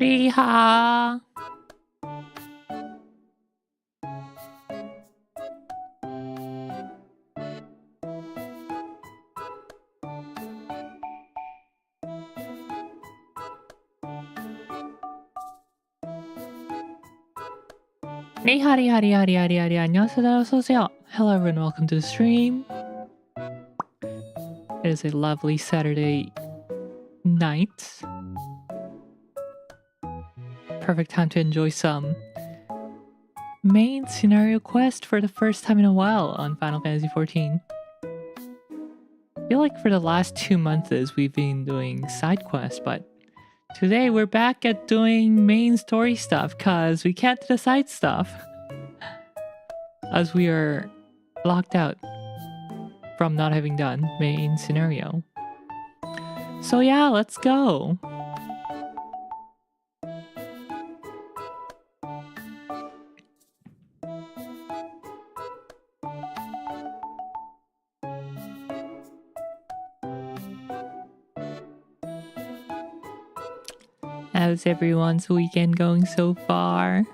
你好。안녕하세요. 어서오세요. Hello everyone, welcome to the stream. It is a lovely Saturday night. Perfect time to enjoy some main scenario quest for the first time in a while on Final Fantasy XIV. I feel like for the last 2 months we've been doing side quests, but today we're back at doing main story stuff because we can't do the side stuff as we are locked out from not having done main scenario. So yeah, let's go. How's everyone's weekend going so far?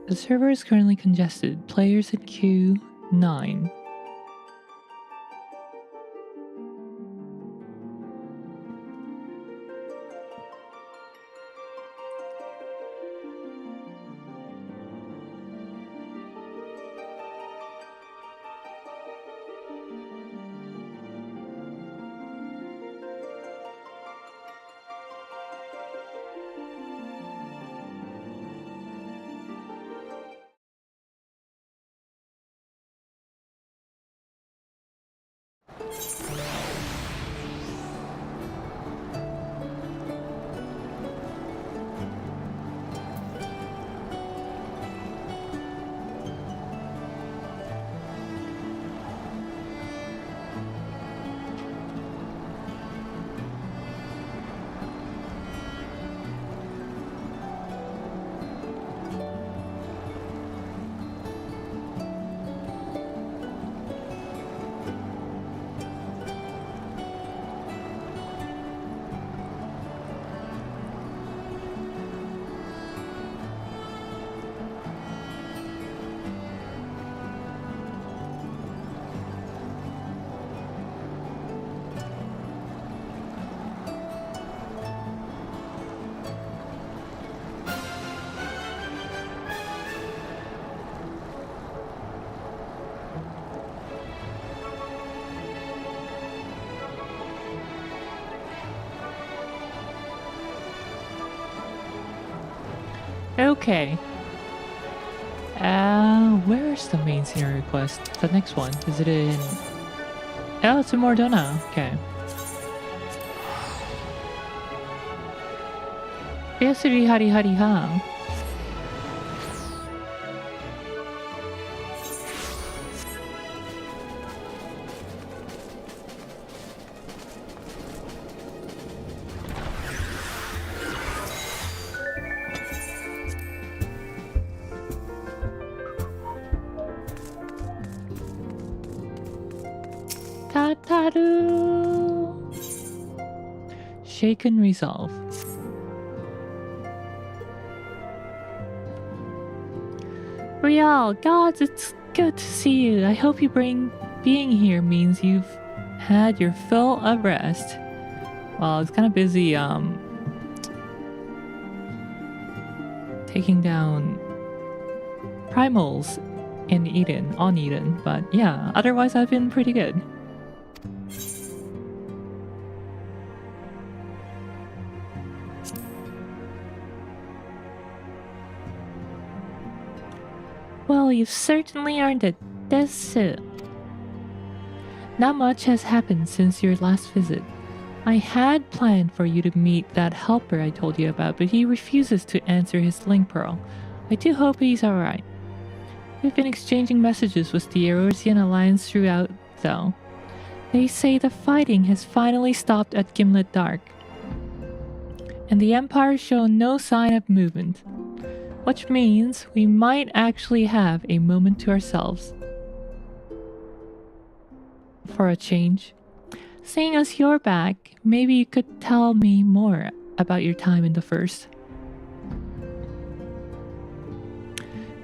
The server is currently congested. Players in queue 9. Okay. Where's the main scenario quest? The next one. Is it in... Oh, it's in Mordona. Okay. Yasuri Hari Hari Ha. Tataru. Shaken Resolve. Real, gods, it's good to see you. I hope being here means you've had your fill of rest. Well, it's kind of busy, taking down primals in Eden, on Eden, but yeah, otherwise I've been pretty good. Well, you've certainly earned it. Not much has happened since your last visit. I had planned for you to meet that helper I told you about, but he refuses to answer his link pearl. I do hope he's alright. We've been exchanging messages with the Eorzea Alliance throughout, though. They say the fighting has finally stopped at Gimlet Dark, and the Empire shown no sign of movement, which means we might actually have a moment to ourselves. For a change. Seeing as you're back, maybe you could tell me more about your time in the First.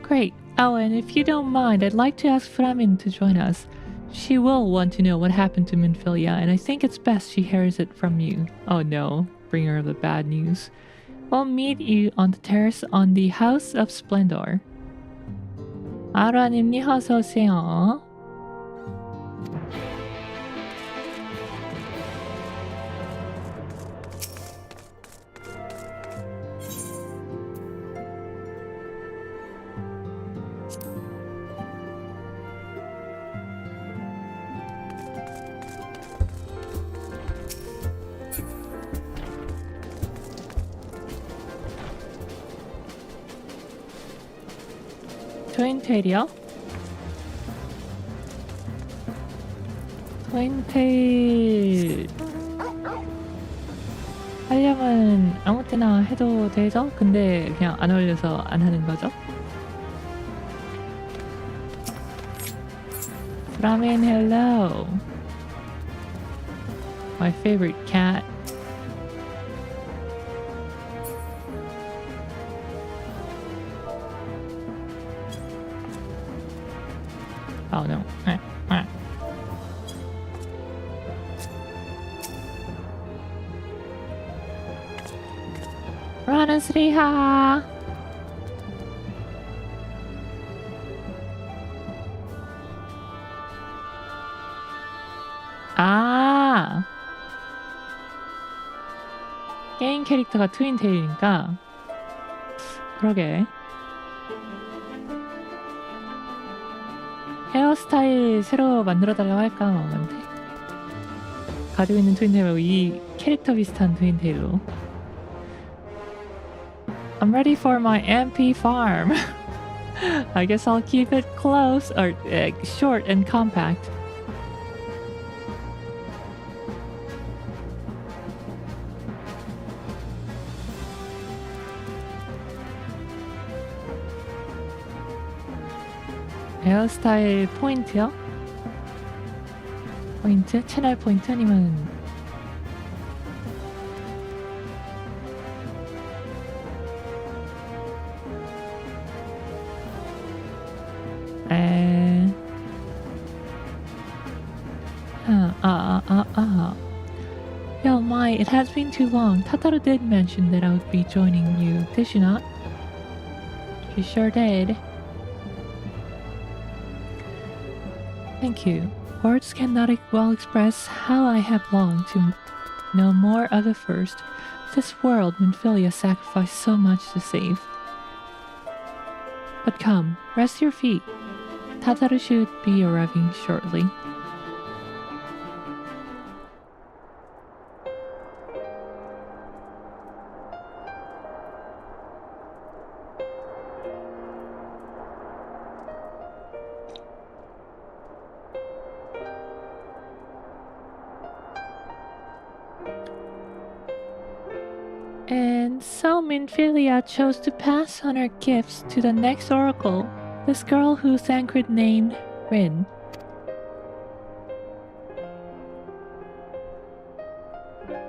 Great. Oh, and if you don't mind, I'd like to ask Framin to join us. She will want to know what happened to Minfilia, and I think it's best she hears it from you. Oh no, bring her the bad news. We'll meet you on the terrace on the House of Splendor. 아라님님 어서 오세요. 트윈테일이요? 트윈테일 하려면 아무 때나 해도 되죠? 근데 그냥 안 어울려서 안 하는 거죠? Ramen, hello. My favorite cat. Oh no. Ranasriha! 아! 게임 캐릭터가 트윈테일이니까 그러게. 헤어스타일 새로 만들어달라고 할까 마음한데 가지고 있는 트윈테일 말고 이 캐릭터 비슷한 트윈테일로. I'm ready for my MP farm. I guess I'll keep it close or short and compact. 헤어스타일 포인트요? 포인트? 채널 포인트 아니면 Yo, my, it has been too long. Tataru did mention that I would be joining you, did she not? She sure did. Thank you. Words cannot well express how I have longed to know more of the First. This world Minfilia sacrificed so much to save. But come, rest your feet. Tataru should be arriving shortly. And so Minfilia chose to pass on her gifts to the next oracle, this girl whose sacred name, Rin.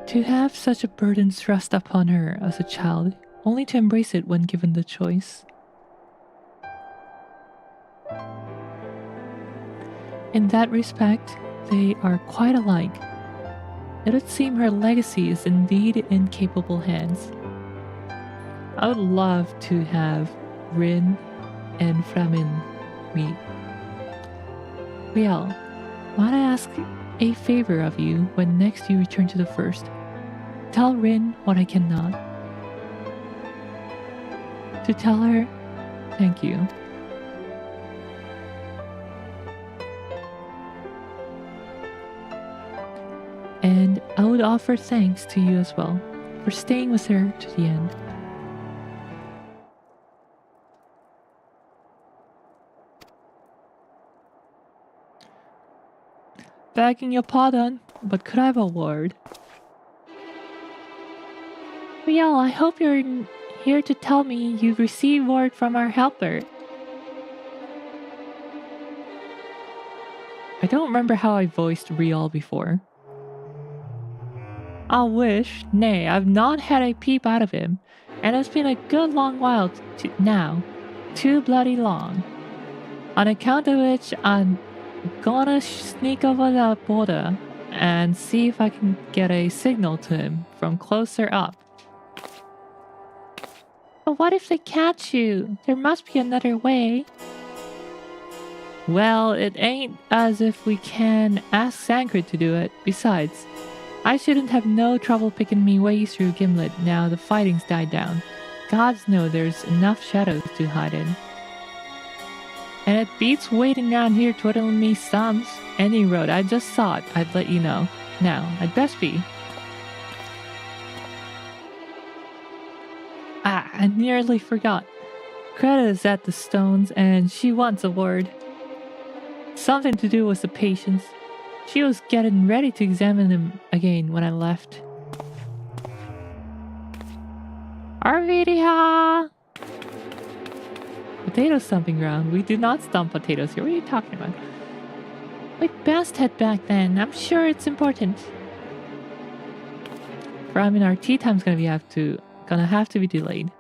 To have such a burden thrust upon her as a child, only to embrace it when given the choice. In that respect, they are quite alike. It would seem her legacy is indeed in capable hands. I would love to have Rin and Framin meet. Riel, might I ask a favor of you when next you return to the first? Tell Rin what I cannot. To tell her, thank you. And I would offer thanks to you as well for staying with her to the end. Begging your pardon, but could I have a word? Riel, I hope you're here to tell me you've received word from our helper. I don't remember how I voiced Riel before. I wish. Nay, I've not had a peep out of him, and it's been a good long while now. Too bloody long. On account of which, I'm gonna sneak over the border and see if I can get a signal to him from closer up. But what if they catch you? There must be another way. Well, it ain't as if we can ask Sankrid to do it. Besides, I shouldn't have no trouble picking me way through Gimlet now the fighting's died down. Gods know there's enough shadows to hide in. And it beats waiting around here twiddling me thumbs. Any road, I just thought I'd let you know. Now, I'd best be. Ah, I nearly forgot. Greta is at the stones and she wants a word. Something to do with the patients. She was getting ready to examine them again when I left. Arvidia! Potato stumping ground. We do not stump potatoes here. What are you talking about? We'd best head back then. I'm sure it's important. I mean, our tea time's gonna have to be delayed.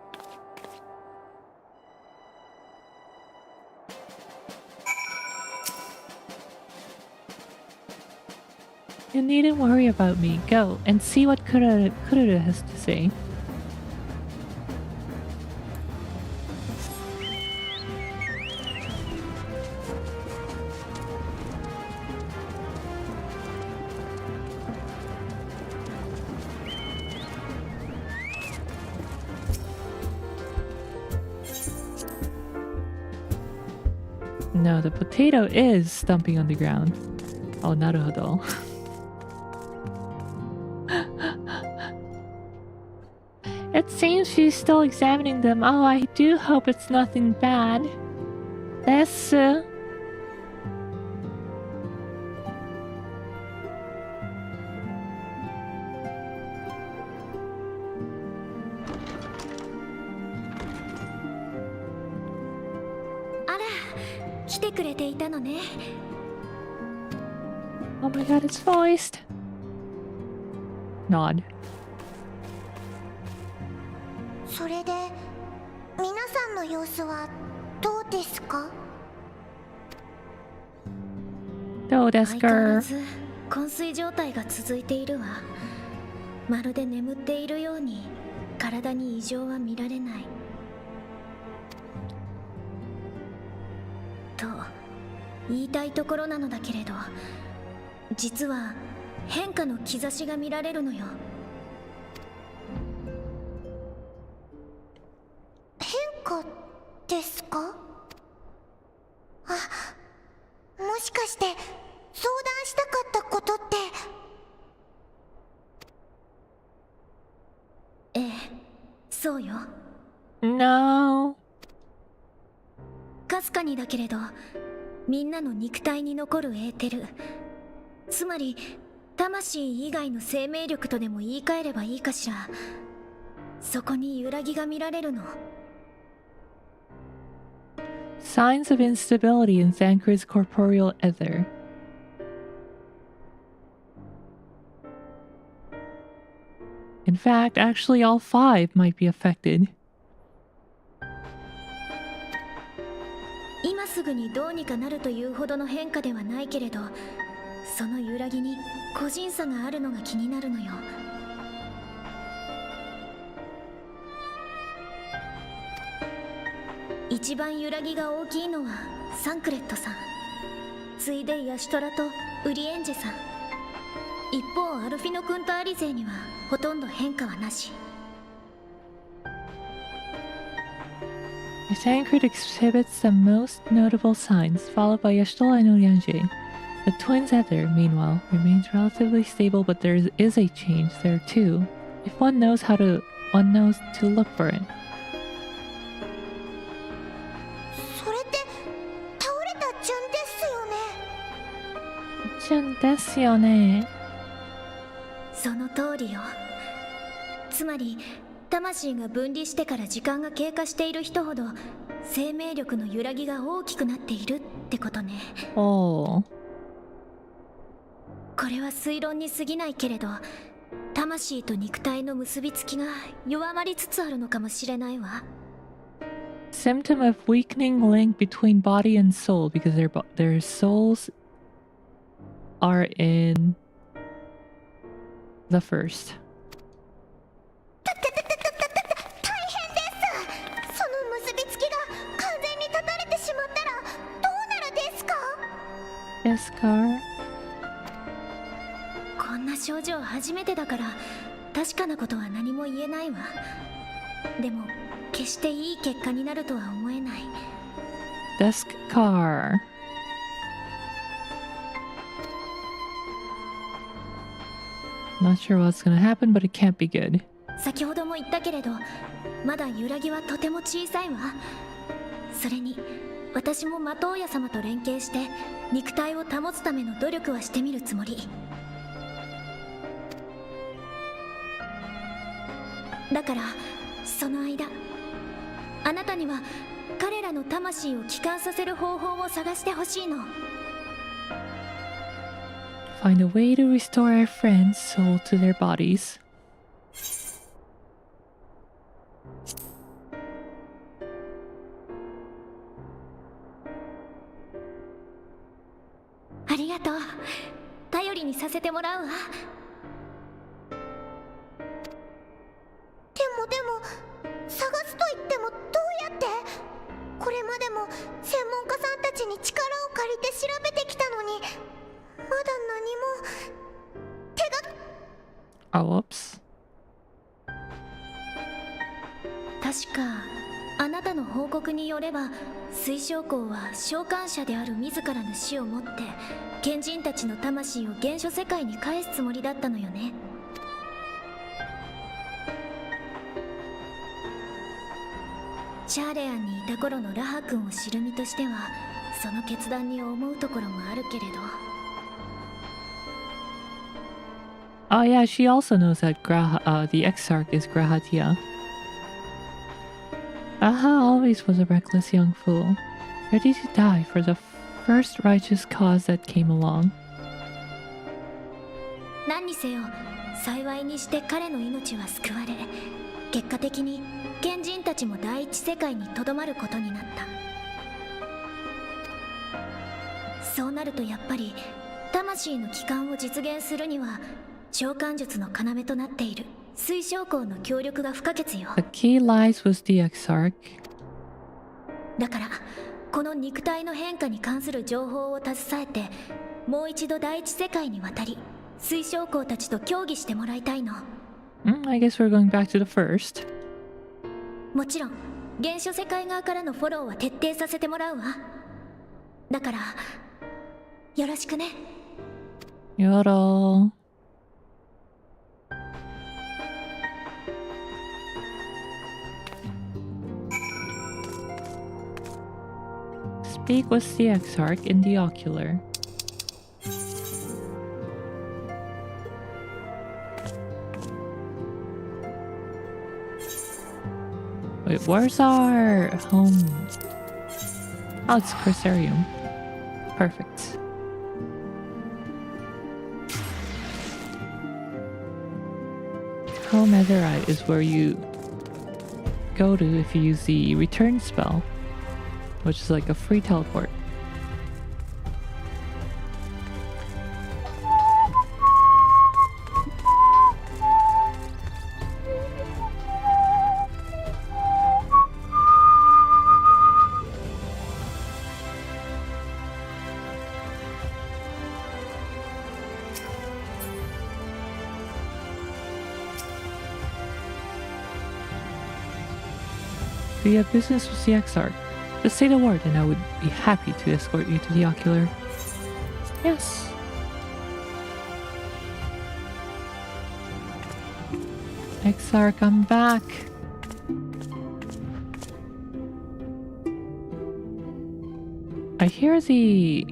You needn't worry about me. Go and see what Kurura has to say. No, the potato is stumping on the ground. Oh, naruhodo. It seems she's still examining them. Oh, I do hope it's nothing bad. Desu. Oh my god, it's voiced. Nod. それで皆さんの様子はどうですか？どうですか？相変わらず昏睡状態が続いているわ。まるで眠っているように体に異常は見られない。と言いたいところなのだけれど、実は変化の兆しが見られるのよ。変化ですか？あ、もしかして相談したかったことって。ええ、そうよ。No。かすかにだけれど、みんなの肉体に残るエーテル、つまり魂以外の生命力とでも言い換えればいいかしら。そこに揺らぎが見られるの。Signs of instability in Thancred's corporeal ether. In fact, actually all 5 might be affected. 今すぐにどうにかなるというほどの変化ではないけれど、その揺らぎに個人差があるのが気になるのよ。一番揺らぎが大きいのはサンクレットさん、ついでヤシトラとウリエンジェさん。一方アルフィノ君とアリゼにはほとんど変化はなし。Tancred exhibits the most notable signs, followed by Yashtola and Ulyanji. The twins' ether, meanwhile, remains relatively stable, but there is a change there too. If one knows one knows to look for it. それって倒れた順ですよね。順ですよね。その通りよ。つまり魂が分離してから時間が経過している人ほど生命力の揺らぎが大きくなっているってことね。おー。これは推論に過ぎないけれど、魂と肉体の結びつきが弱まりつつあるのかもしれないわ。Symptom of weakening link between body and soul because their souls are in the first. 大変です。その結びつきが完全に断たれてしまったらどうなるですか？ Escar? こんな症状初めてだから確かなことは何も言えないわ。でも決していい結果になるとは思えない。 Desk car. Not sure what's gonna happen, but it can't be good. 先ほども言ったけれど、まだ揺らぎはとても小さいわ。それに私もマトウヤ様と連携して肉体を保つための努力はしてみるつもりだから、その間あなたには彼らの魂を帰還させる方法を探してほしいの。 Find a way to restore our friends' soul to their bodies. ありがとう。頼りにさせてもらうわ。でも探すと言ってもどうやって？これまでも専門家さんたちに力を借りて調べてきたのに、まだ何も手が。 Oh, whoops. 確かあなたの報告によれば、水晶校は召喚者である自らの死をもって賢人たちの魂を原初世界に返すつもりだったのよね。シャーレアンにいた頃のラハ君を知る身としてはその決断に思うところもあるけれど。 Oh yeah, she also knows that the Exarch is Grahatia. Aha always was a reckless young fool, ready to die for the first righteous cause that came along. 何にせよ幸いにして彼の命は救われ、結果的に賢人たちも第一世界にとどまることになった。そうなるとやっぱり魂の帰還を実現するには召喚術の要となっている水晶校の協力が不可欠よ。 The key lies with the Exarch. だからこの肉体の変化に関する情報を携えてもう一度第一世界に渡り水晶校たちと協議してもらいたいの。 I guess we're going back to the first. もちろん原初世界側からのフォローは徹底させてもらうわ。だからよろしくね。 Yodel. Speak with the Exarch in the ocular. Wait, where's our home? Oh, it's Cressarium. Perfect. Home Netherite is where you go to if you use the return spell, which is like a free teleport. Do you have business with the Exarch? Just say the word and I would be happy to escort you to the ocular. Yes. Exarch, I'm back. I hear the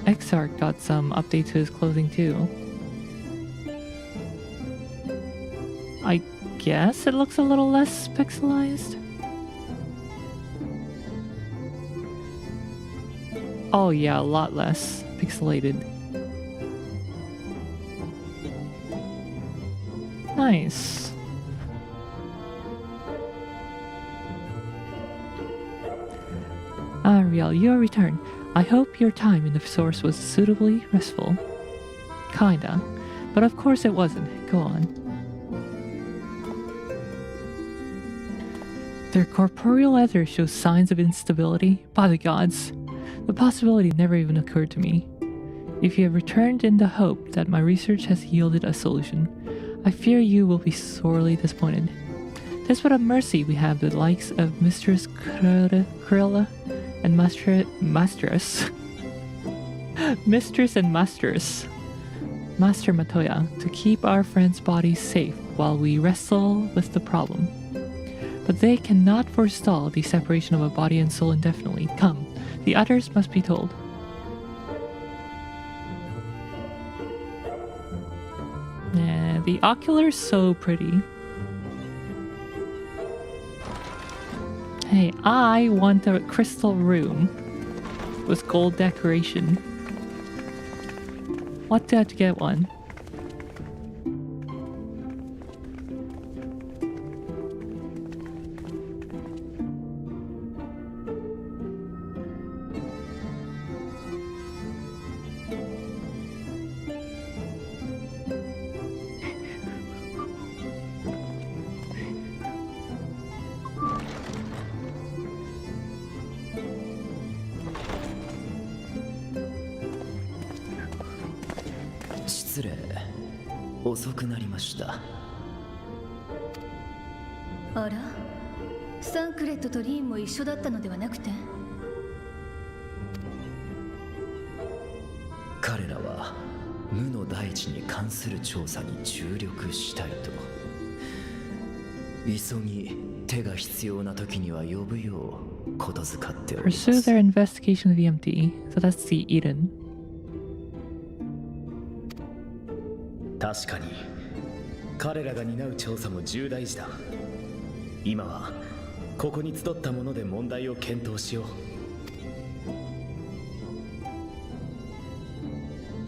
Exarch got some update to his clothing too. I guess it looks a little less pixelized. Oh yeah, a lot less pixelated. Nice. Ariel, you are returned. I hope your time in the source was suitably restful. Kinda. But of course it wasn't. Go on. Their corporeal ether shows signs of instability. By the gods. The possibility never even occurred to me. If you have returned in the hope that my research has yielded a solution, I fear you will be sorely disappointed. 'Tis but a mercy we have the likes of Mistress Krilla and Mistress and Master Matoya to keep our friends' bodies safe while we wrestle with the problem. But they cannot forestall the separation of a body and soul indefinitely. Come, the others must be told. The ocular's so pretty. Hey, I want a crystal room with gold decoration. What do I have to get one? Pursue their investigation of the empty. So that's the Eden. 確かに彼らが担う調査も重大事だ。今はここに集ったもので問題を検討しよう。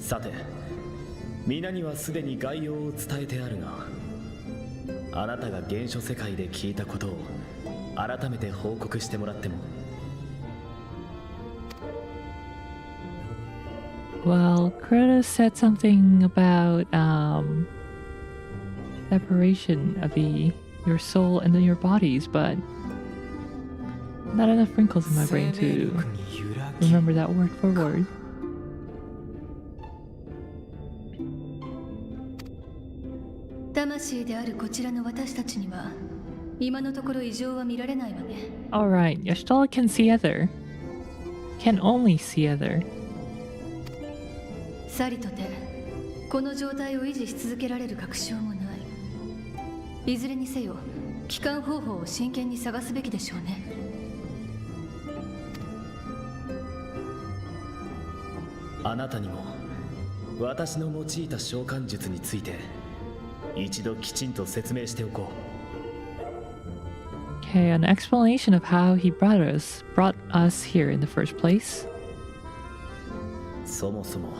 さて、皆にはすでに概要を伝えてあるが、あなたが原初世界で聞いたことを改めて報告してもらっても。Well, Crota said something about separation of your soul and then your bodies, but not enough wrinkles in my brain to remember that word for word. Alright, Yashtala can see other. Can only see other. さりとてこの状態を維持し続けられる確証もない。いずれにせよ帰還方法を真剣に探すべきでしょうね。あなたにも私の用いた召喚術について一度きちんと説明しておこう。Okay, an explanation of how he brought us here in the first place. そもそも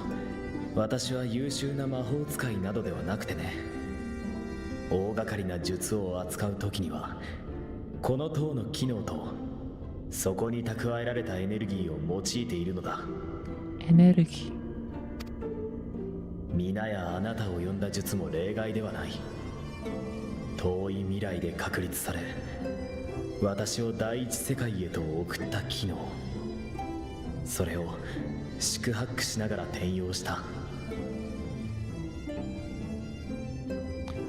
私は優秀な魔法使いなどではなくてね。大掛かりな術を扱う時にはこの塔の機能とそこに蓄えられたエネルギーを用いているのだ。エネルギー。皆やあなたを呼んだ術も例外ではない。遠い未来で確立され私を第一世界へと送った機能、それを四苦八苦しながら転用した。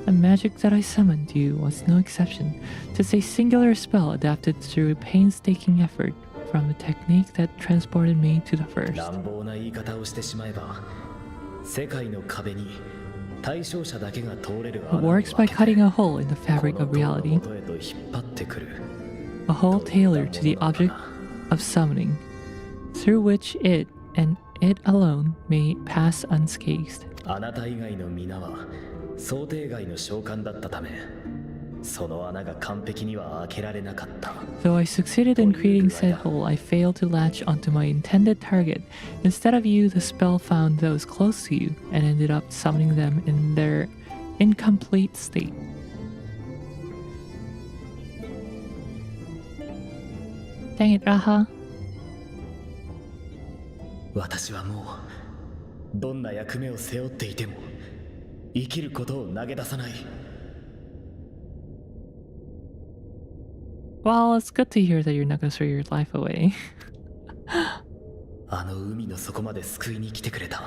The magic that I summoned you was no exception. Just a singular spell adapted through painstaking effort from the technique that transported me to the first. 乱暴な言い方をしてしまえば、世界の壁に対象者だけが通れる It works by cutting a hole in the fabric of reality, この塔の元へと引っ張ってくる。 a hole tailored to the object of summoning, through which it and it alone may pass unscathed. あなた以外の皆は想定外の召喚だったため、その穴が完璧には開けられなかった。 Though I succeeded in creating said hole, I failed to latch onto my intended target. Instead of you, the spell found those close to you and ended up summoning them in their incomplete state. Dang it, Raha. 私はもうどんな役目を背負っていても生きることを投げ出さない。 Well, it's good to hear that you're not gonna throw your life away. あの海の底まで救いに来てくれた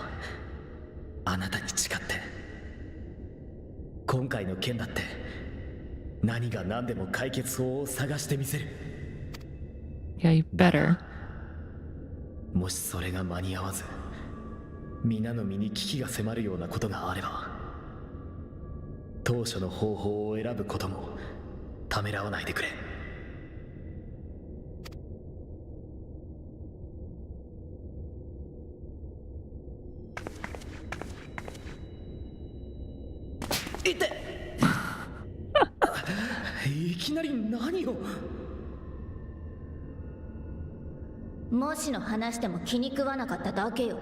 あなたに誓って、今回の件だって何が何でも解決法を探してみせる。 Yeah, you better. もしそれが間に合わず、皆の身に危機が迫るようなことがあれば、当初の方法を選ぶこともためらわないでくれ。いていきなり何を。もしの話でも気に食わなかっただけよ。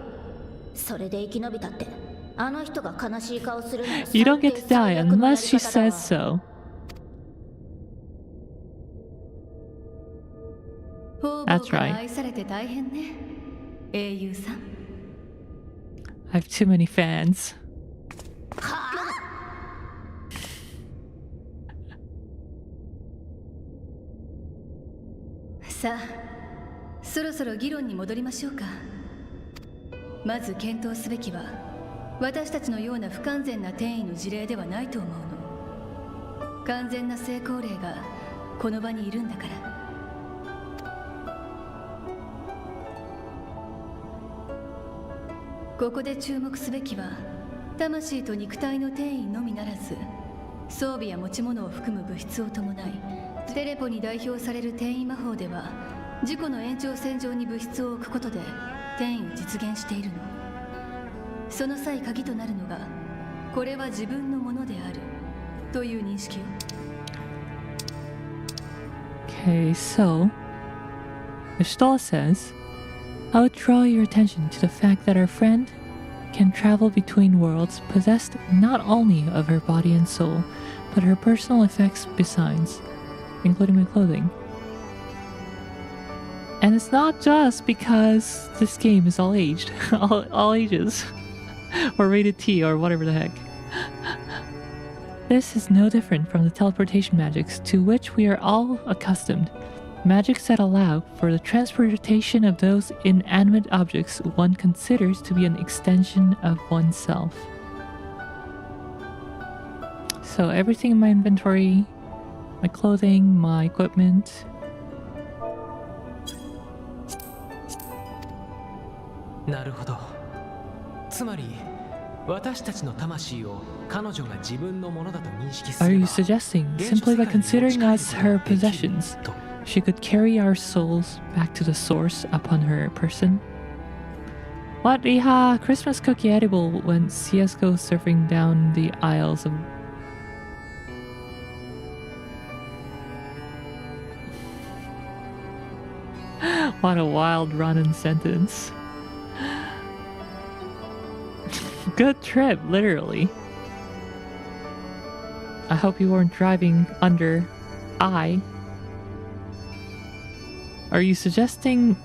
それで生き延びたって、あの人が悲しい顔するのは You don't get to die unless she says so. 方々から愛されて大変ね、英雄さん。 I have too many fans. さあ、そろそろ議論に戻りましょうか。まず検討すべきは、私たちのような不完全な転移の事例ではないと思うの。完全な成功例がこの場にいるんだから。ここで注目すべきは、魂と肉体の転移のみならず、装備や持ち物を含む物質を伴い、テレポに代表される転移魔法では、自己の延長線上に物質を置くことで転移を実現しているの。その際鍵となるのが、これは自分のものであるという認識よ。 Okay, so Ishtal says, I would draw your attention to the fact that our friend can travel between worlds possessed not only of her body and soul, but her personal effects besides, including my clothing. And it's not just because this game is all aged, all ages, or rated T, or whatever the heck. This is no different from the teleportation magics to which we are all accustomed. Magics that allow for the transportation of those inanimate objects one considers to be an extension of oneself. So everything in my inventory, my clothing, my equipment. なるほど。つまり私たちの魂を彼女が自分のものだと認識す Are れ you ば、 suggesting simply by considering us her possessions, she could carry our souls back to the source upon her person? What? Iha, Christmas cookie edible when CSGO surfing down the aisles of... What a wild run-in sentence. Good trip, literally. I hope you weren't driving under I. Are you suggesting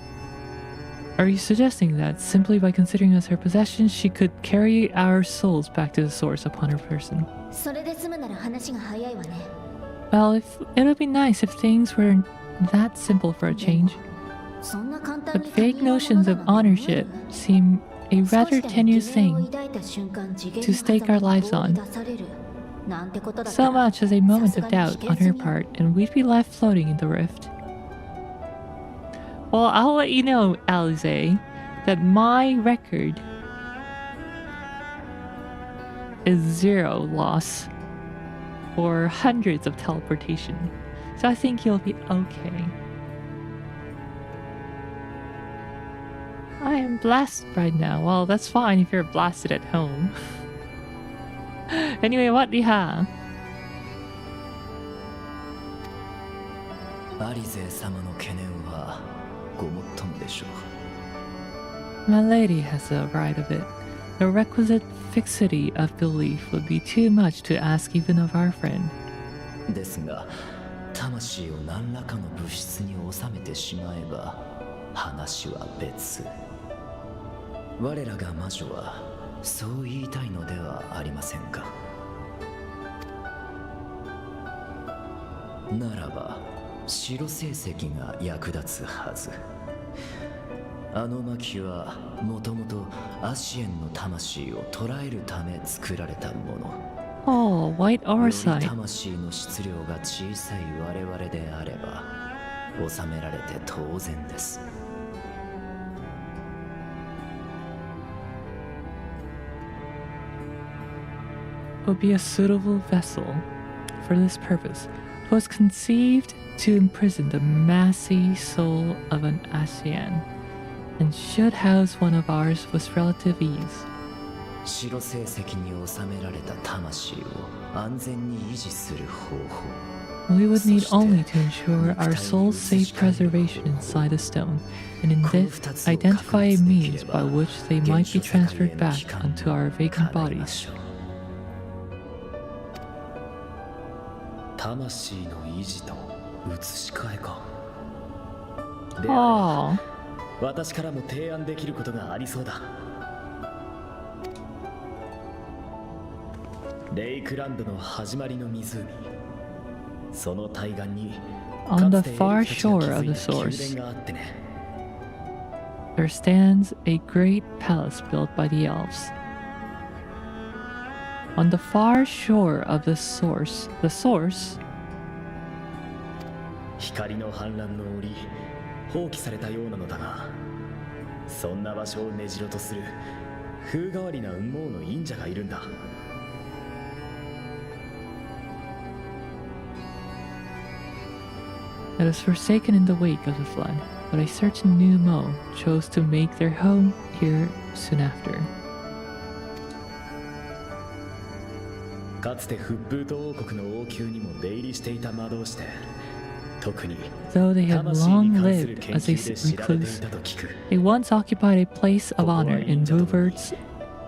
that simply by considering us her possessions, she could carry our souls back to the source upon her person? それで済むなら話が早いわね。 Well, it would be nice if things were that simple for a change. そんな簡単 But に vague notions of ownership seem a rather tenuous thing to stake our lives on. なんてことだった So ら much as a moment さす of がに doubt 危 on 険 her すぎる part, and we'd be left floating in the rift. Well, I'll let you know, Alize, that my record is 0 loss or hundreds of teleportation. So I think you'll be okay. I am blasted right now. Well, that's fine if you're blasted at home. Anyway, what do you have? アリゼ様の懸念はごもっともでしょう。 My lady has a right of it. The requisite fixity of belief would be too much to ask even of our friend. ですが、魂を何らかの物質に収めてしまえば話は別。我らが魔女はそう言いたいのではありませんか。ならば白成績が役立つはず。あの巻はもともとアシエンの魂を捕らえるため作られたもの。 Oh, white より oversight. 魂の質量が小さい我々であれば収められて当然です。 Would be a suitable vessel for this purpose. 'Twas conceived to imprison the massy soul of an ASEAN, and should house one of ours with relative ease. 白成績に収められた魂を安全に維持する方法。 We would need only to ensure our soul's safe preservation inside the stone, and in this, identify a means by which they might be transferred back onto our vacant bodies. 魂の維持と移し替えか。であ Oh, れば私からも提案できることがありそうだ。レイクランドの始まりの湖、その対岸に on か the つて far エルフたちが shore of 築い the た宮 source, 殿があってね。 there stands a great palace built by the elves. On the far shore of the source, 光の反乱の折放棄されたようなのだが、そんな場所を根城とする風変わりな雲母の忍者がいるんだ。 that was forsaken in the wake of the flood, but a certain new Mo chose to make their home here soon after. かつてフップート王国の王宮にも出入りしていた魔導士で、特に Though they had 魂に long 関する lived 研 as a 究で知られてい recluse, たと聞く。 they once occupied a place of honor in Rupert's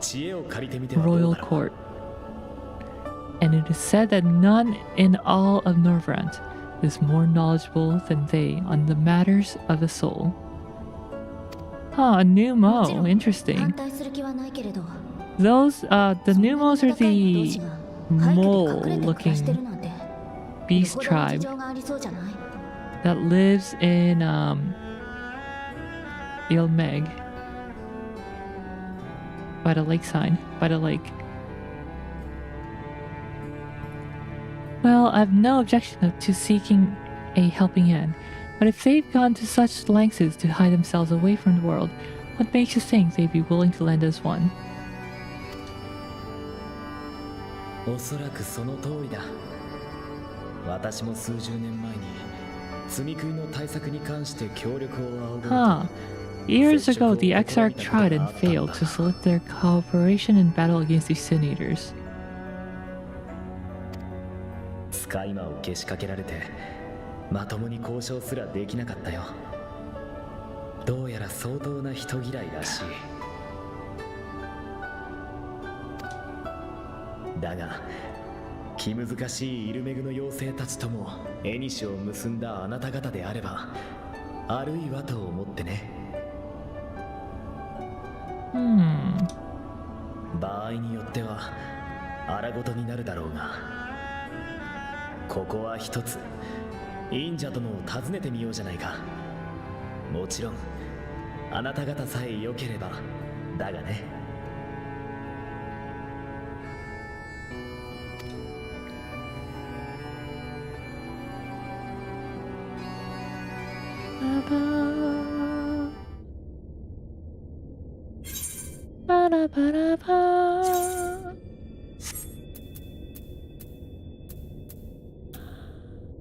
知恵を借りてみてはどう royal だろう。 court. And it is said that none in all of Norvrant is more knowledgeable than they on the matters of the soul. Huh, a new もちろ Mo. ん Interesting. 反対する気はないけれど Those, the そんな new に Mos are 高い魔導士 the が廃墟で隠れて暮らしてる mole-looking なんてよ beast ほどの事 tribe 情がありそうじゃない that lives in, Ilmeg. By the lake sign. By the lake. Well, I have no objection to seeking a helping hand, but if they've gone to such lengths as to hide themselves away from the world, what makes you think they'd be willing to lend us one? おそらくその通りだ。私も数十年前に積み食いの対策に関して協力を仰ごうと Huh. Years ago, the Exarch tried and failed to solicit their cooperation in battle against the Sin Eaters. 使い魔をけしかけられてまともに交渉すらできなかったよ。どうやら相当な人嫌いらしい。だが気難しいイルメグの妖精たちとも縁を結んだあなた方であれば、あるいはと思ってね。場合によっては荒事になるだろうが、ここは一つ忍者殿を訪ねてみようじゃないか。もちろんあなた方さえ良ければだがね。Ba-da-ba-da-ba.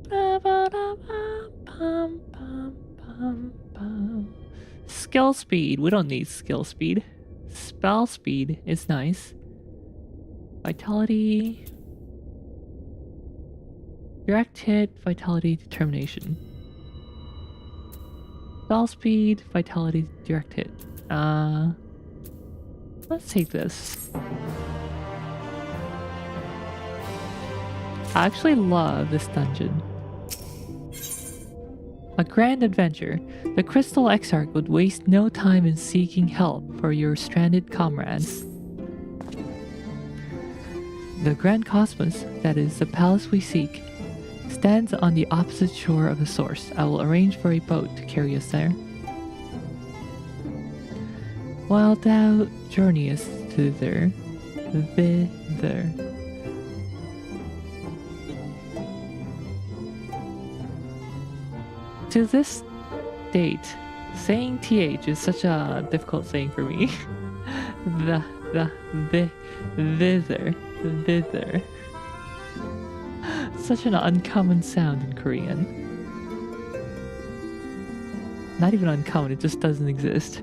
Ba-ba-da-ba-bum-bum-bum. Skill speed. We don't need skill speed. Spell speed is nice. Vitality. Direct hit, vitality, determination. Spell speed, vitality, direct hit. Let's take this. I actually love this dungeon. A grand adventure. The Crystal Exarch would waste no time in seeking help for your stranded comrades. The Grand Cosmos, that is, the palace we seek, stands on the opposite shore of the source. I will arrange for a boat to carry us there. While thou journeyest thither. To this date, saying TH is such a difficult saying for me. Thither. Such an uncommon sound in Korean. Not even uncommon, it just doesn't exist.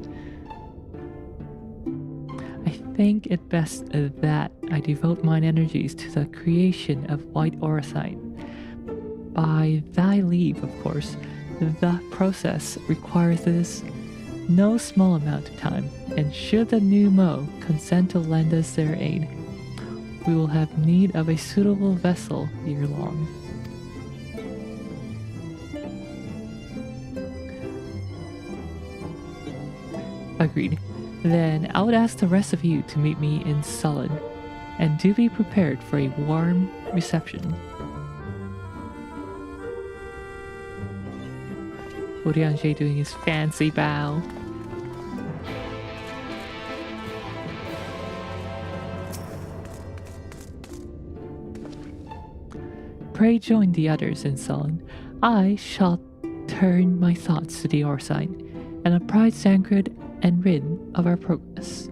I think it best that I devote mine energies to the creation of white Eorzea. By thy leave, of course. The process requires this no small amount of time, and should the new Mo consent to lend us their aid, we will have need of a suitable vessel ere long. Agreed. Then I would ask the rest of you to meet me in Sullen, and do be prepared for a warm reception. Urianger doing his fancy bow. Pray join the others in Sullen. I shall turn my thoughts to the Eorzea and apprise Zancred and Rin of our progress.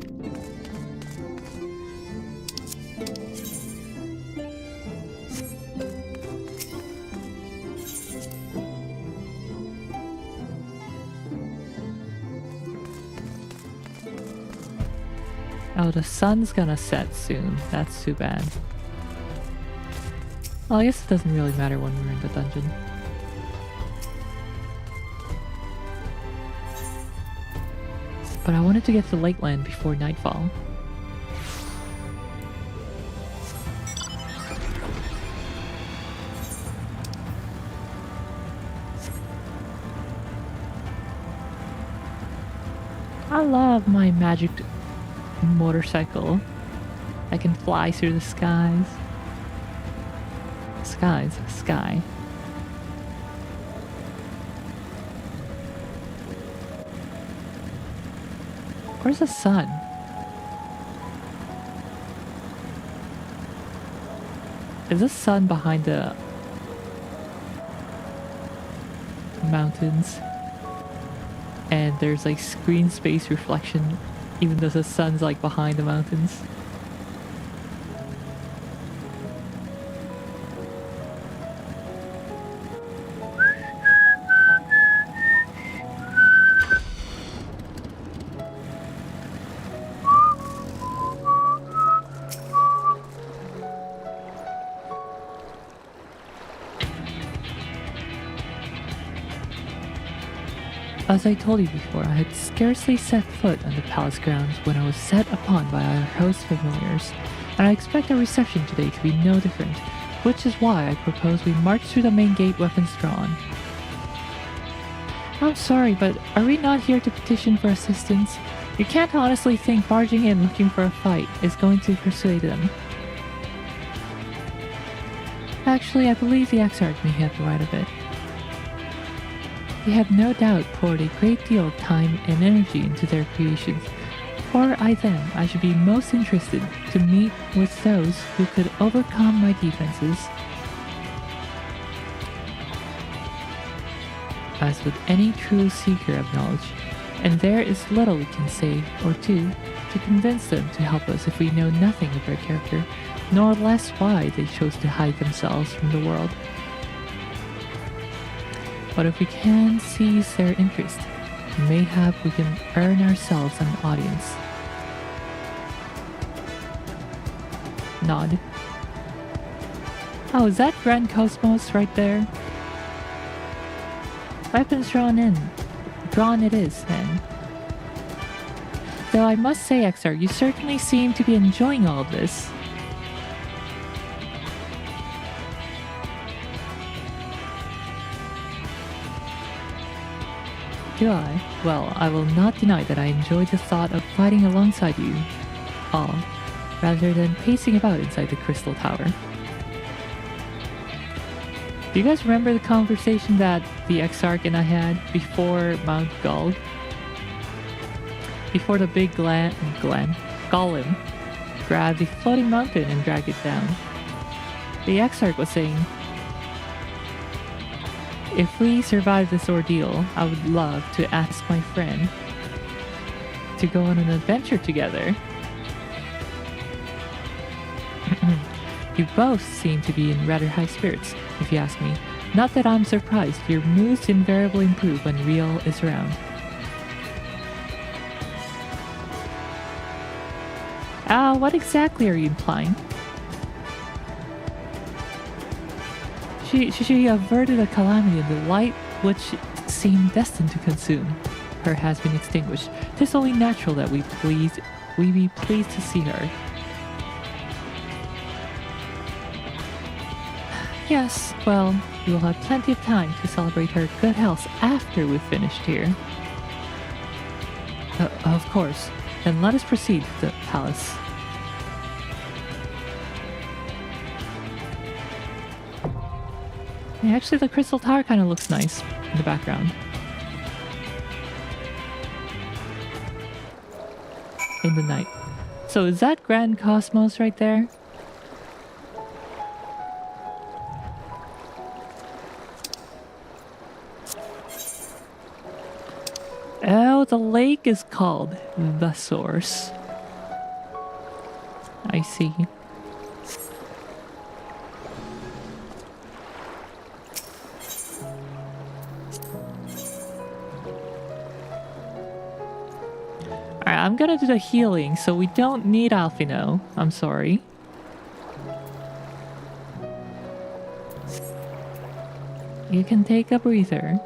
Oh, the sun's gonna set soon. That's too bad. Well, I guess it doesn't really matter when we're in the dungeon. But I wanted to get to Lakeland before nightfall. I love my magic motorcycle. I can fly through the skies. Sky. Where's the sun? Is the sun behind the mountains? And there's like screen space reflection even though the sun's like behind the mountains. As I told you before, I had scarcely set foot on the palace grounds when I was set upon by our host familiars, and I expect our reception today to be no different, which is why I propose we march through the main gate weapons drawn. I'm sorry, but are we not here to petition for assistance? You can't honestly think barging in looking for a fight is going to persuade them. Actually, I believe the Exarch may have the right of it. They have no doubt poured a great deal of time and energy into their creations. For I should be most interested to meet with those who could overcome my defenses. As with any true seeker of knowledge, And there is little we can say or do to convince them to help us if we know nothing of their character, nor less why they chose to hide themselves from the world. But if we can seize their interest, mayhap we can earn ourselves an audience. Nod. Oh, is that Grand Cosmos right there? Weapons drawn in. Drawn it is, then. Though I must say, XR, you certainly seem to be enjoying all of this. Do I? Well, I will not deny that I enjoy the thought of fighting alongside you all, rather than pacing about inside the Crystal Tower. Do you guys remember the conversation that the Exarch and I had before Mount Guld? Before the big Golem grabbed the floating mountain and dragged it down. The Exarch was saying, if we survive this ordeal, I would love to ask my friend to go on an adventure together. You both seem to be in rather high spirits, if you ask me. Not that I'm surprised, your moods invariably improve when Rio is around. What exactly are you implying? She averted a calamity, and the light which seemed destined to consume her has been extinguished. 'Tis only natural that we be pleased to see her. Yes, well, we will have plenty of time to celebrate her good health after we've finished here. Of course. Then let us proceed to the palace. Yeah, actually the Crystal Tower kind of looks nice in the background. In the night. So is that Grand Cosmos right there? Oh, the lake is called the Source. I see. Alright, I'm gonna do the healing, so we don't need Alphino. I'm sorry. You can take a breather.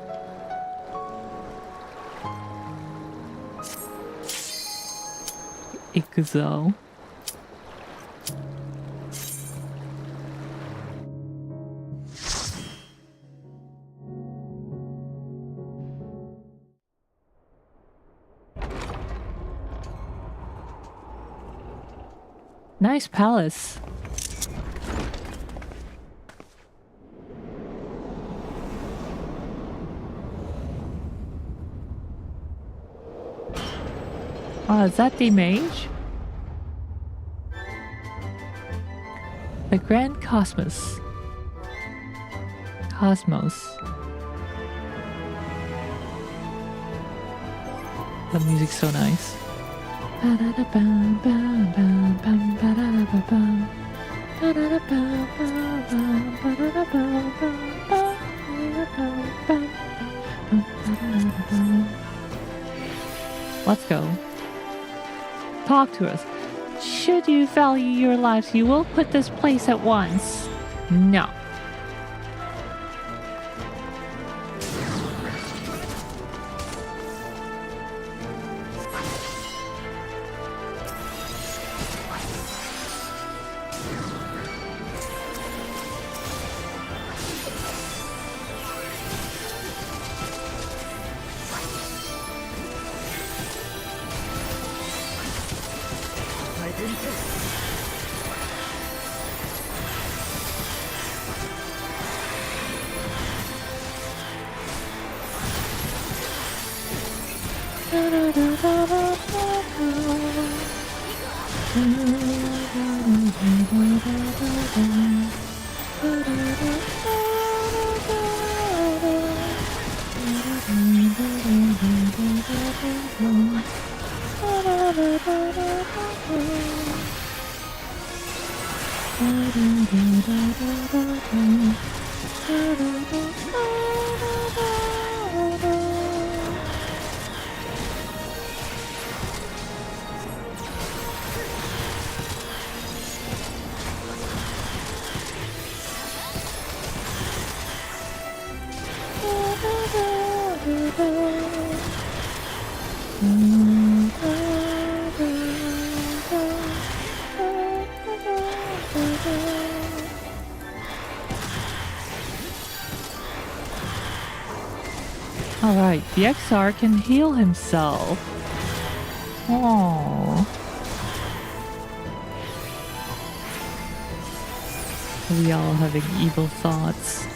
Ikuzo. Nice palace. Oh, is that the mage? The Grand Cosmos. The music's so nice. Let's go. Talk to us. Should you value your lives, you will quit this place at once. No. Alright, the XR can heal himself. Aww. We all having evil thoughts.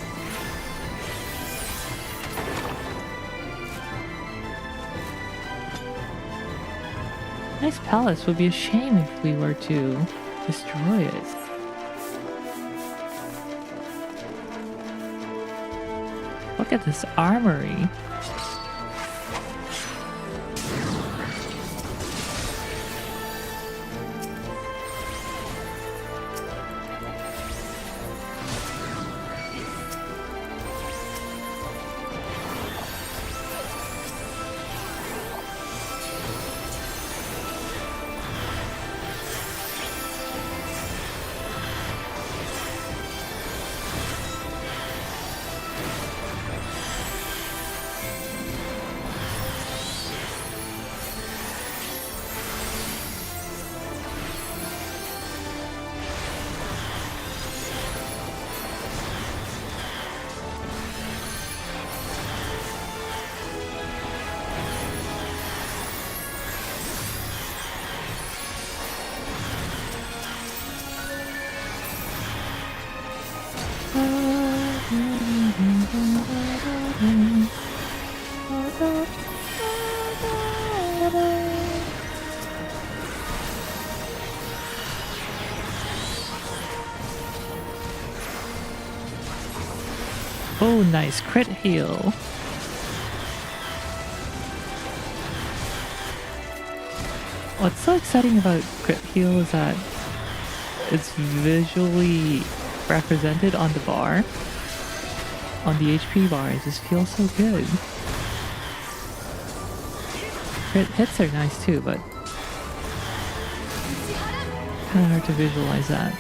Nice palace. Would be a shame if we were to destroy it. Look at this armory. Oh, nice crit heal. What's so exciting about crit heal is that it's visually represented on the bar. On the HP bar, it just feels so good. Crit hits are nice too, but kind of hard to visualize that.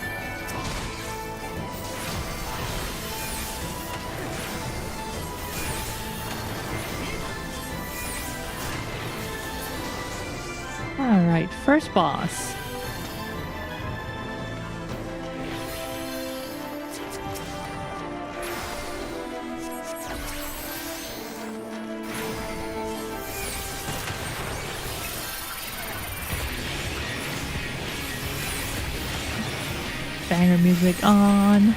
Alright, first boss. Banger music on.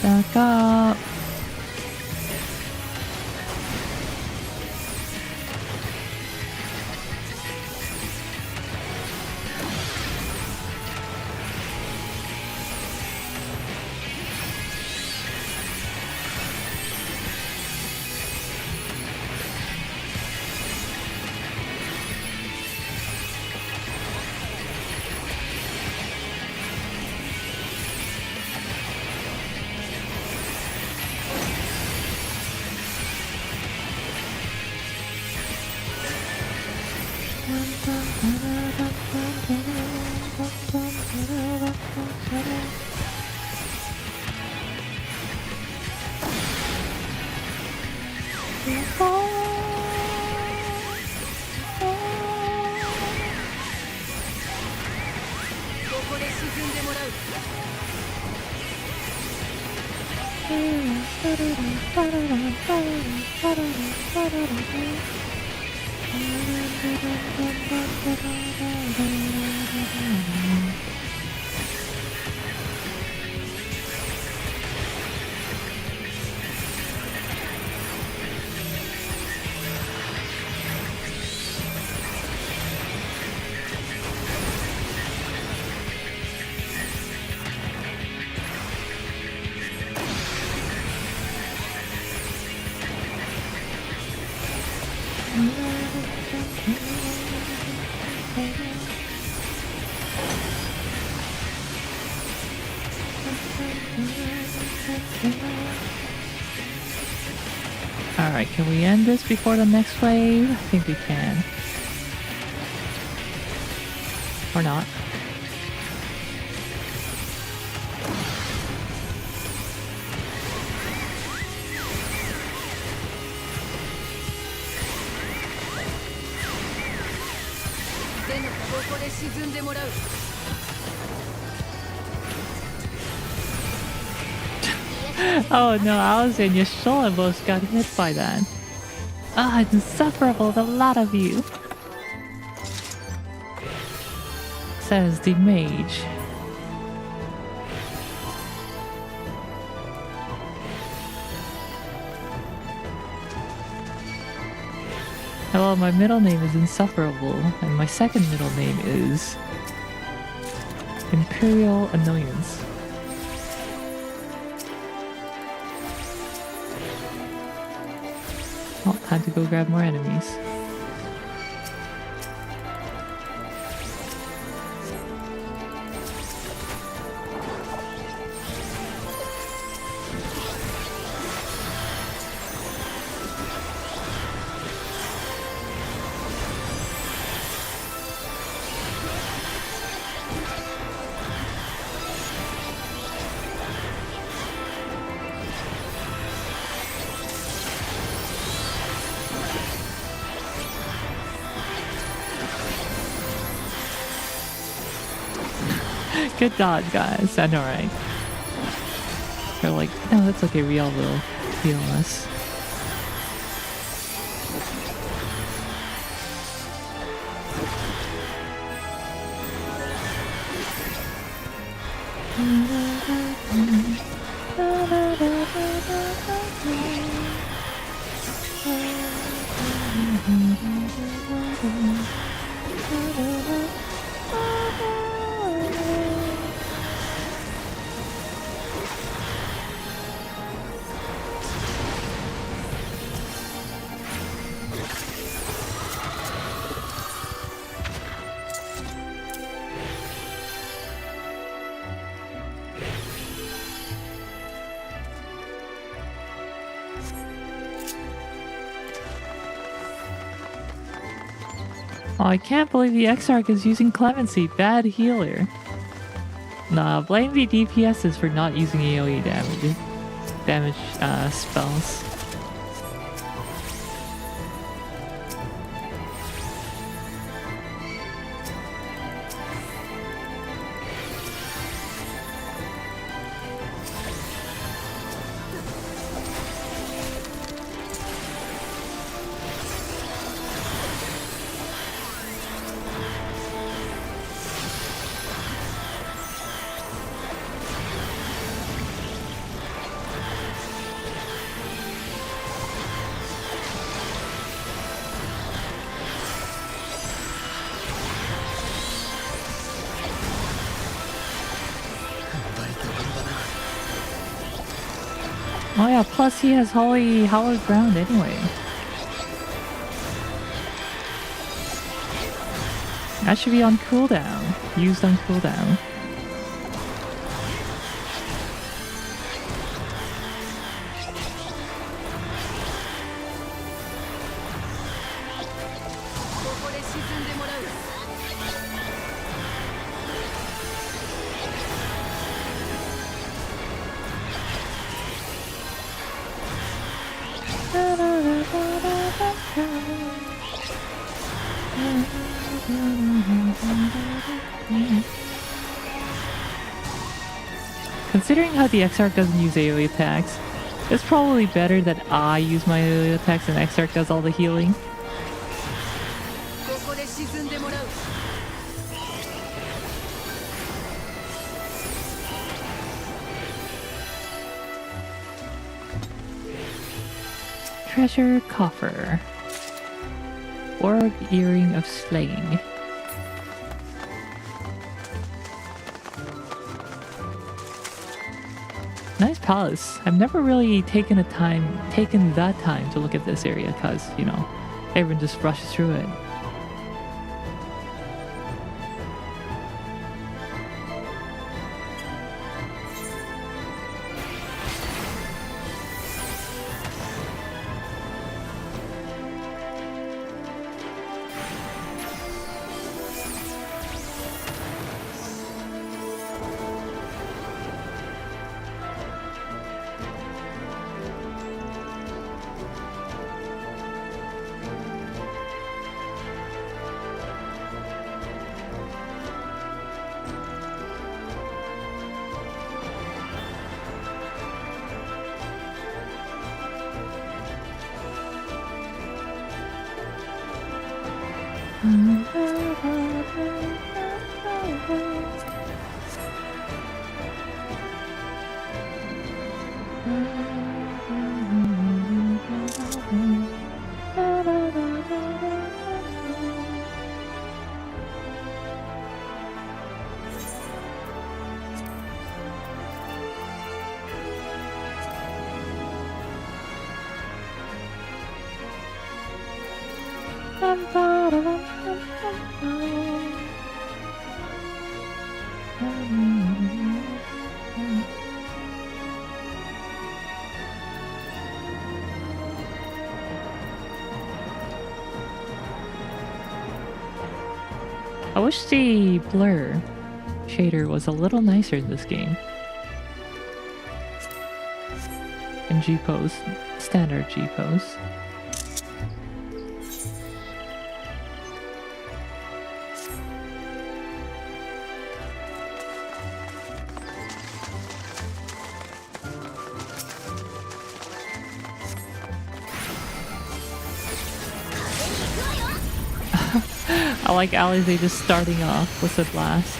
Stack up. Alright, can we end this before the next wave? I think we can. Or not. Oh no, Alice and Yashola both got hit by that. Ah, it's insufferable, the lot of you. Says the mage. Well, my middle name is Insufferable, and my second middle name is Imperial Annoyance. Oh, time to go grab more enemies. Good dodge, guys. I know, right? They're like, no, that's okay. We all will heal us. Oh, I can't believe the Exarch is using Clemency. Bad healer. Nah, blame the DPSs for not using AoE damage spells. Oh yeah, plus he has hallowed ground anyway. That should be on cooldown. Used on cooldown. Considering how the Exarch doesn't use AoE attacks, It's probably better that I use my attacks and Exarch does all the healing. ここで沈んでもらう Treasure coffer. Org earring of slaying. Nice palace. I've never really taken that time to look at this area because, you know, everyone just rushes through it. I wish the blur shader was a little nicer in this game. And G-pose, standard G-pose. I like Eorzea just starting off with the blast.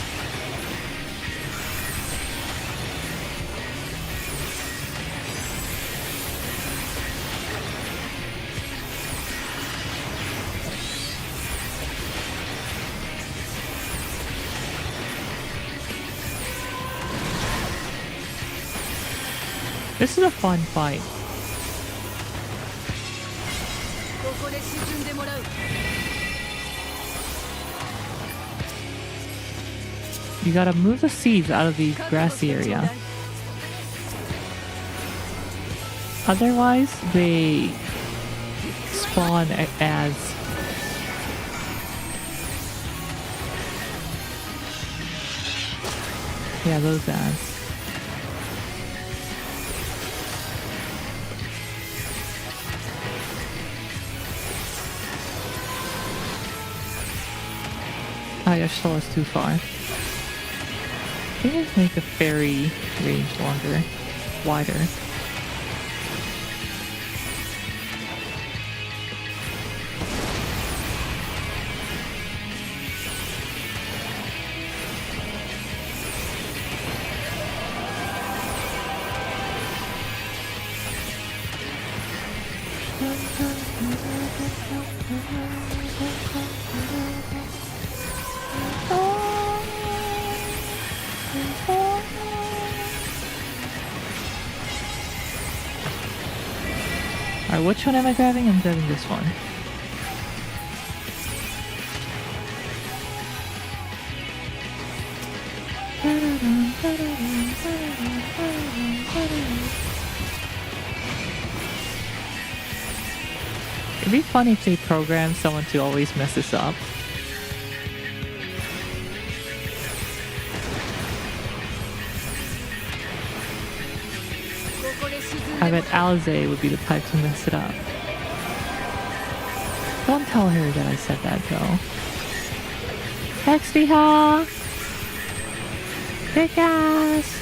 This is a fun fight. ここで沈んでもらう You gotta move the seeds out of the grassy area. Otherwise, they spawn as... Yeah, those ads. Oh, your soul is too far. Can you just make the fairy range longer, wider? Alright, which one am I grabbing? I'm grabbing this one. It'd be funny if they programmed someone to always mess this up. I bet Eorzea would be the type to mess it up. Don't tell her that I said that though. XDH! Big ass!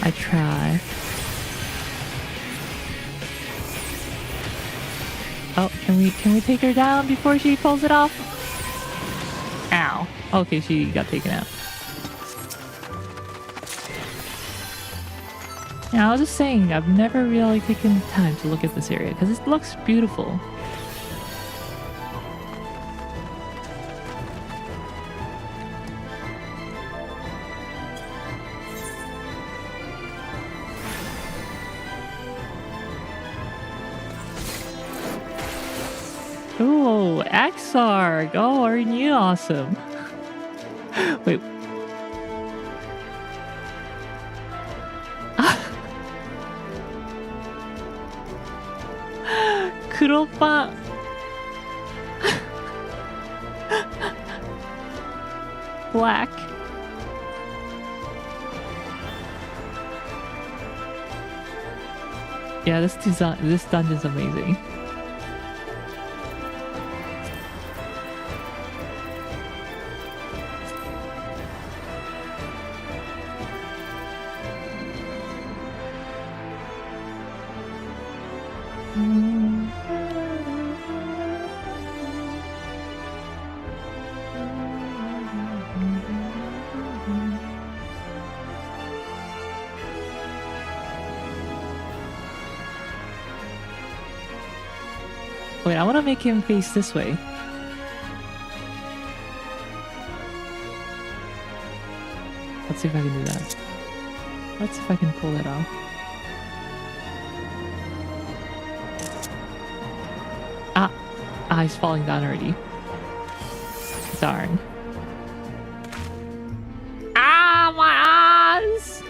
I try. Oh, can we take her down before she pulls it off? Ow. Okay, she got taken out. Yeah, I was just saying, I've never really taken time to look at this area because it looks beautiful. Ooh, Exarch! Oh, aren't you awesome? Wait. Kuropa. Black. Yeah, this dungeon's amazing. Wait, I want to make him face this way. Let's see if I can do that. Let's see if I can pull it off. Ah, he's falling down already. Darn. Ah, my eyes!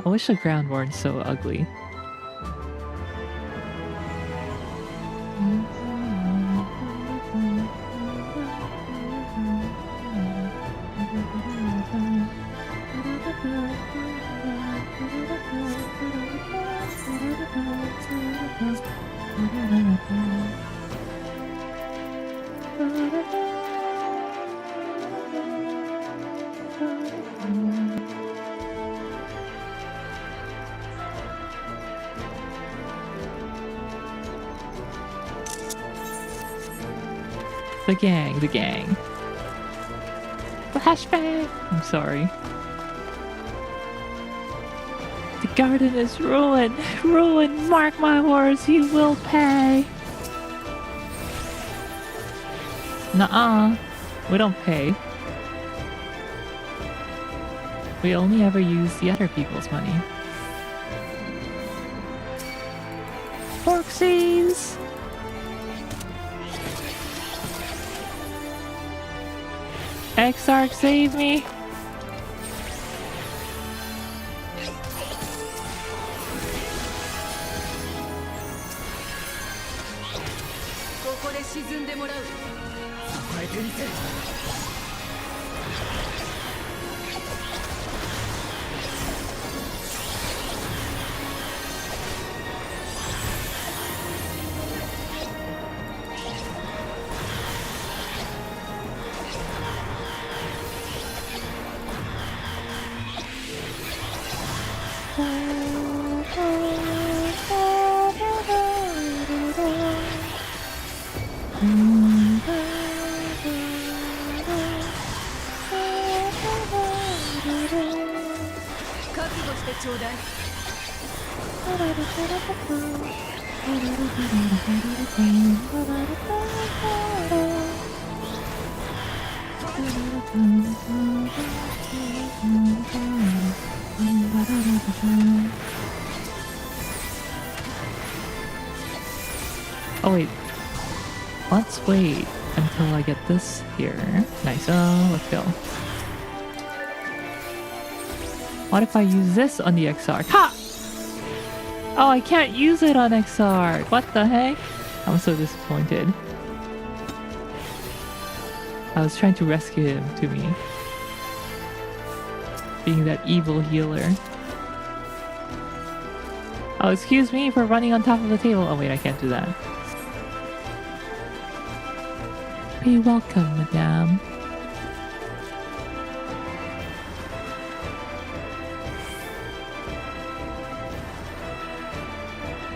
I wish the ground weren't so ugly. The gang. Flashback! I'm sorry. The garden is ruined. Ruined. Mark my words, you will pay. Nuh-uh. We don't pay. We only ever use the other people's money. Forksies! Exarch, save me! ここで沈んでもらう。支えてみせる。ちょうだい。Oh wait, let's wait until I get this here. Nice, let's go. What if I use this on the Exarch? Ha! Oh, I can't use it on Exarch. What the heck? I'm so disappointed. I was trying to rescue him to me. Being that evil healer. Oh, excuse me for running on top of the table. Oh wait, I can't do that. Be welcome, madame.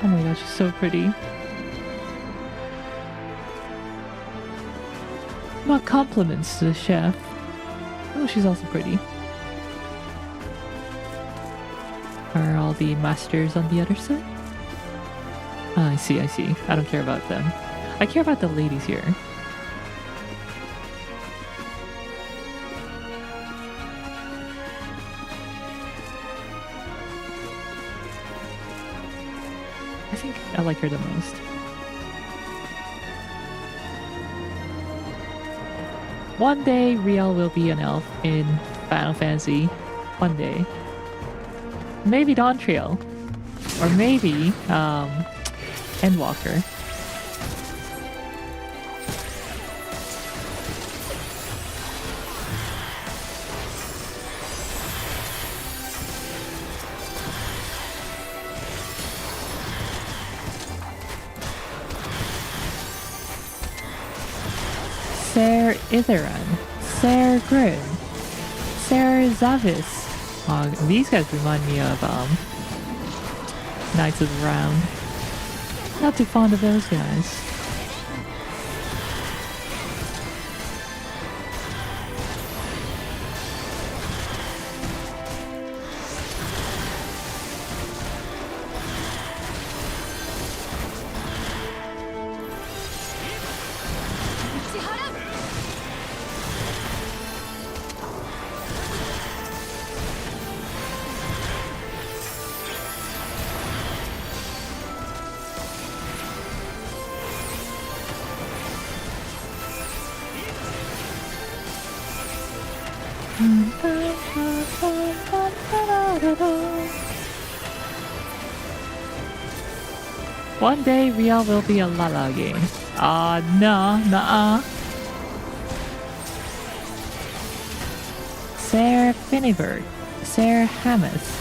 Oh my gosh, she's so pretty. My compliments to the chef. Oh, she's also pretty. Are all the masters on the other side? Ah, I see, I see. I don't care about them. I care about the ladies here. I think I like her the most. One day, Riel will be an elf in Final Fantasy. One day. Maybe Dawn Trail. Or maybe, Endwalker. Ser Itheron, Ser Grin, Ser Zavis. These guys remind me of Knights of the Round. Not too fond of those guys. One day, Riel will be a Lala game. No, nuh-uh. Ser Finnibird, Ser Hamas.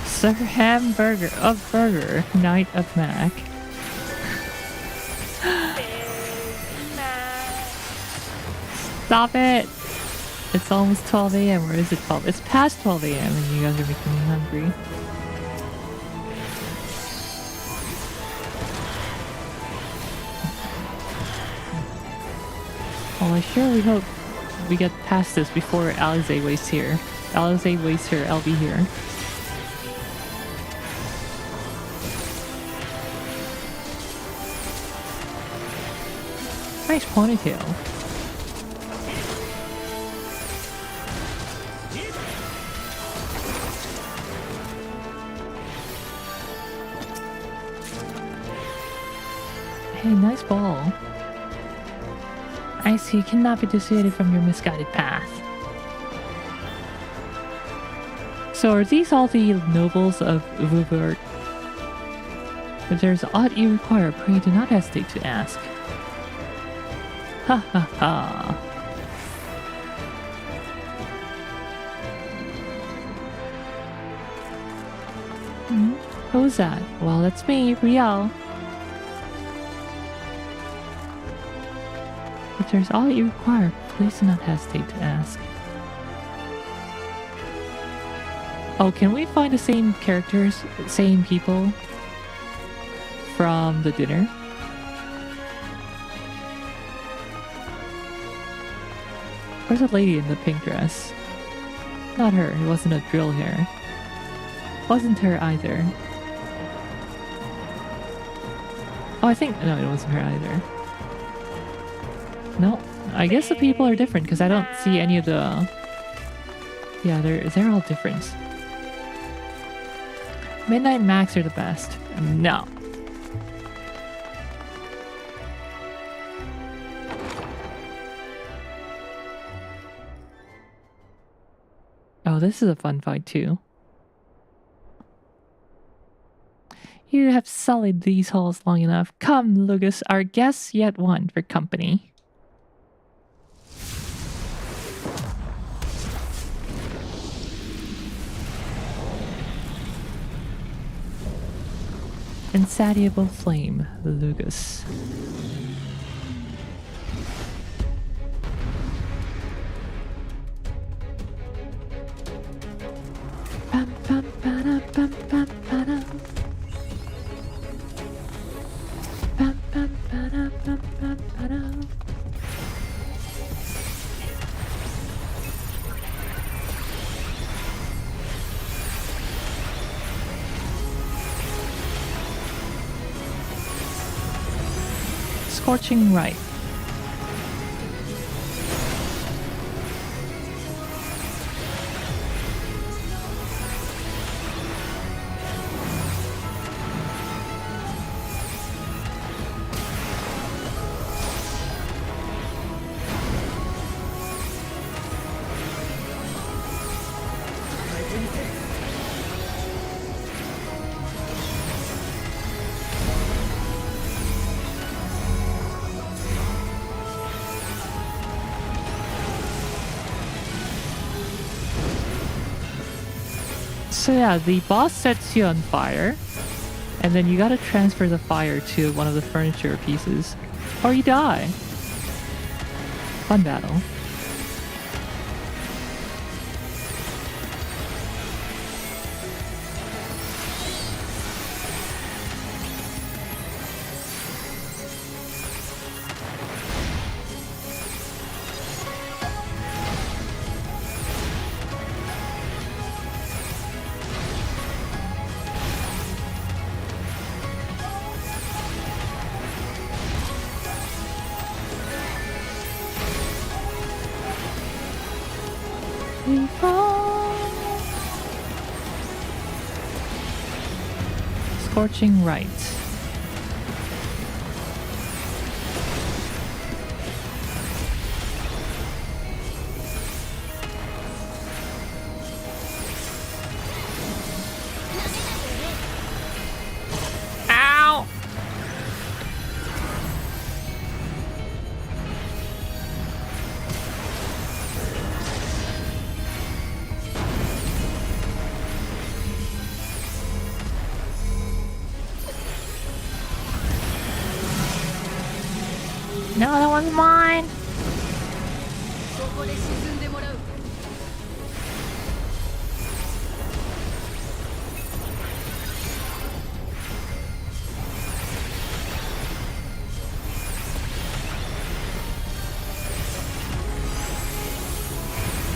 Sir Hamburger of Burger, Knight of Mac. Stop it! It's almost 12 a.m. or is it 12? It's past 12 a.m. and you guys are making me hungry. Well, I surely hope we get past this before Alize wastes here. Alize wastes her LB here. Nice ponytail. Hey, nice ball. I see you cannot be dissuaded from your misguided path. So are these all the nobles of Vuvert? If there's aught you require, pray do not hesitate to ask. Ha ha ha. Who's that? Well, it's me, Riel. If there's all you require, please do not hesitate to ask. Oh, can we find the same characters, same people from the dinner? Where's that lady in the pink dress? Not her, it wasn't a drill hair. Wasn't her either. Oh, I think no, it wasn't her either. No, I guess the people are different because I don't see any of the. Yeah, they're all different. Midnight Max are the best. No. Oh, this is a fun fight too. You have sullied these halls long enough. Come, Lugus, our guests yet one for company. Insatiable flame, Lugus. Bum, bum, ba-da, bum, bum, ba-da. Bum, bum, ba-da, bum, bum, ba-da. Scorching right. So yeah, the boss sets you on fire, and then you gotta transfer the fire to one of the furniture pieces, or you die. Fun battle. We fall. Scorching right. Ow! No, that one's mine.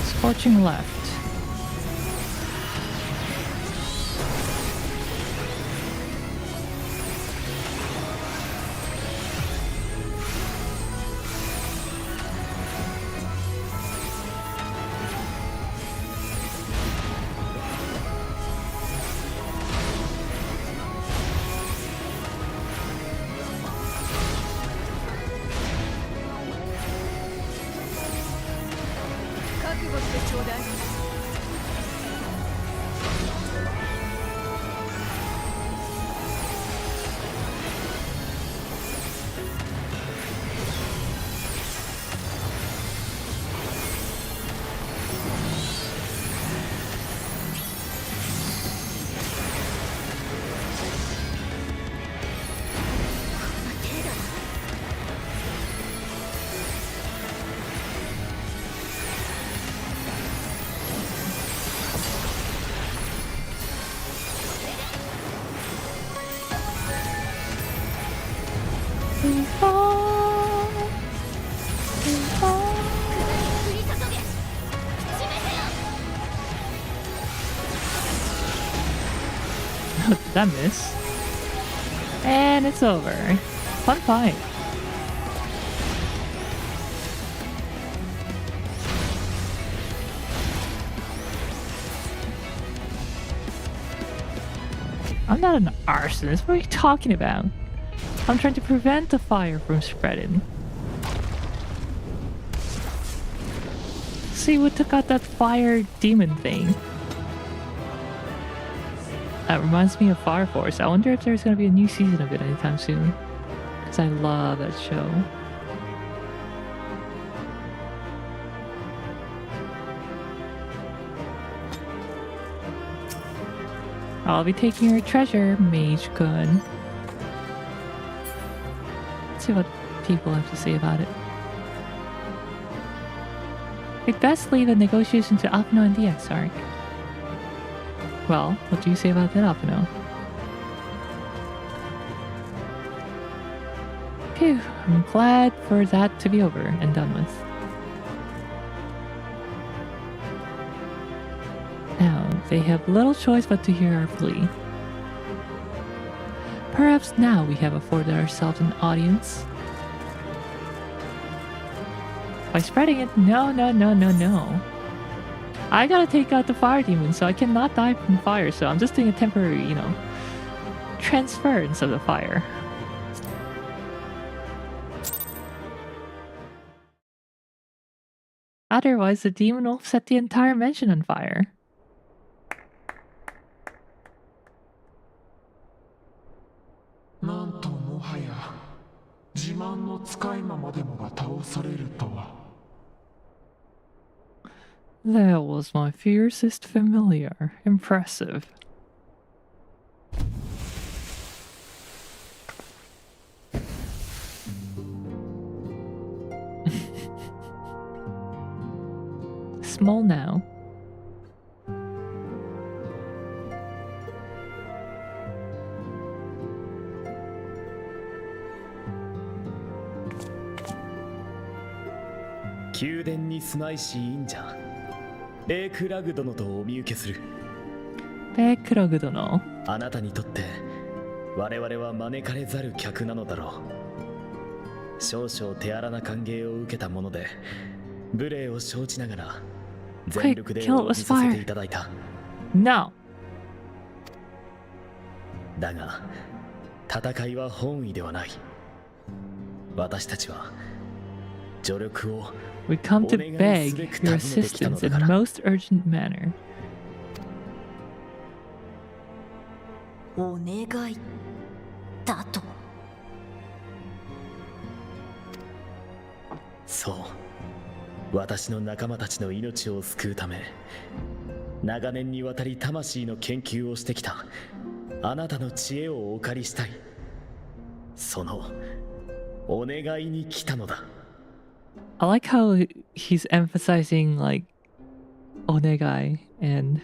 Scorching left. We fall. We fall. Did that miss? And it's over. fun fight. I'm not an arsonist. What are you talking about? I'm trying to prevent the fire from spreading. See what took out that fire demon thing. That reminds me of Fire Force. I wonder if there's gonna be a new season of it anytime soon. Because I love that show. I'll be taking your treasure, Mage-kun. Let's see what people have to say about it. We'd best leave the negotiation to Alpino and DX arc. Well, what do you say about that, Alpino? Phew, I'm glad for that to be over and done with. Now, they have little choice but to hear our plea. Perhaps now we have afforded ourselves an audience. By spreading it, no. I gotta take out the fire demon, so I cannot die from fire, so I'm just doing a temporary, transference of the fire. Otherwise, the demon will set the entire mansion on fire. That was my fiercest familiar. Impressive. Small now. Bekrag殿とお見受けする。Bekrag殿。あなたにとって我々は招かれざる客なのだろう。少々手荒な歓迎を受けたもので、無礼を承知ながら全力で応じさせていただいた。No。だが、戦いは本意ではない。私たちは助力を。We come to beg your assistance in the most urgent manner. お願いだと。そう、私の仲間たちの命を救うため、長年にわたり魂の研究をしてきたあなたの知恵をお借りしたい。そのお願いに来たのだ。I like how he's emphasizing like onegai and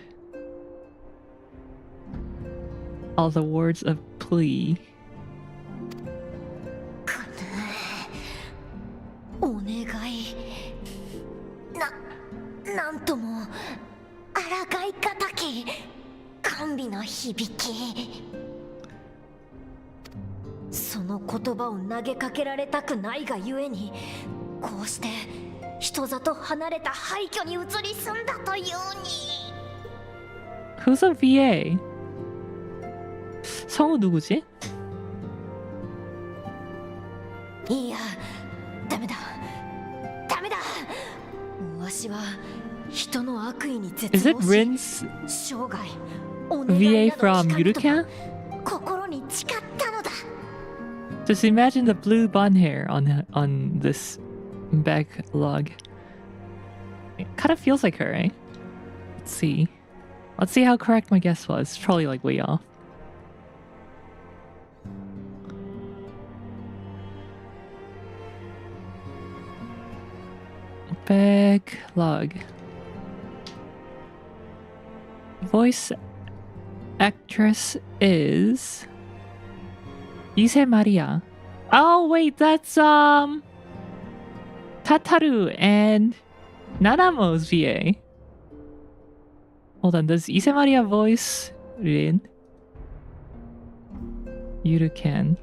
all the words of plea. お願い。なんとも抗いがたき甘美な響き。その言葉を投げかけられたくないがゆえに。こうして人里離れた廃墟に移り住んだというに。Who's a VA? 성우 누구지? いや、ダメだ。わしは人の悪意に絶望し。Is it Rin's 生涯 VA from Yurukan? 心に誓ったのだ。Just imagine the blue bun hair on this backlog. It kind of feels like her, right? Let's see how correct my guess was. It's probably like way off. Backlog. Voice actress is Ise Maria. Oh wait, that's Tataru and Nanamo's VA. Hold on, does Ise Maria voice Rin? Yurukan.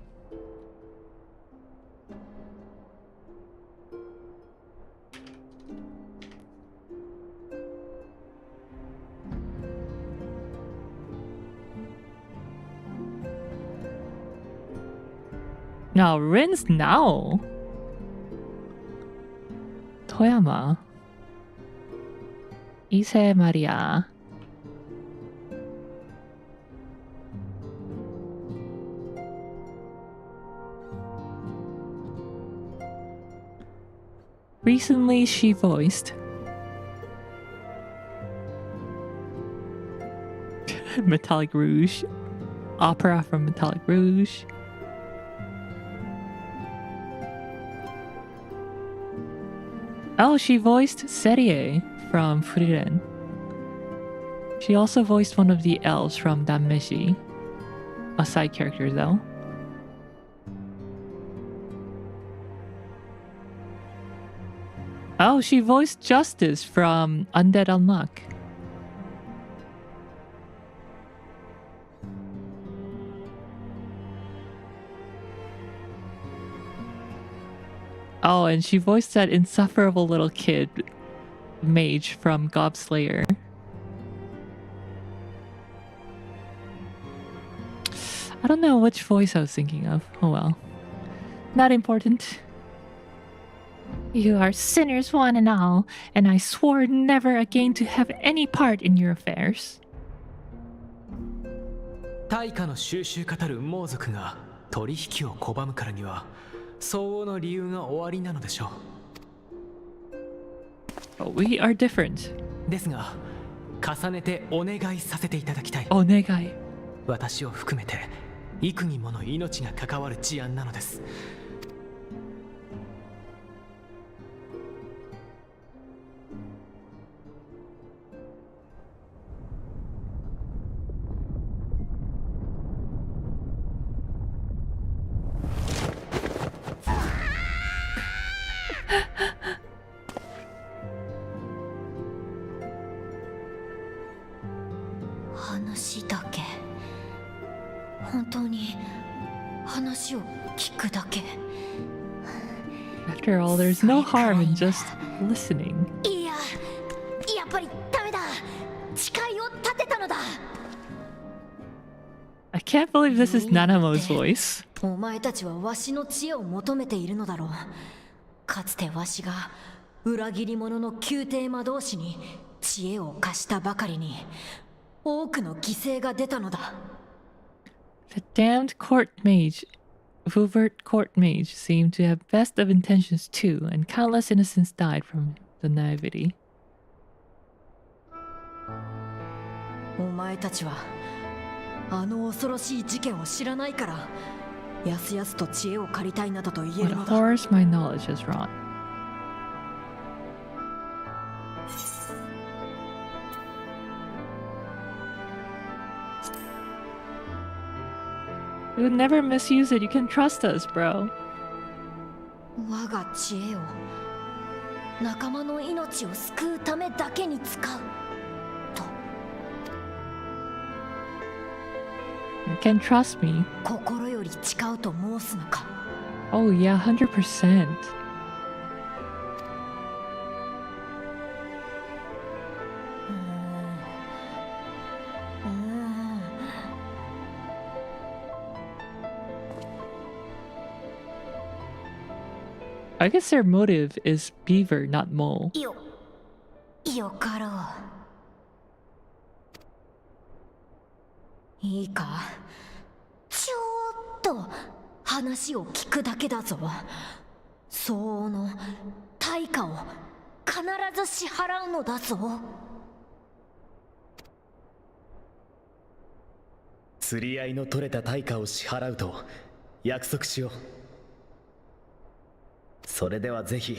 Now, Rin's now. Toyama. Ise Maria. Recently, she voiced Metallic Rouge, opera from Metallic Rouge. Oh, she voiced Serie from Frieren. She also voiced one of the elves from Danmeshi. A side character though. Oh, she voiced Justice from Undead Unluck. Oh, and she voiced that insufferable little kid, Mage from Gobslayer. I don't know which voice I was thinking of. Oh well. Not important. You are sinners one and all, and I swore never again to have any part in your affairs. 対価の収集家たる猛族が取引を拒むからには相応の理由が終わりなのでしょう。We are different. ですが、重ねてお願いさせていただきたい。お願い。私を含めて幾人もの命が関わる事案なのです。話だけ。本当に話を聞くだけ。After all, there's no harm in just listening. いや、やっぱりダメだ。誓いを立てたのだ。I can't believe this is Nanamo's voice. お前たちはわしの知恵を求めているのだろう。かつてわしが裏切り者の宮廷魔導士に知恵を貸したばかりに多くの犠牲が出たのだ。The damned court mage, Vuvert court mage, seemed to have best of intentions too, and countless innocents died from the naivety. お前たちはあの恐ろしい事件を知らないからやすやすと知恵を借りたいなどと言え What るのだ。 horrors my knowledge has wrought. We would never misuse it. You can trust us, bro. 我が知恵を仲間の命を救うためだけに使うと。You can trust me. 心より誓うと申すのか。 Oh yeah, 100%. I guess their motive is beaver, not mole. よかろう。いいか、ちょっと話を聞くだけだぞ。相応の対価を必ず支払うのだぞ。釣り合いの取れた対価を支払うと約束しよう。それではぜひ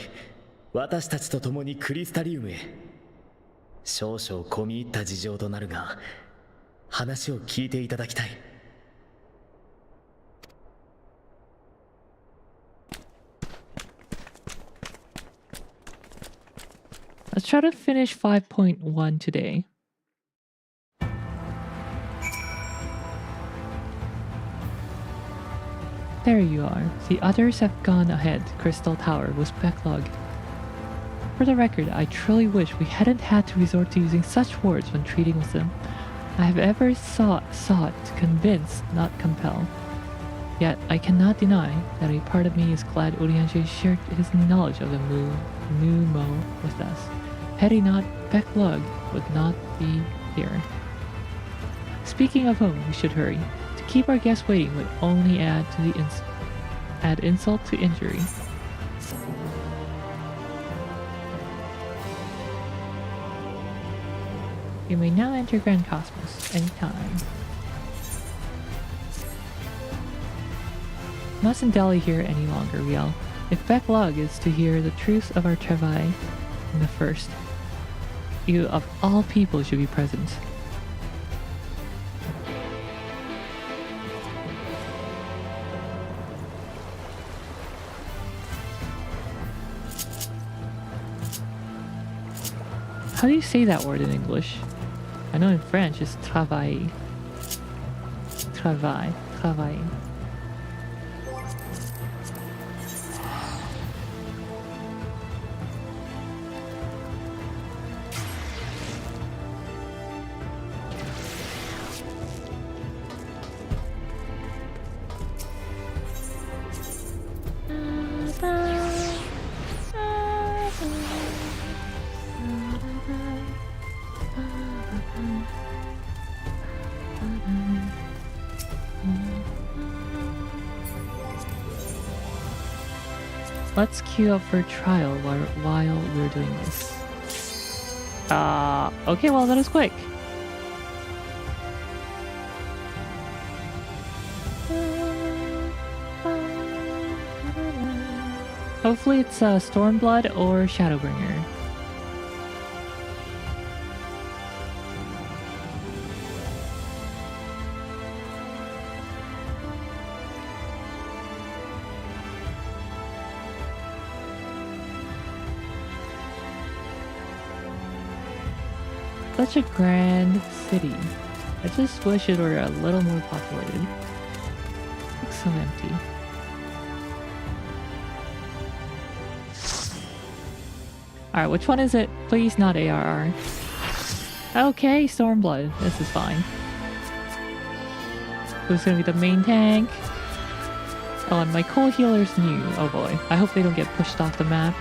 私たちと共にクリスタリウムへ。少々込み入った事情となるが話を聞いていただきたい。Let's try to finish 5.1 today. There you are. The others have gone ahead. Crystal Tower was backlogged. For the record, I truly wish we hadn't had to resort to using such words when treating with them. I have ever sought to convince, not compel. Yet I cannot deny that a part of me is glad Urianger shared his knowledge of the new Mo with us. Had he not, Becklug would not be here. Speaking of whom, we should hurry. To keep our guests waiting would only add insult to injury. You may now enter Grand Cosmos anytime. Mustn't dally here any longer, Riel. If Becklug is to hear the truth of our travail in the first, you of all people should be present. How do you say that word in English? I know in French it's travail. Travail. Let's queue up for trial while we're doing this. Okay, well that is quick. Hopefully it's Stormblood or Shadowbringer. Such a grand city. I just wish it were a little more populated. It looks so empty. Alright, which one is it? Please not ARR. Okay, Stormblood. This is fine. Who's gonna be the main tank? Oh, and my cool healer's new. Oh boy. I hope they don't get pushed off the map.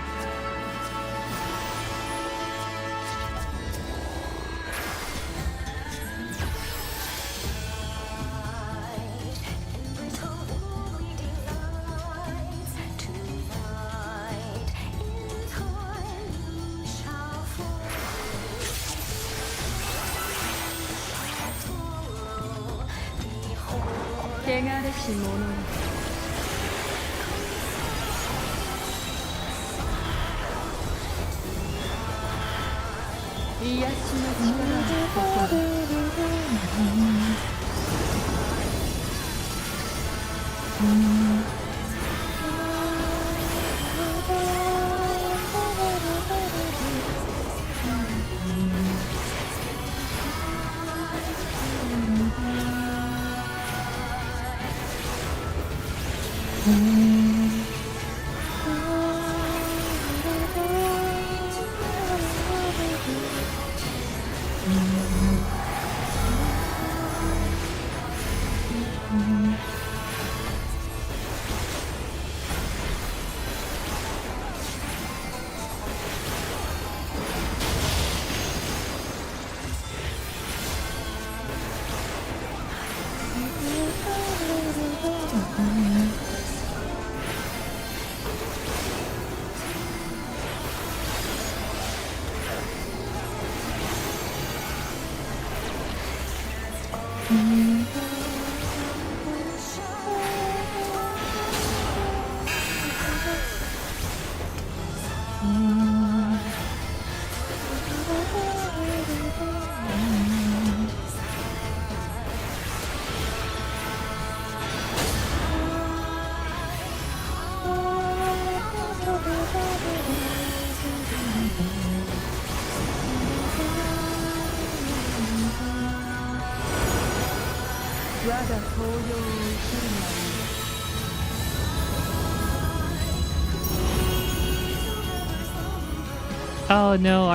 Oh no,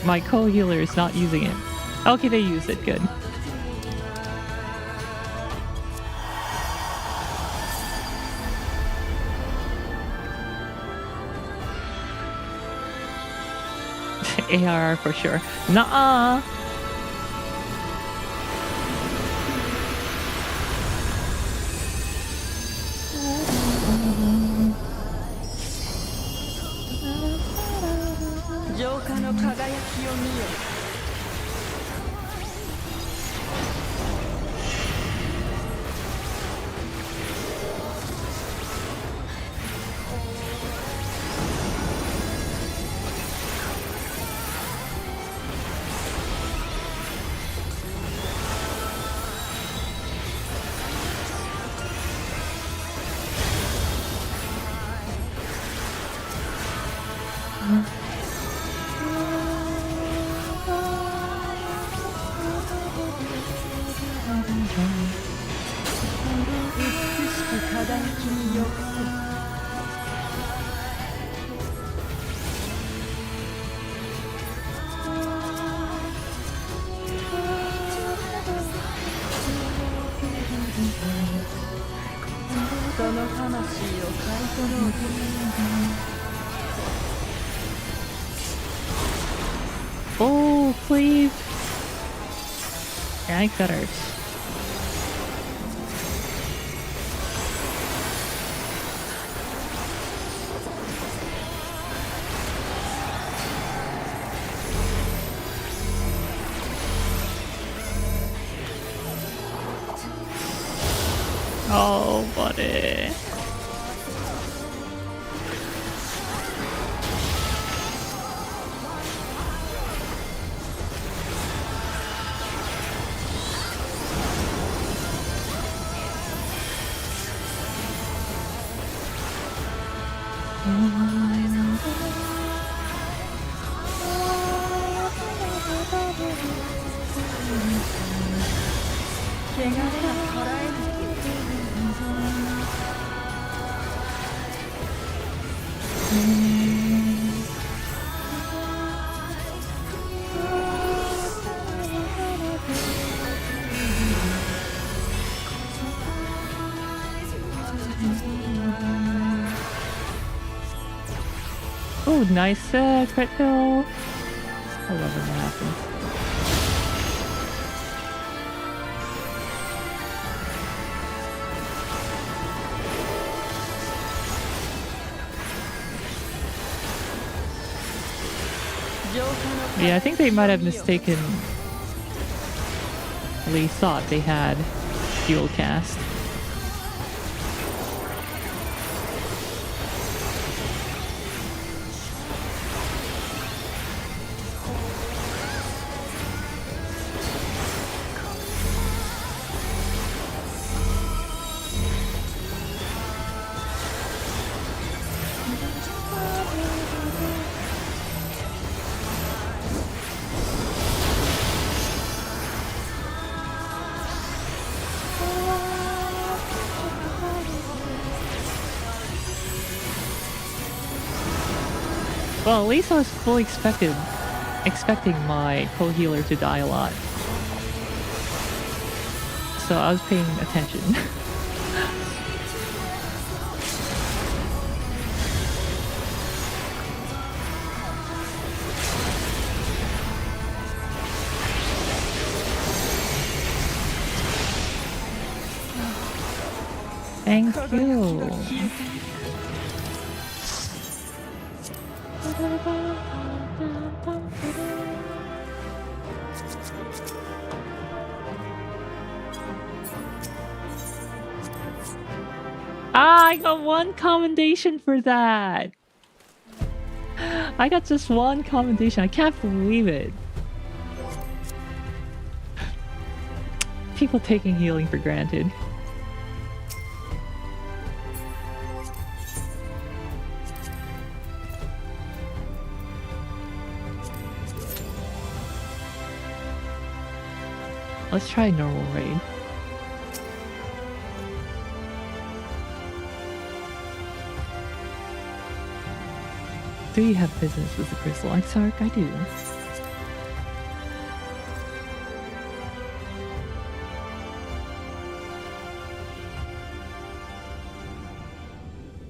my co-healer is not using it. Okay, they use it, good. ARR for sure. Nuh-uh. Oh, please. Yank that hurts. Oh, buddy. Oh, nice crit kill. I love when that happens. Yeah, I think they might have mistakenly thought they had dual cast. Well, at least I was fully expecting my co-healer to die a lot. So I was paying attention. Thank you. Ah, I got one commendation for that. I got just one commendation. I can't believe it. People taking healing for granted. Let's try normal raid. Do you have business with the Crystal Exarch? I do.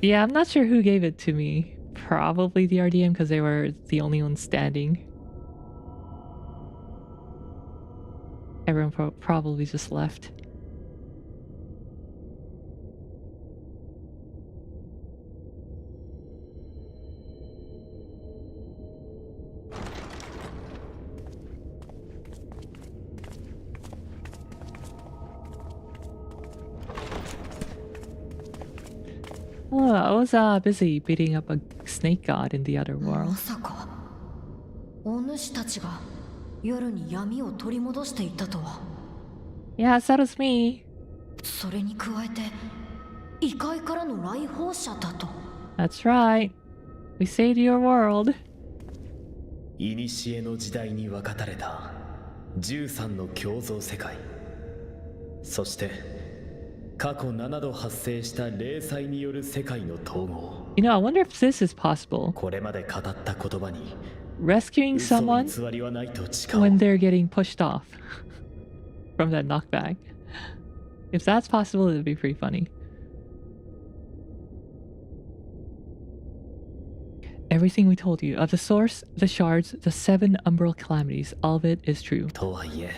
Yeah, I'm not sure who gave it to me. Probably the RDM because they were the only ones standing. Everyone probably just left. Oh, I was busy beating up a snake god in the other ま world. さかお主たちが夜に闇を取り戻していったとは。 Yeah, that was me. それに加えて異界からの来訪者だと。 That's right. We saved your world. 古の時代に分かたれた13の共造世界、そして過去7度発生した霊災による世界の統合。 You know, I wonder if this is possible. これまで語った言葉に Rescuing 嘘 someone 偽りはないと誓おう。 when they're getting pushed off from that knockback. If that's possible, it would be pretty funny. Everything we told you of the source, the shards, the 7 umbral calamities, all of it is true. とはいえ、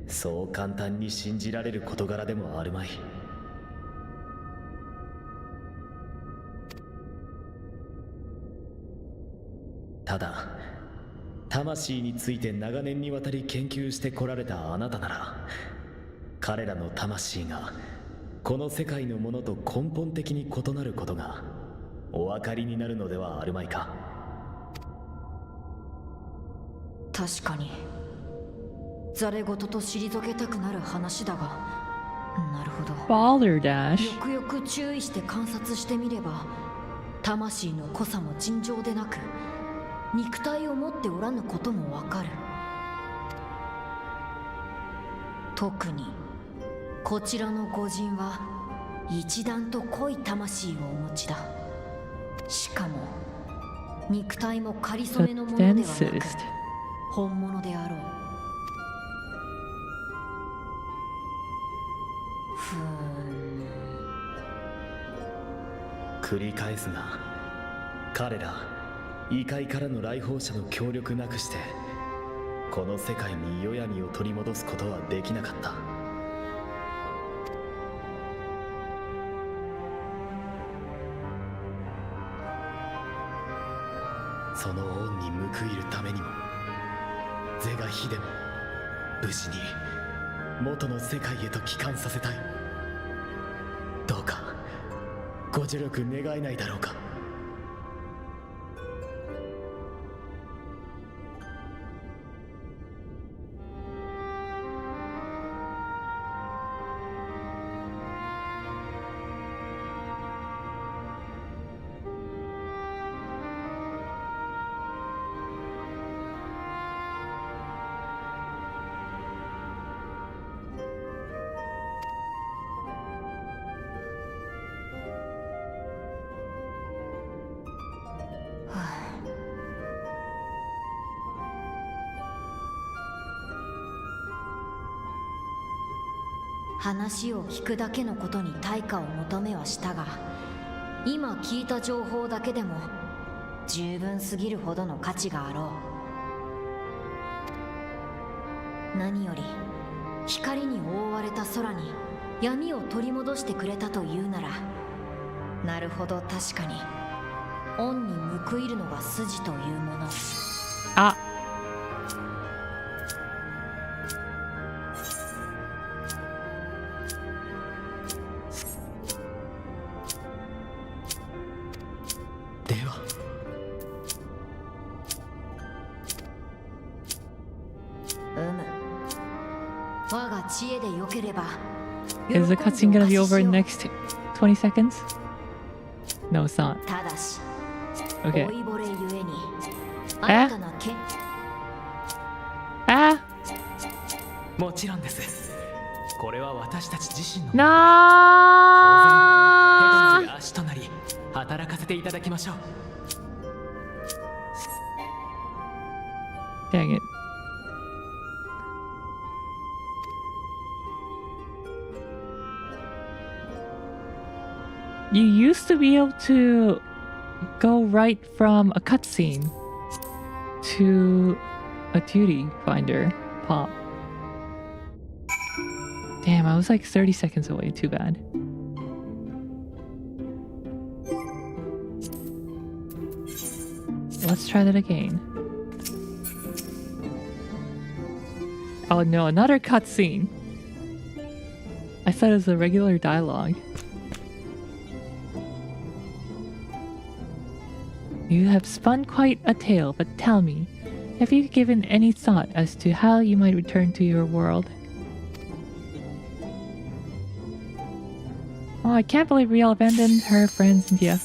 そう簡単に信じられる事柄でもあるまい。ただ、魂について長年にわたり研究してこられたあなたなら、彼らの魂がこの世界のものと根本的に異なることがお分かりになるのではあるまいか。確かにざれ言と退けたくなる話だが、なるほど。 Baller Dash. よくよく注意して観察してみれば、魂の濃さも尋常でなく、肉体を持っておらぬこともわかる。特にこちらの御人は一段と濃い魂をお持ちだ。しかも肉体も仮初めのものではなく Densest. 本物であろう。ふーん。繰り返すが、彼ら異界からの来訪者の協力なくしてこの世界に世闇を取り戻すことはできなかった。その恩に報いるためにも、是が非でも無事に元の世界へと帰還させたい。どうかご助力願えないだろうか。話を聞くだけのことに対価を求めはしたが、今聞いた情報だけでも十分すぎるほどの価値があろう。何より光に覆われた空に闇を取り戻してくれたというなら、なるほど、確かに恩に報いるのが筋というもの。あ、では我が知恵でよければ。 is the cutscene gonna be over in the next 20 seconds? No, it's not. ただし、 Okay. 老いぼれゆえに新たな剣。Ah! もちろんです。これは私たち自身の No! 手となり足となり働かせていただきましょう。 Dang it. You used to be able to go right from a cutscene to a duty finder pop. Damn, I was like 30 seconds away. Too bad. Let's try that again. Oh no, another cutscene. I thought it was a regular dialogue. You have spun quite a tale, but tell me, have you given any thought as to how you might return to your world? Oh, I can't believe Riel abandoned her friends India.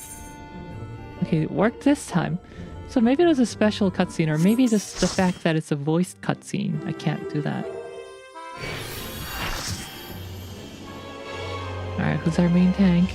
Okay, it worked this time. So maybe it was a special cutscene, or maybe just the fact that it's a voiced cutscene. I can't do that. Alright, who's our main tank?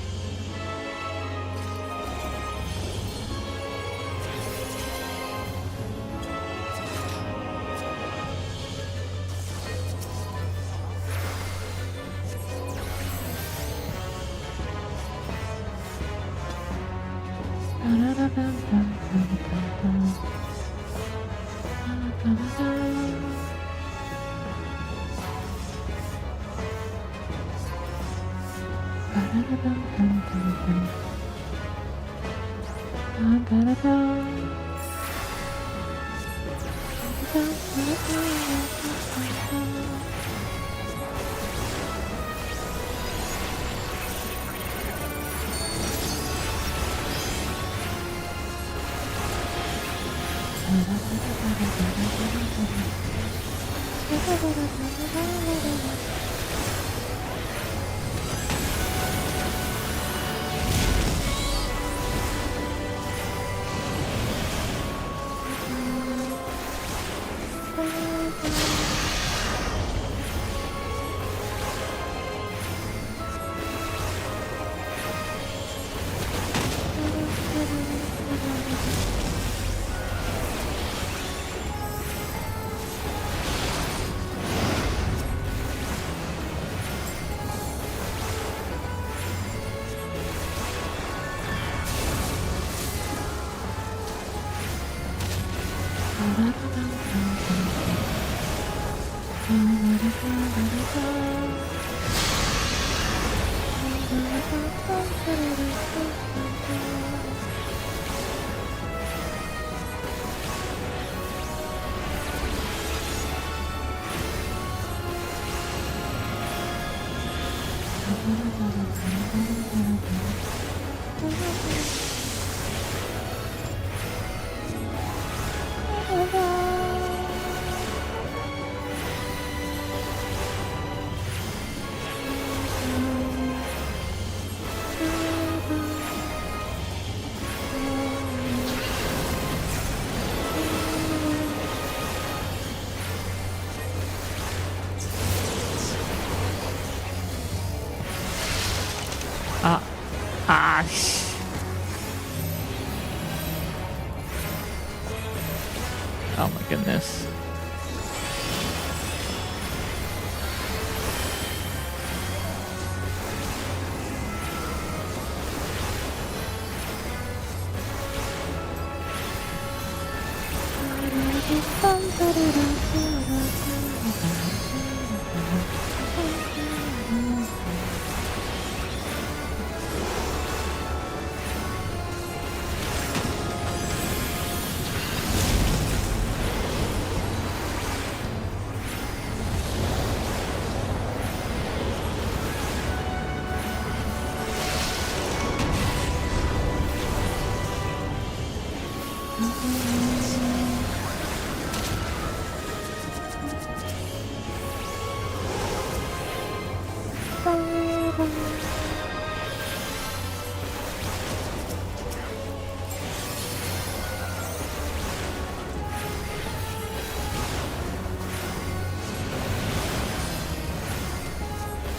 Oh my goodness.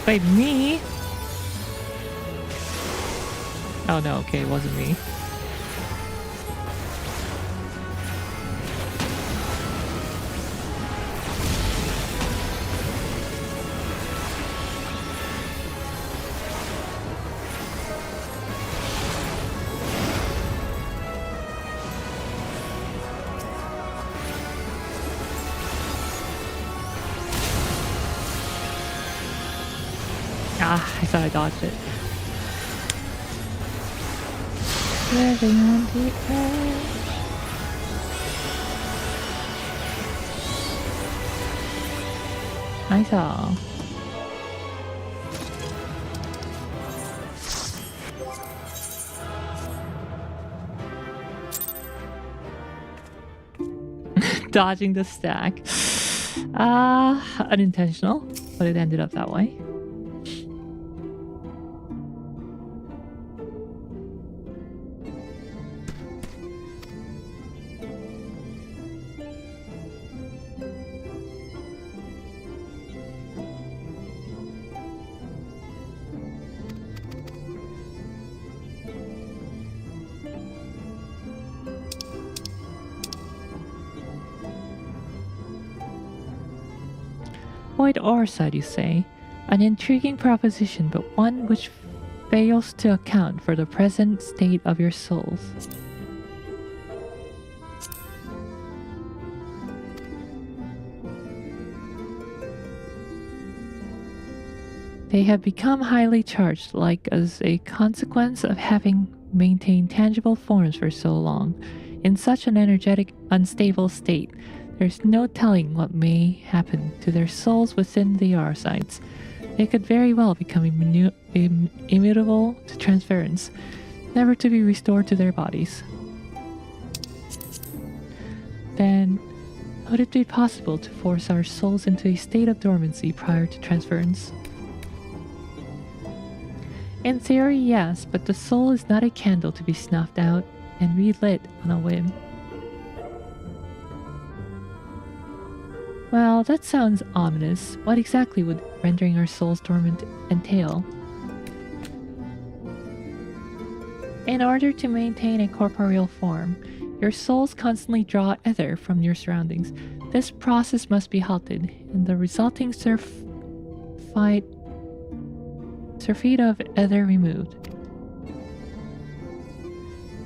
Wait, me? Oh no, okay, it wasn't me. that I dodged it. Living on the edge. I saw. Dodging the stack. Unintentional, but it ended up that way. Void Eorzea, you say? An intriguing proposition, but one which fails to account for the present state of your souls. They have become highly charged, like as a consequence of having maintained tangible forms for so long. In such an energetic, unstable state, there's no telling what may happen to their souls within the Eorzeas. They could very well become immutable to transference, never to be restored to their bodies. Then, would it be possible to force our souls into a state of dormancy prior to transference? In theory, yes, but the soul is not a candle to be snuffed out and relit on a whim. Well, that sounds ominous. What exactly would rendering our souls dormant entail? In order to maintain a corporeal form, your souls constantly draw ether from your surroundings. This process must be halted, and the resulting surfeit of ether removed.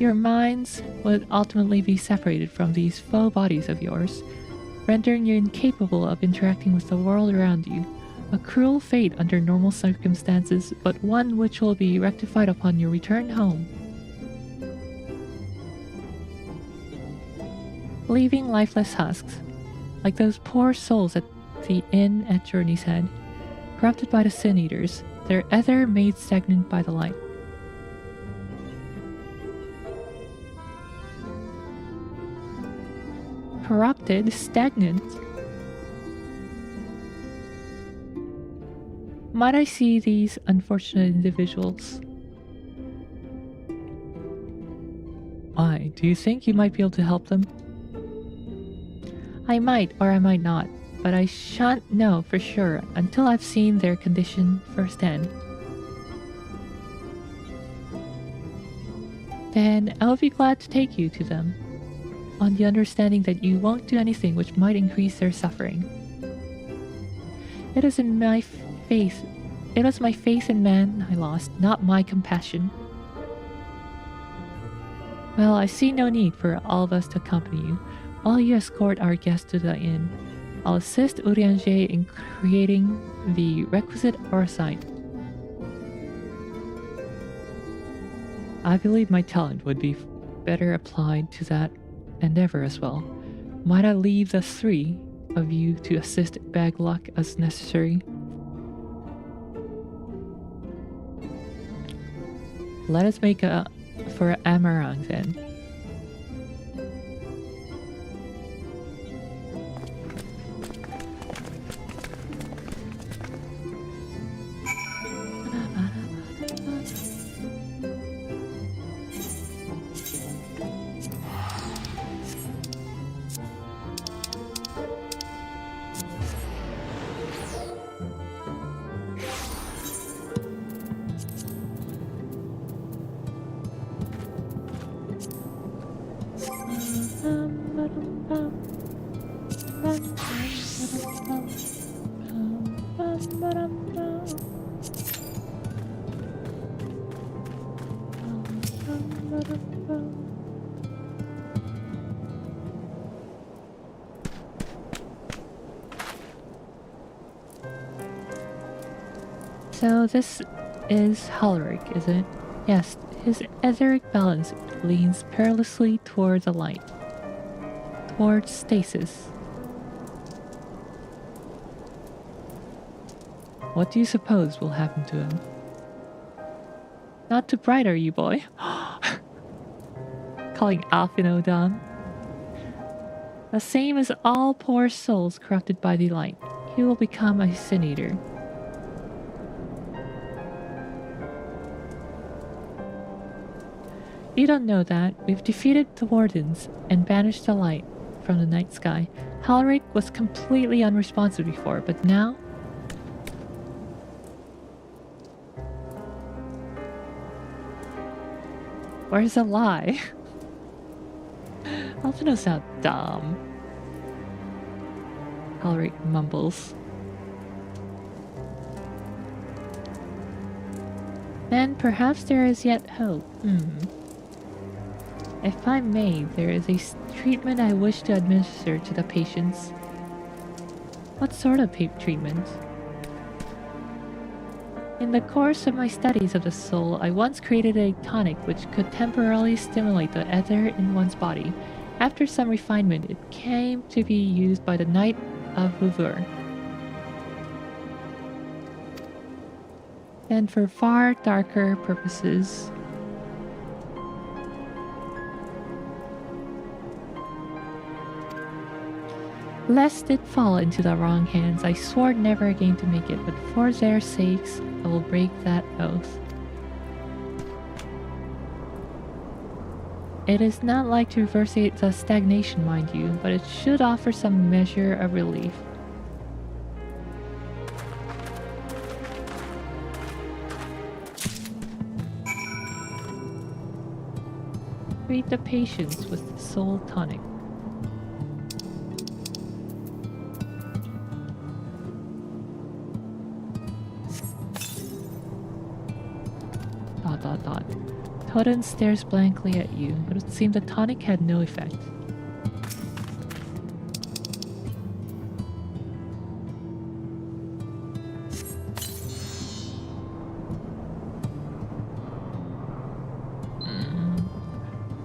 Your minds would ultimately be separated from these faux bodies of yours, rendering you incapable of interacting with the world around you. A cruel fate under normal circumstances, but one which will be rectified upon your return home. Leaving lifeless husks, like those poor souls at the inn at Journey's Head, corrupted by the Sin Eaters, their ether made stagnant by the light. Corrupted, stagnant. Might I see these unfortunate individuals? Why, do you think you might be able to help them? I might, or I might not, but I shan't know for sure until I've seen their condition firsthand. Then I'll be glad to take you to them, on the understanding that you won't do anything which might increase their suffering. It is my faith in man I lost, not my compassion. Well, I see no need for all of us to accompany you, while you escort our guest to the inn. I'll assist Eorzea in creating the requisite Eorzea. I believe my talent would be better applied to that endeavor as well. Might I leave the three of you to assist bag luck as necessary? Let us make for Amarang then. So this is Halric, isn't it? Yes, his etheric balance leans perilously toward the light. Towards stasis. What do you suppose will happen to him? Not too bright, are you, boy? Calling Alfino down. The same as all poor souls corrupted by the light. He will become a sin eater. You don't know that. We've defeated the wardens and banished the light from the night sky. Halric was completely unresponsive before, but now... Where's the lie? Alfino's not dumb. Halric mumbles. Then perhaps there is yet hope. If I may, there is a treatment I wish to administer to the patients. What sort of treatment? In the course of my studies of the soul, I once created a tonic which could temporarily stimulate the ether in one's body. After some refinement, it came to be used by the Knight of Vuvur. And for far darker purposes. Lest it fall into the wrong hands, I swore never again to make it, but for their sakes, I will break that oath. It is not like to reverse the stagnation, mind you, but it should offer some measure of relief. Treat the patients with the soul tonic. Toten stares blankly at you, but it seemed the tonic had no effect.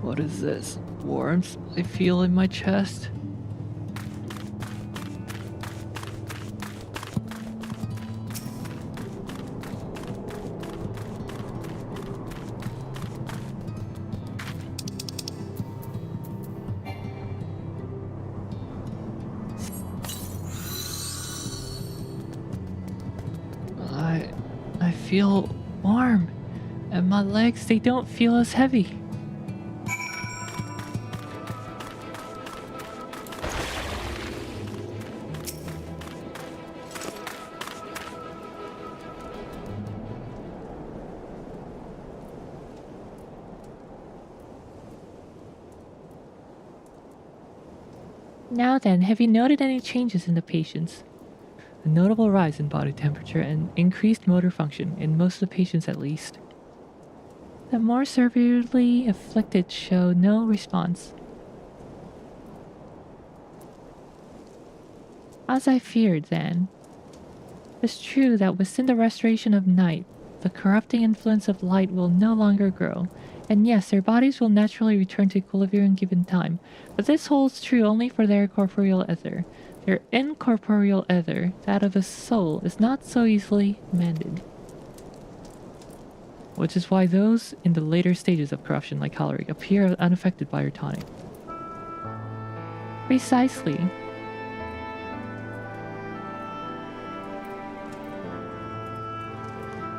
What is this? Warmth I feel in my chest? I feel warm, and my legs, they don't feel as heavy. Now then, have you noted any changes in the patients? A notable rise in body temperature and increased motor function, in most of the patients at least. The more severely afflicted show no response. As I feared then, it's true that within the restoration of night, the corrupting influence of light will no longer grow, and yes, their bodies will naturally return to equilibrium given time, but this holds true only for their corporeal ether. Their incorporeal ether, that of a soul, is not so easily mended. Which is why those in the later stages of corruption, like Halric, appear unaffected by your tonic. Precisely.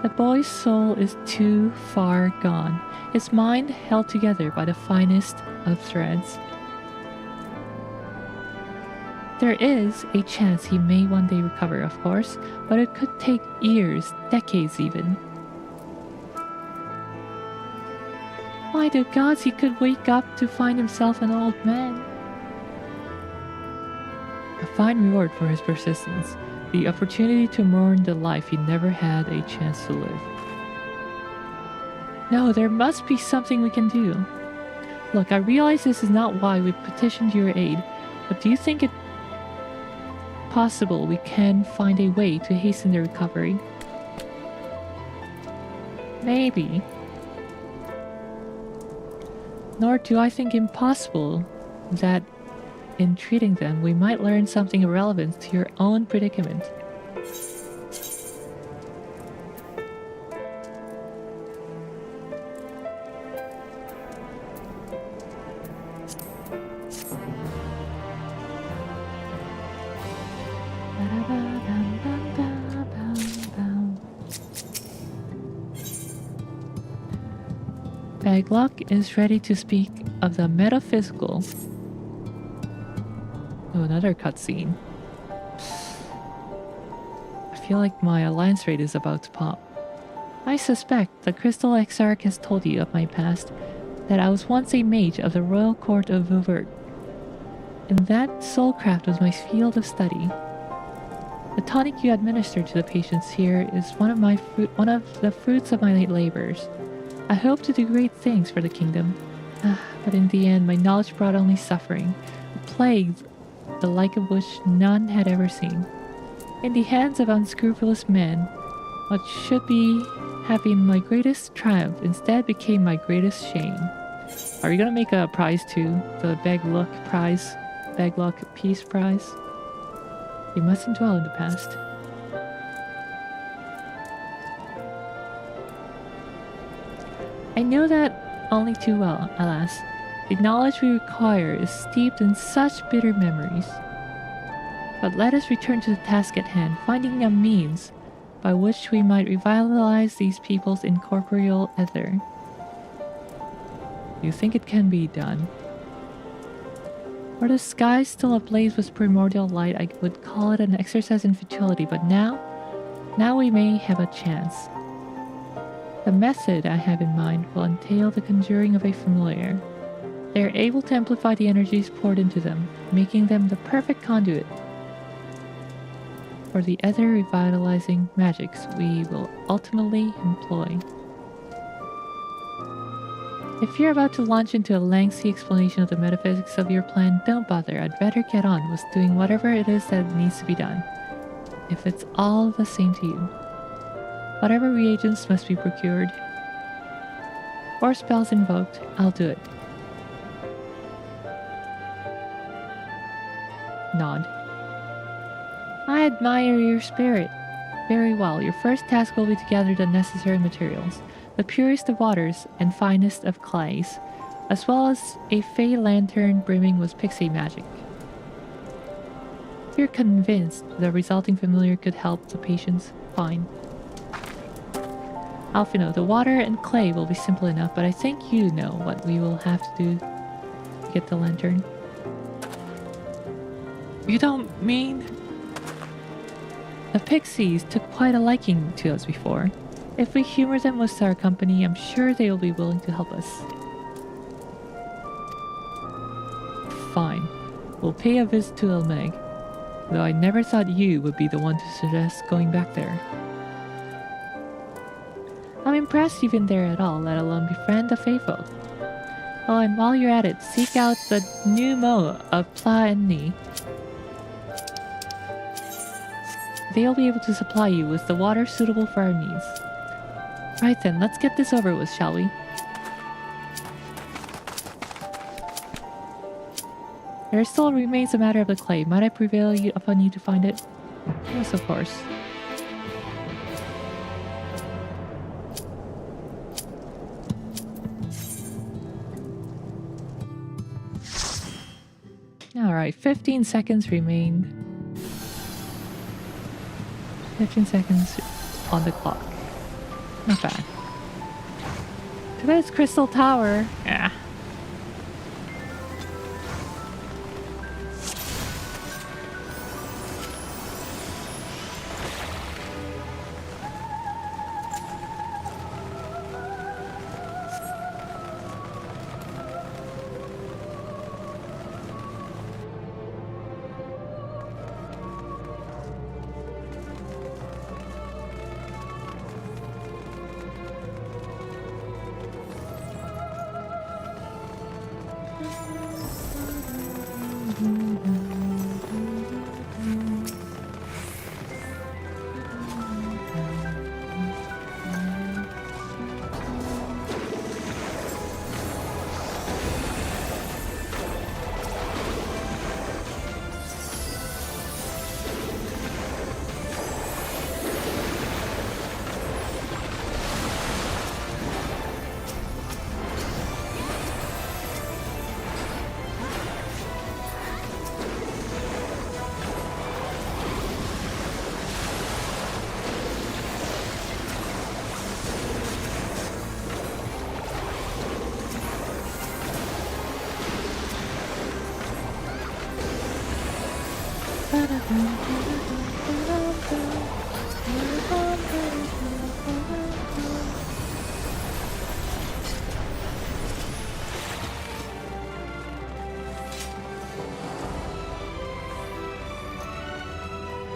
The boy's soul is too far gone, his mind held together by the finest of threads. There is a chance he may one day recover, of course, but it could take years, decades even. Why the gods, he could wake up to find himself an old man. A fine reward for his persistence, the opportunity to mourn the life he never had a chance to live. No, there must be something we can do. Look, I realize this is not why we petitioned your aid, but do you think it possible we can find a way to hasten the recovery? Maybe. Nor do I think impossible that in treating them we might learn something relevant to your own predicament. Bagluck is ready to speak of the metaphysical. Oh, another cutscene. I feel like my alliance rate is about to pop. I suspect the Crystal Exarch has told you of my past, that I was once a mage of the Royal Court of Vuvert, and that soulcraft was my field of study. The tonic you administer to the patients here is one of the fruits of my labors. I hope to do great things for the kingdom, but in the end my knowledge brought only suffering, a plague the like of which none had ever seen. In the hands of unscrupulous men, what should have been my greatest triumph instead became my greatest shame. Are you gonna make a prize too? The Bagluck prize? Bagluck Peace Prize? You mustn't dwell in the past. I know that only too well, alas. The knowledge we require is steeped in such bitter memories. But let us return to the task at hand, finding a means by which we might revitalize these people's incorporeal ether. You think it can be done? Were the sky still ablaze with primordial light, I would call it an exercise in futility, but now we may have a chance. The method I have in mind will entail the conjuring of a familiar. They are able to amplify the energies poured into them, making them the perfect conduit for the other revitalizing magics we will ultimately employ. If you're about to launch into a lengthy explanation of the metaphysics of your plan, don't bother. I'd better get on with doing whatever it is that needs to be done, if it's all the same to you. Whatever reagents must be procured or spells invoked, I'll do it. Nod. I admire your spirit. Very well, your first task will be to gather the necessary materials, the purest of waters and finest of clays, as well as a fey lantern brimming with pixie magic. If you're convinced the resulting familiar could help the patients, fine. Alphino, the water and clay will be simple enough, but I think you know what we will have to do to get the lantern. You don't mean... The pixies took quite a liking to us before. If we humor them with our company, I'm sure they will be willing to help us. Fine. We'll pay a visit to Elmeg, though I never thought you would be the one to suggest going back there. I'm impressed you've been there at all, let alone befriend the Feyfolk. Oh, and while you're at it, seek out the new Mo of Pla-Enni. They'll be able to supply you with the water suitable for our needs. Right then, let's get this over with, shall we? There still remains a matter of the clay. Might I prevail upon you to find it? Yes, of course. Alright, 15 seconds remain. 15 seconds on the clock. Not bad. Too bad it's Crystal Tower. Yeah.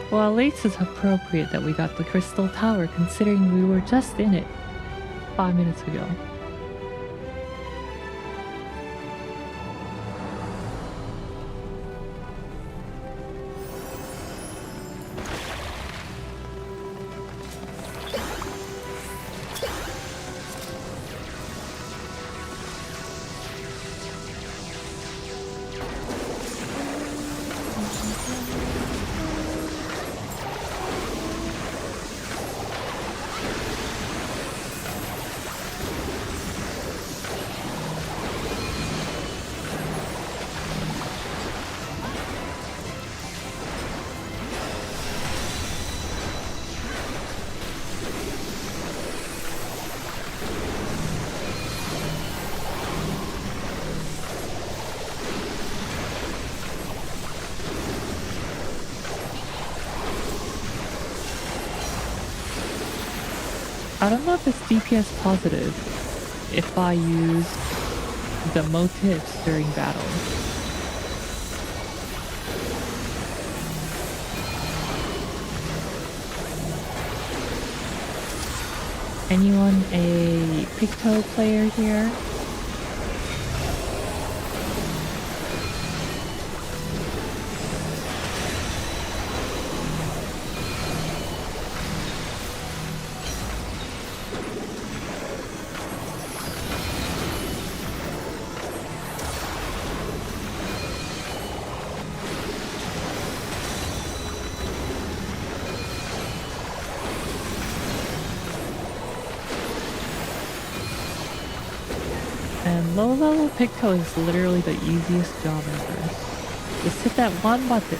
Well, at least it's appropriate that we got the Crystal Tower considering we were just in it 5 minutes ago. I don't know if it's DPS positive if I use the motifs during battle. Anyone a Picto player here? And low level Picto is literally the easiest job ever. Just hit that one button.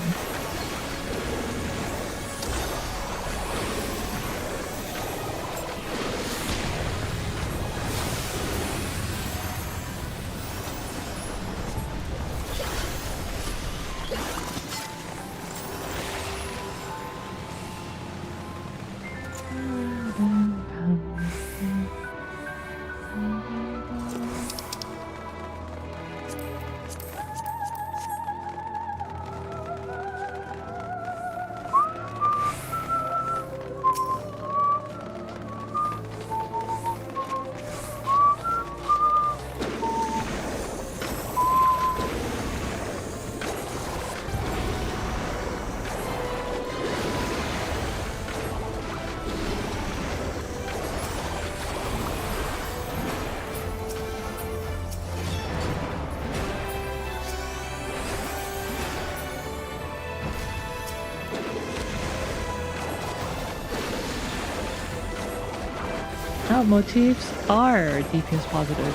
Now motifs are DPS positive.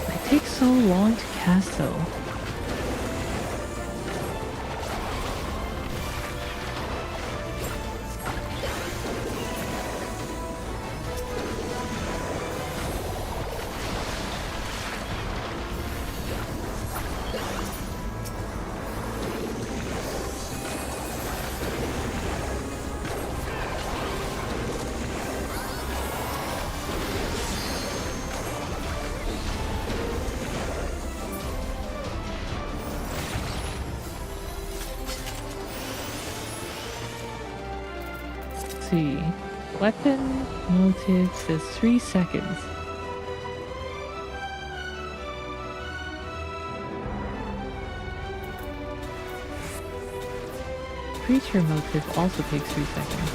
They take so long to cast though. See, weapon motifs is 3 seconds. Creature motif also takes 3 seconds.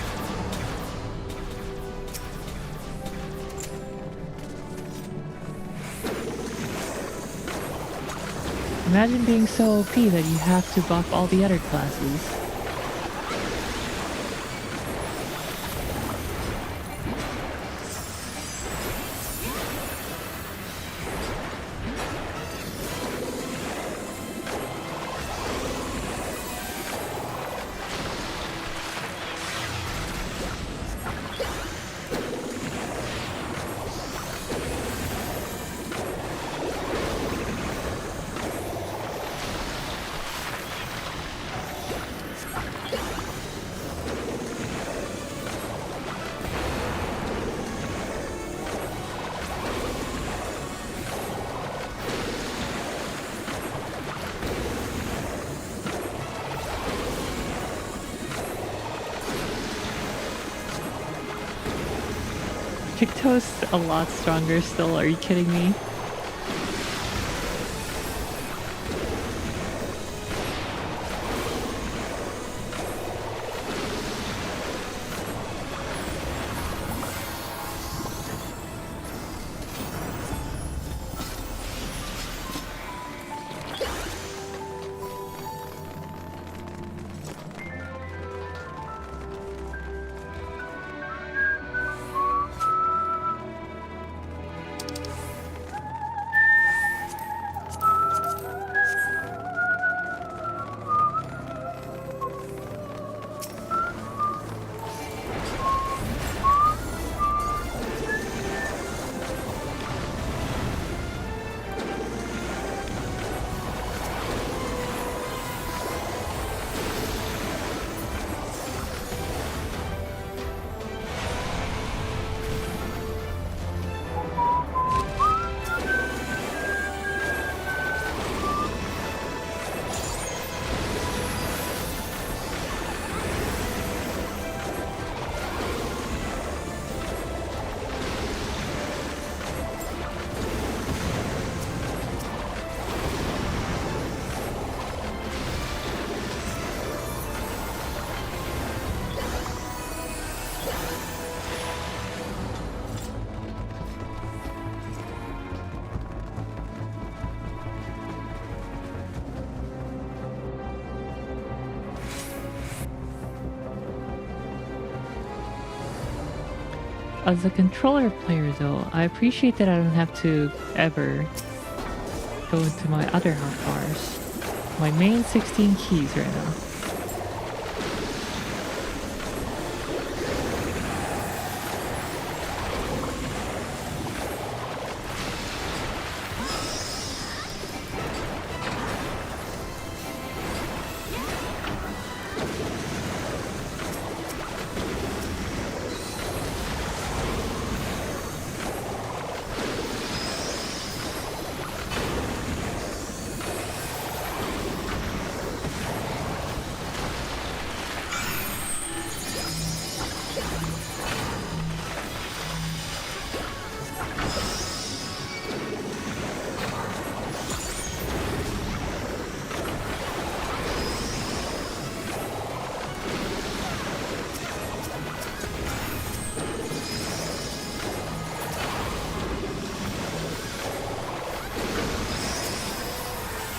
Imagine being so OP that you have to buff all the other classes. Picto's a lot stronger still, are you kidding me? As a controller player though, I appreciate that I don't have to ever go into my other hotbars. My main 16 keys right now.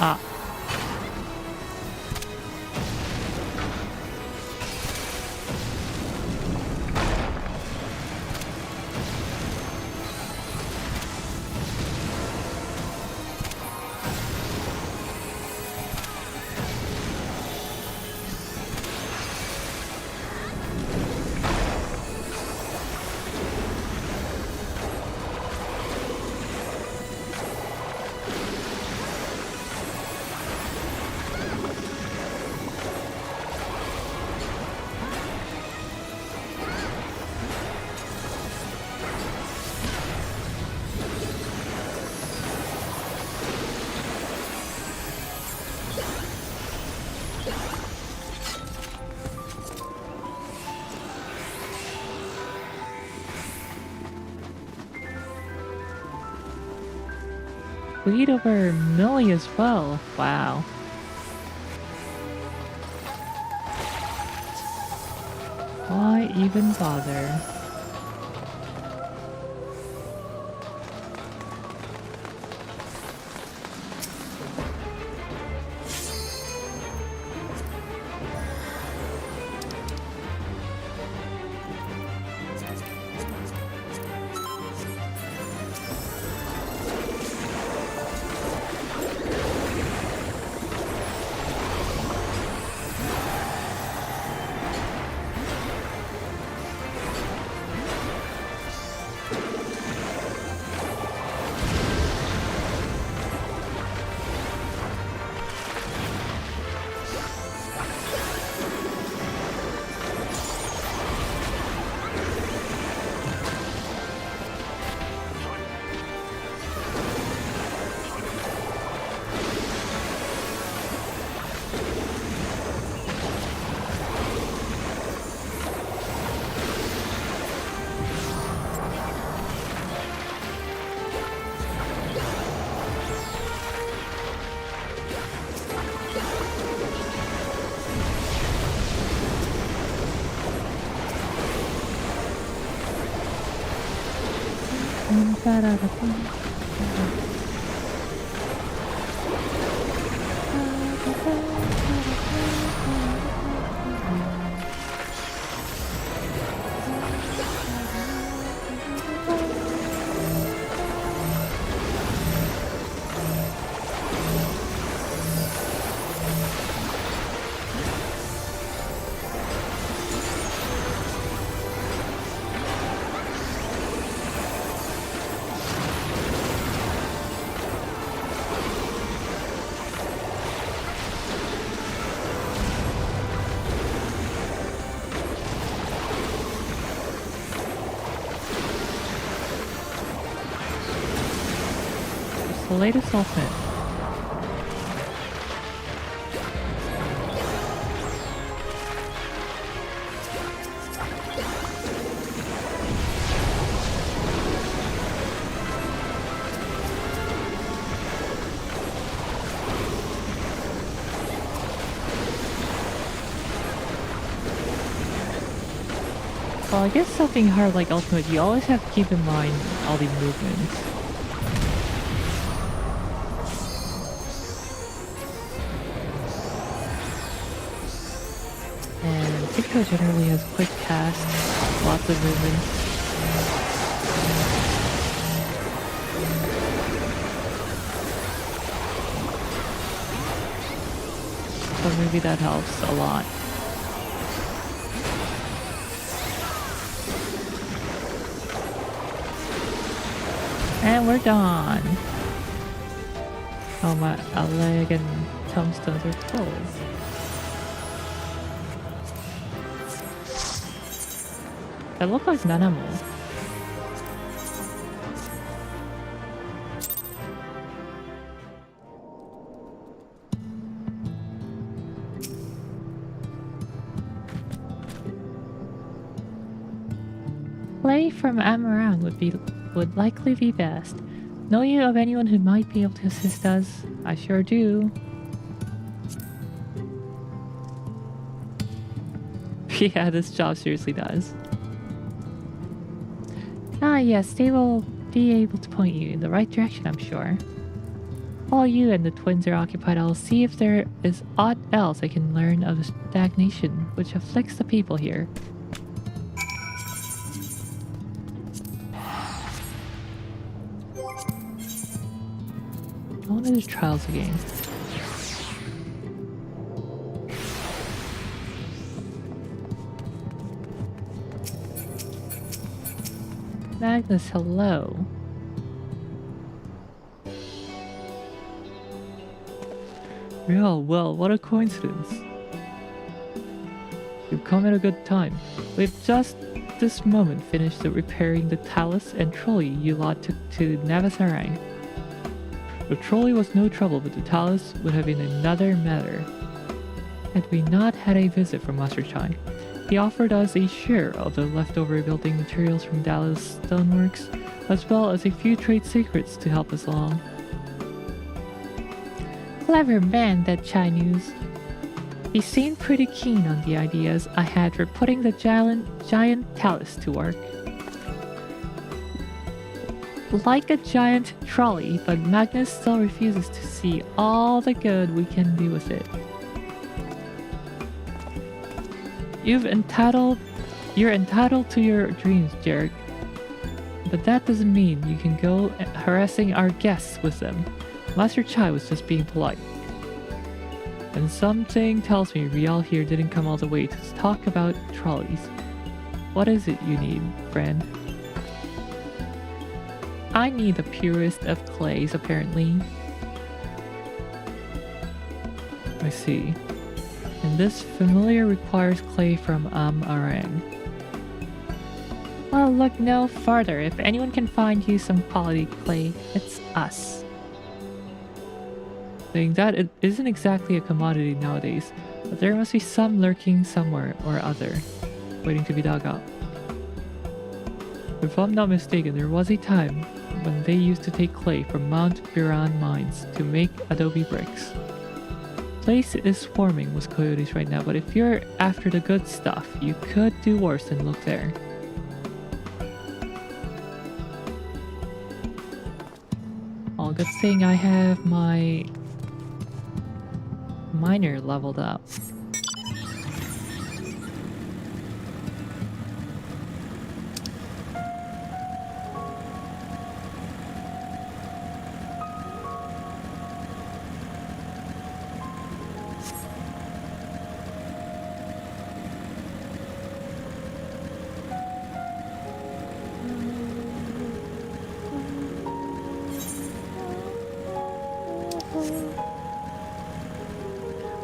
Ah. Lead over Millie as well. Wow. Why even bother? The latest ultimate. Well, I guess something hard like ultimate, you always have to keep in mind all the movements. And Pico generally has quick casts, lots of movements. So maybe that helps a lot. And we're done. Oh, my leg and tombstones are full. That look like Nanamo. Play from Amarang would likely be best. Know you of anyone who might be able to assist us? I sure do. Yeah, this job seriously does. Ah yes, they will be able to point you in the right direction, I'm sure. While you and the twins are occupied, I'll see if there is aught else I can learn of the stagnation which afflicts the people here. I want to do trials again. Magnus, hello. Yeah, well, what a coincidence. You've come at a good time. We've just this moment finished repairing the talus and trolley you lot took to Navasarang. The trolley was no trouble, but the talus would have been another matter. Had we not had a visit from Master Chai, he offered us a share of the leftover building materials from Dallas Stoneworks, as well as a few trade secrets to help us along. Clever man, that Chai news. He seemed pretty keen on the ideas I had for putting the giant talus to work. Like a giant trolley, but Magnus still refuses to see all the good we can do with it. You're entitled to your dreams, Jarek. But that doesn't mean you can go harassing our guests with them. Master Chai was just being polite. And something tells me Riel here didn't come all the way to talk about trolleys. What is it you need, friend? I need the purest of clays, apparently. I see. And this familiar requires clay from Amarang. Well, look no farther. If anyone can find you some quality clay, it's us. Saying that it isn't exactly a commodity nowadays, but there must be some lurking somewhere or other, waiting to be dug up. If I'm not mistaken, there was a time when they used to take clay from Mount Biran mines to make adobe bricks. Place is swarming with coyotes right now, but if you're after the good stuff, you could do worse than look there. Well, good thing I have my miner leveled up.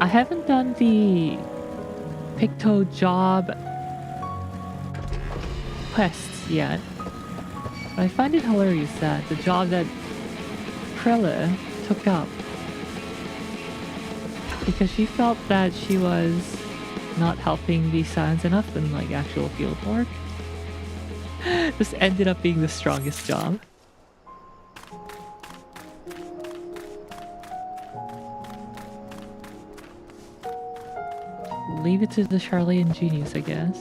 I haven't done the Picto job quests yet, but I find it hilarious that the job that Prella took up because she felt that she was not helping the Silence enough in like actual field work just ended up being the strongest job. Leave it to the Charlian genius, I guess.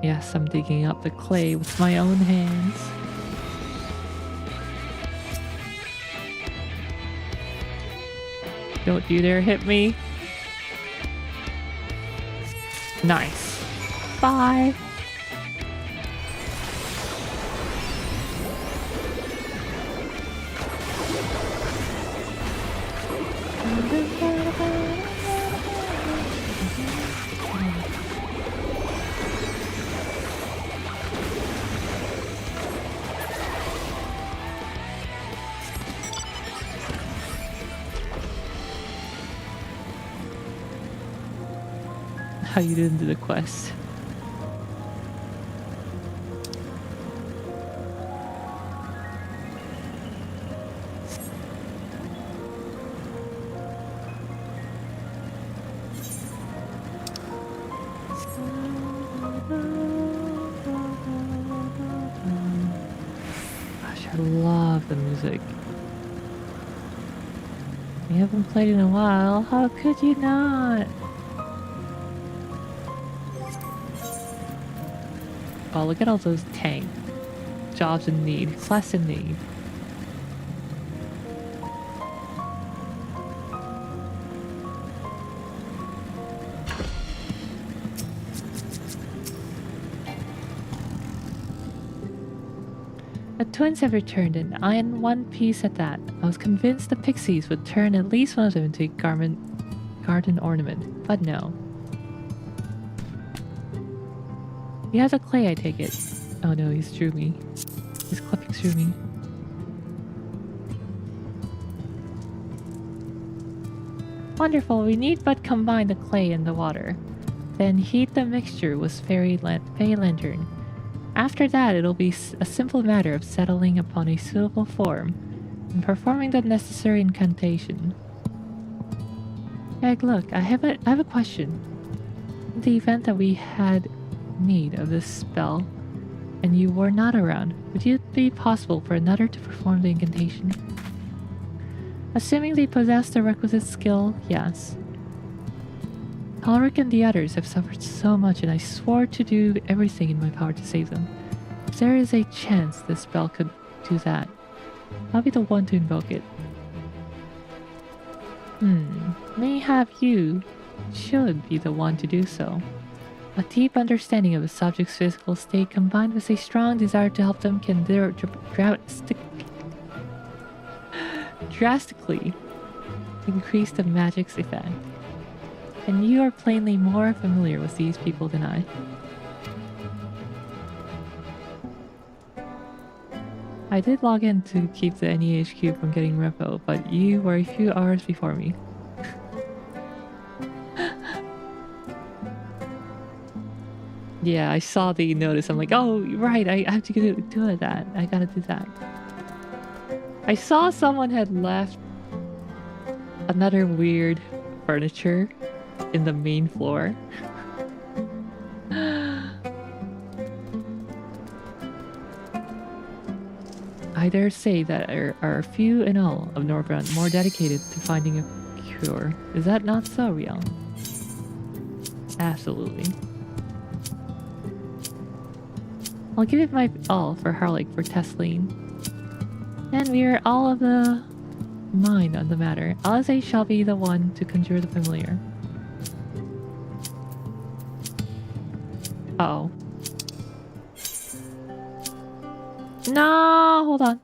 Yes, I'm digging up the clay with my own hands. Don't you dare hit me. Nice. Bye. How you didn't do the quest. Gosh, I love the music. We haven't played in a while. How could you not? Oh, look at all those tank jobs in need, class in need. The twins have returned, and I in one piece at that. I was convinced the pixies would turn at least one of them into a garden ornament, but no. He has a clay, I take it. Oh no, he's drew me. He's clipping through me. Wonderful, we need but combine the clay and the water. Then heat the mixture with fairy lantern. After that, it'll be a simple matter of settling upon a suitable form and performing the necessary incantation. Egg, look, I have a question. In the event that we had need of this spell and you were not around, would it be possible for another to perform the incantation? Assuming they possess the requisite skill, yes. Ulrich and the others have suffered so much, and I swore to do everything in my power to save them. If there is a chance this spell could do that, I'll be the one to invoke it. Mayhap you should be the one to do so. A deep understanding of a subject's physical state combined with a strong desire to help them can drastically increase the magic's effect. And you are plainly more familiar with these people than I. I did log in to keep the NEA HQ from getting repo, but you were a few hours before me. Yeah, I saw the notice. I'm like, oh, right, I have to do that. I gotta do that. I saw someone had left another weird furniture in the main floor. I dare say that there are few in all of Northrend more dedicated to finding a sure. Is that not so, Riel? Absolutely. I'll give it my all for Harlick for Tesline. And we are all of the mind on the matter. Alice shall be the one to conjure the familiar. Uh-oh. No, hold on.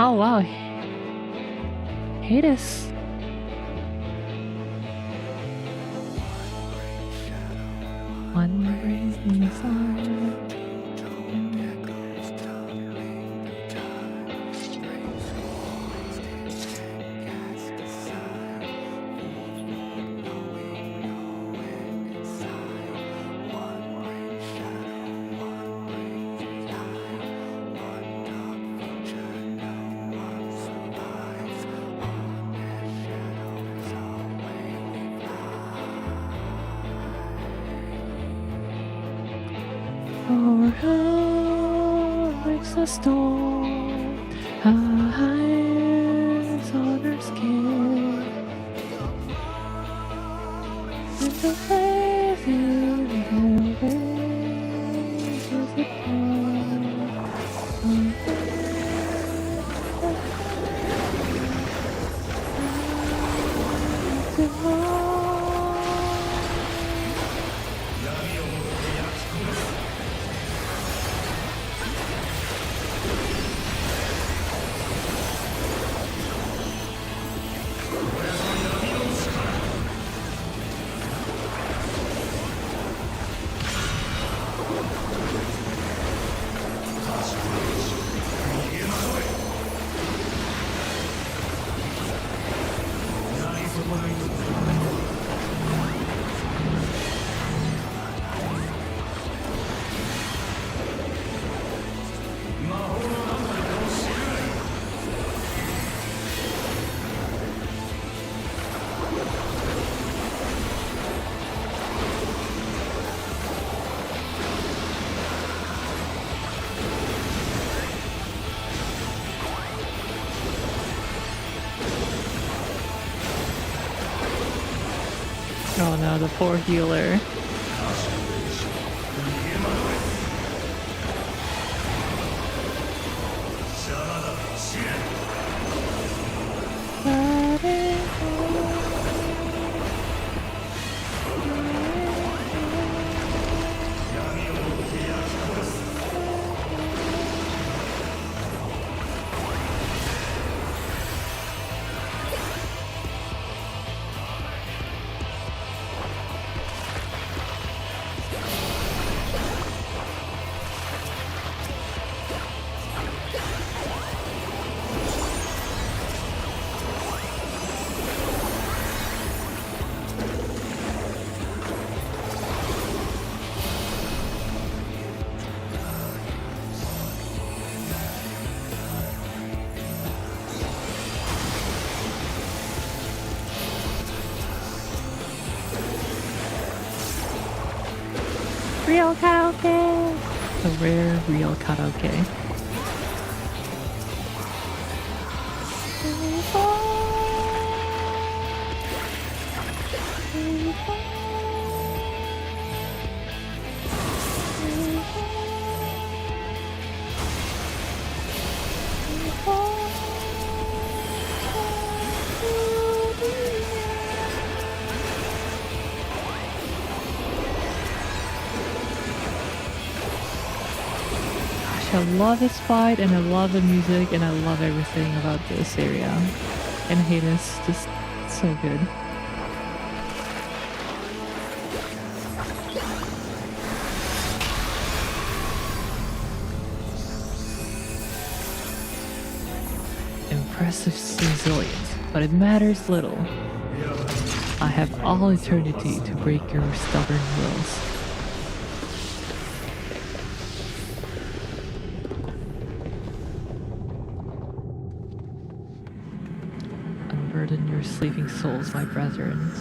Oh wow. Hades. One raising sun. Our heart breaks the storm, our eyes on our skin. And the faith in heaven is upon. Oh no, the poor healer. Real karaoke! A rare real karaoke. I love this fight, and I love the music, and I love everything about this area. And Hades, just so good. Impressive resilience, but it matters little. I have all eternity to break your stubborn wills. Unburden your sleeping souls, my brethren.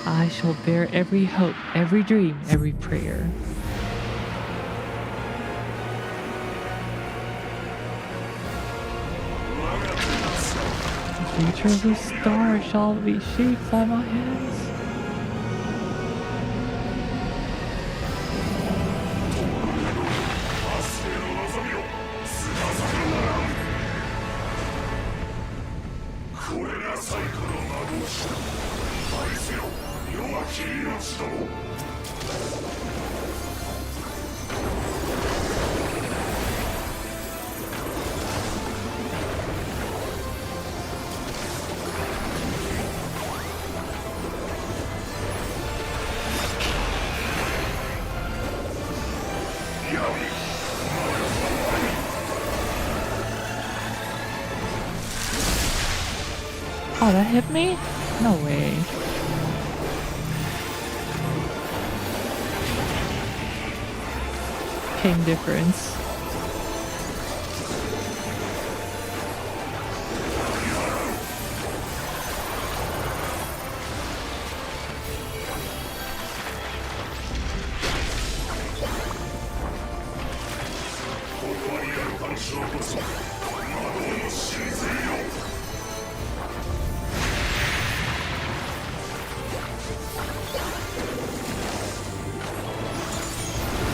I shall bear every hope, every dream, every prayer. The future of the star shall be shaped by my hands. Oh, that hit me? No way. Ping difference.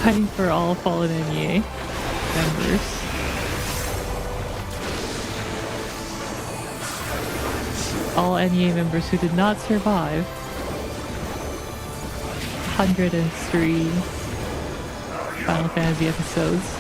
Fighting for all fallen NEA members. All NEA members who did not survive. 103 Final Fantasy episodes.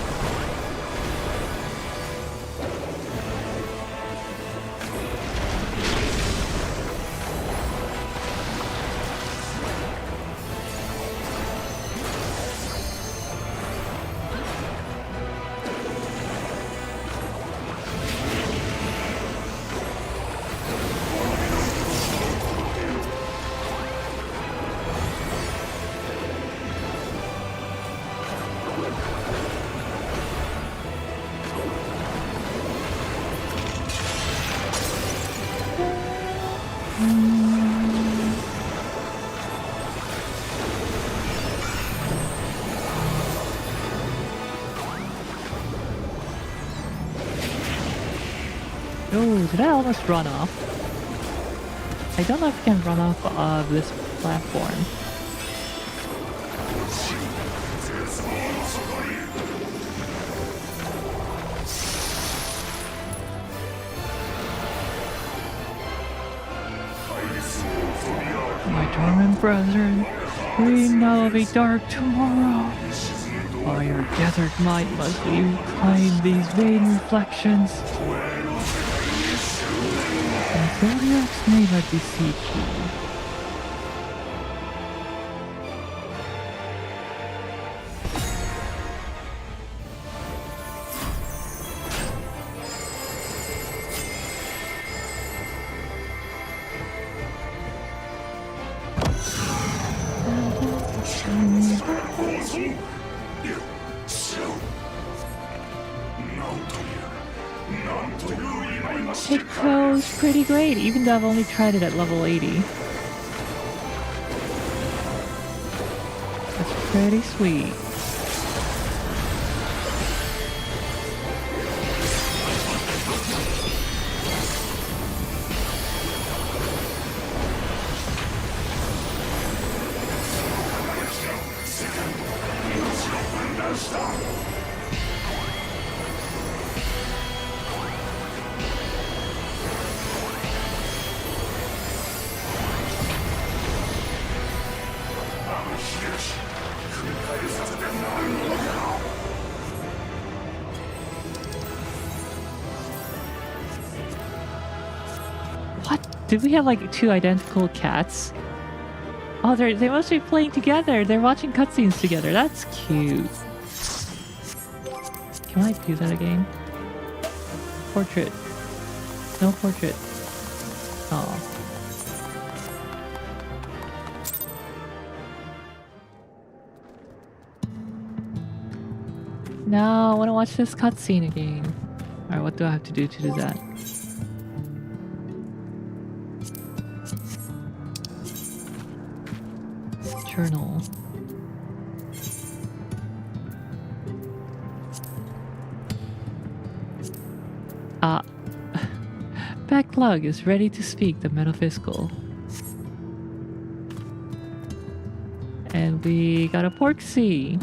Oh, did I almost run off? I don't know if I can run off of this platform. My torment brethren, we now have a dark tomorrow. By our gathered might must we reclaim these vain reflections. And Zodiac's name I beseech you. It goes pretty great, even though I've only tried it at level 80. That's pretty sweet. What? Did we have like two identical cats? Oh, they must be playing together. They're watching cutscenes together. That's cute. Can I do that again? Portrait. No portrait. Oh. No, I want to watch this cutscene again. Alright, what do I have to do that? journal. Backlog is ready to speak the metaphysical. And we got a Porksy.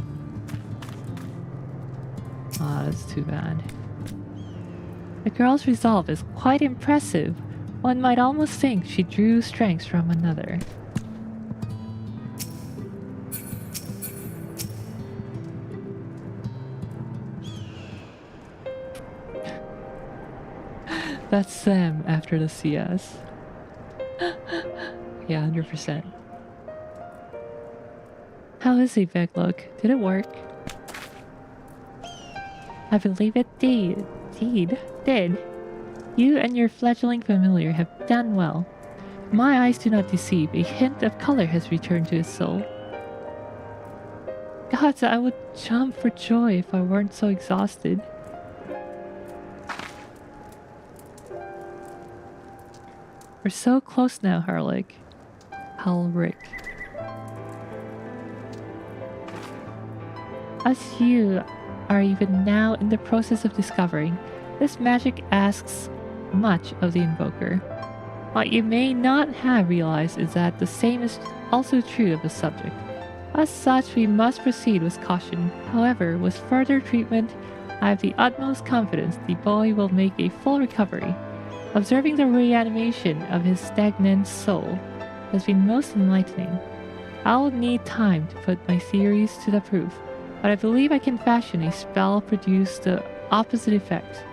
Ah, that's too bad. The girl's resolve is quite impressive. One might almost think she drew strength from another. That's Sam after the CS. Yeah, 100%. How is he, Backlog? Did it work? I believe it did. Did. You and your fledgling familiar have done well. My eyes do not deceive. A hint of color has returned to his soul. Gods, I would jump for joy if I weren't so exhausted. We're so close now, Harlick. Halric. As you are even now in the process of discovering, this magic asks much of the invoker. What you may not have realized is that the same is also true of the subject. As such, we must proceed with caution. However, with further treatment, I have the utmost confidence the boy will make a full recovery. Observing the reanimation of his stagnant soul has been most enlightening. I'll need time to put my theories to the proof, but I believe I can fashion a spell produce the opposite effect.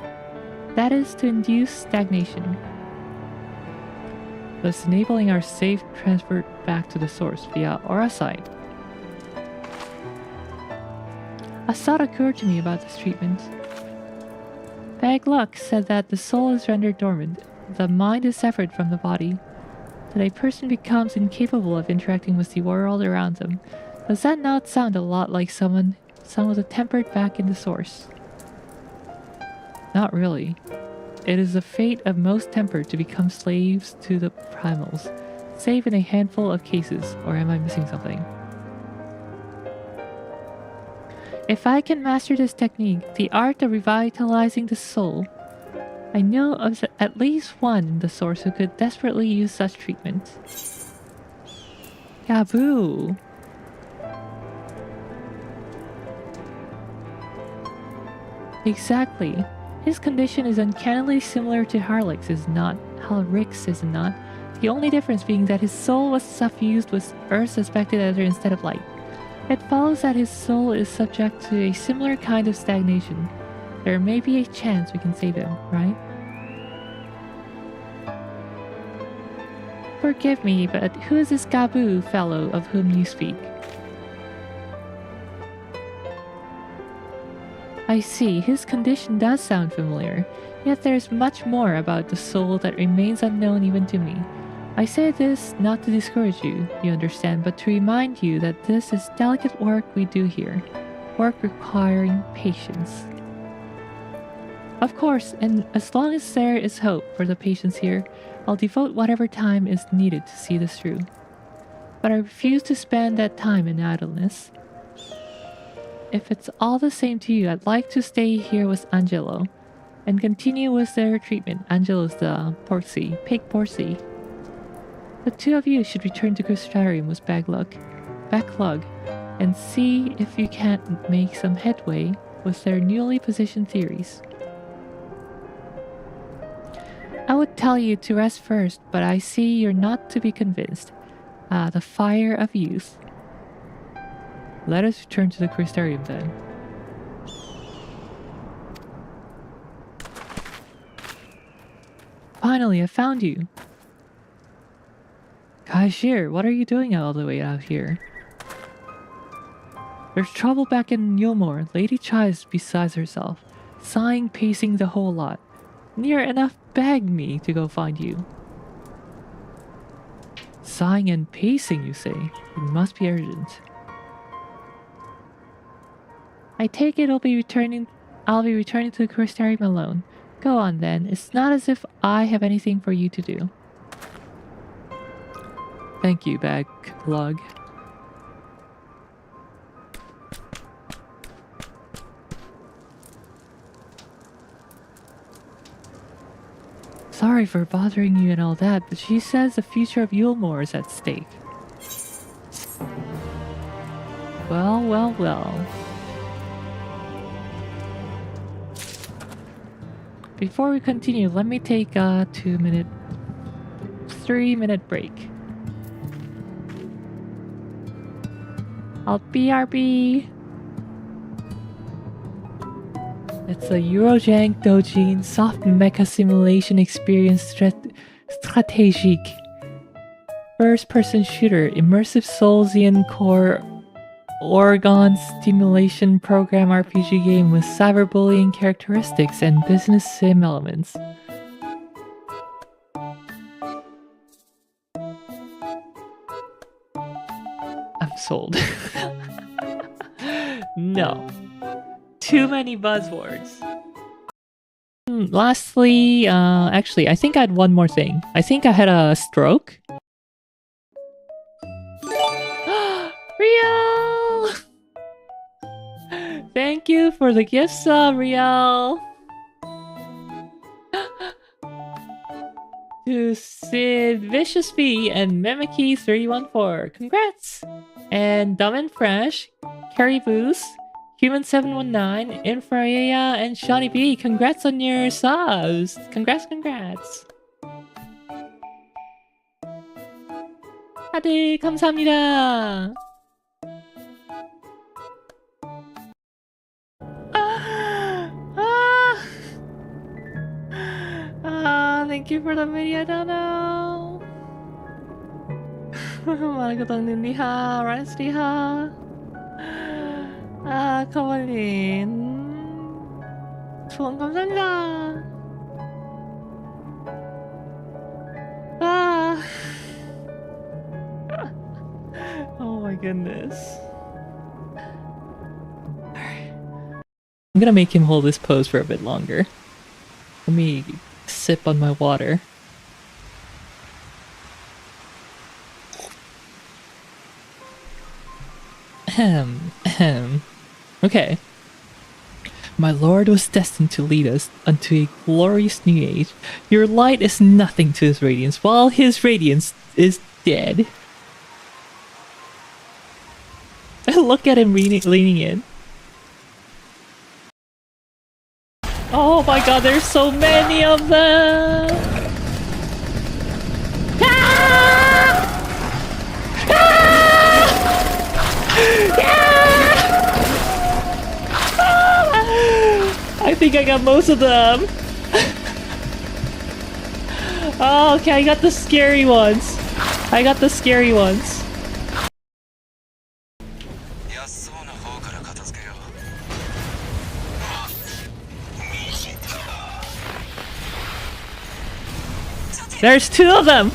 That is to induce stagnation, thus enabling our safe transfer back to the source via Eorzea. A thought occurred to me about this treatment. Bag Luck said that the soul is rendered dormant, the mind is severed from the body, that a person becomes incapable of interacting with the world around them. Does that not sound a lot like someone with a tempered back in the source? Not really. It is the fate of most tempered to become slaves to the primals, save in a handful of cases, or am I missing something? If I can master this technique, the art of revitalizing the soul, I know of at least one in the source who could desperately use such treatment. Gaboo! Exactly. His condition is uncannily similar to Harlick's, is not. Halrick's is not. The only difference being that his soul was suffused with Earth's aspected ether instead of light. It follows that his soul is subject to a similar kind of stagnation. There may be a chance we can save him, right? Forgive me, but who is this Gaboo fellow of whom you speak? I see, his condition does sound familiar, yet there's much more about the soul that remains unknown even to me. I say this not to discourage you, you understand, but to remind you that this is delicate work we do here. Work requiring patience. Of course, and as long as there is hope for the patients here, I'll devote whatever time is needed to see this through. But I refuse to spend that time in idleness. If it's all the same to you, I'd like to stay here with Angelo and continue with their treatment. Angelo's the Porksy, pig Porksy. The two of you should return to Crystarium with Backlog, and see if you can't make some headway with their newly positioned theories. I would tell you to rest first, but I see you're not to be convinced. The fire of youth. Let us return to the Crystarium then. Finally, I found you! Kashir, what are you doing all the way out here? There's trouble back in Yulmore. Lady Chai is beside herself, sighing, pacing the whole lot. Near enough begged me to go find you. Sighing and pacing, you say? It must be urgent. I take it I'll be returning to the Crystarium alone. Go on then. It's not as if I have anything for you to do. Thank you, Backlog. Sorry for bothering you and all that, but she says the future of Yulmore is at stake. Well, well, well. Before we continue, let me take a 3-minute break. I'll BRB. It's a Eurojank Dojin soft mecha simulation experience strategic first-person shooter, immersive Soulsian core Oregon stimulation program RPG game with cyberbullying characteristics and business sim elements. I'm sold. No. Too many buzzwords. Lastly, actually, I think I had one more thing. I think I had a stroke. Riel! Thank you for the gift sub, Riel! To Sid Vicious V and Mimiki314, congrats! And Dumb and Fresh, Carrie Boost, Human719, Eorzea, and Shawnee B, congrats on your subs! Congrats! 다들 감사합니다! Thank you for the video, Dono! 마라고동님 리하, 라이스 리하. 커버린. 후원 감사합니다. Oh my goodness. I'm gonna make him hold this pose for a bit longer. Let me sip on my water. Okay. My lord was destined to lead us unto a glorious new age. Your light is nothing to his radiance, while his radiance is dead. Look at him leaning in. Oh my god, there's so many of them! Ah! Ah! Ah! I think I got most of them. Oh, okay, I got the scary ones. There's two of them!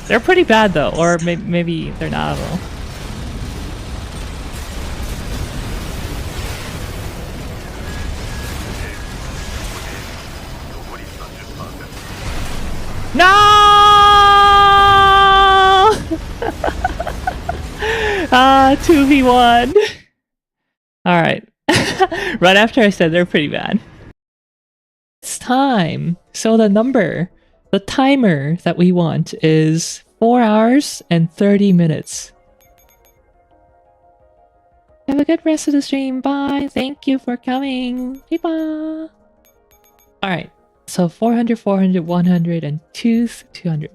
They're pretty bad though, or maybe they're not at all. No! 2v1. Alright. Right after I said they're pretty bad. It's time. So the timer that we want is 4 hours and 30 minutes. Have a good rest of the stream. Bye. Thank you for coming. Bye. Alright. So 400, 400, 100, and 200.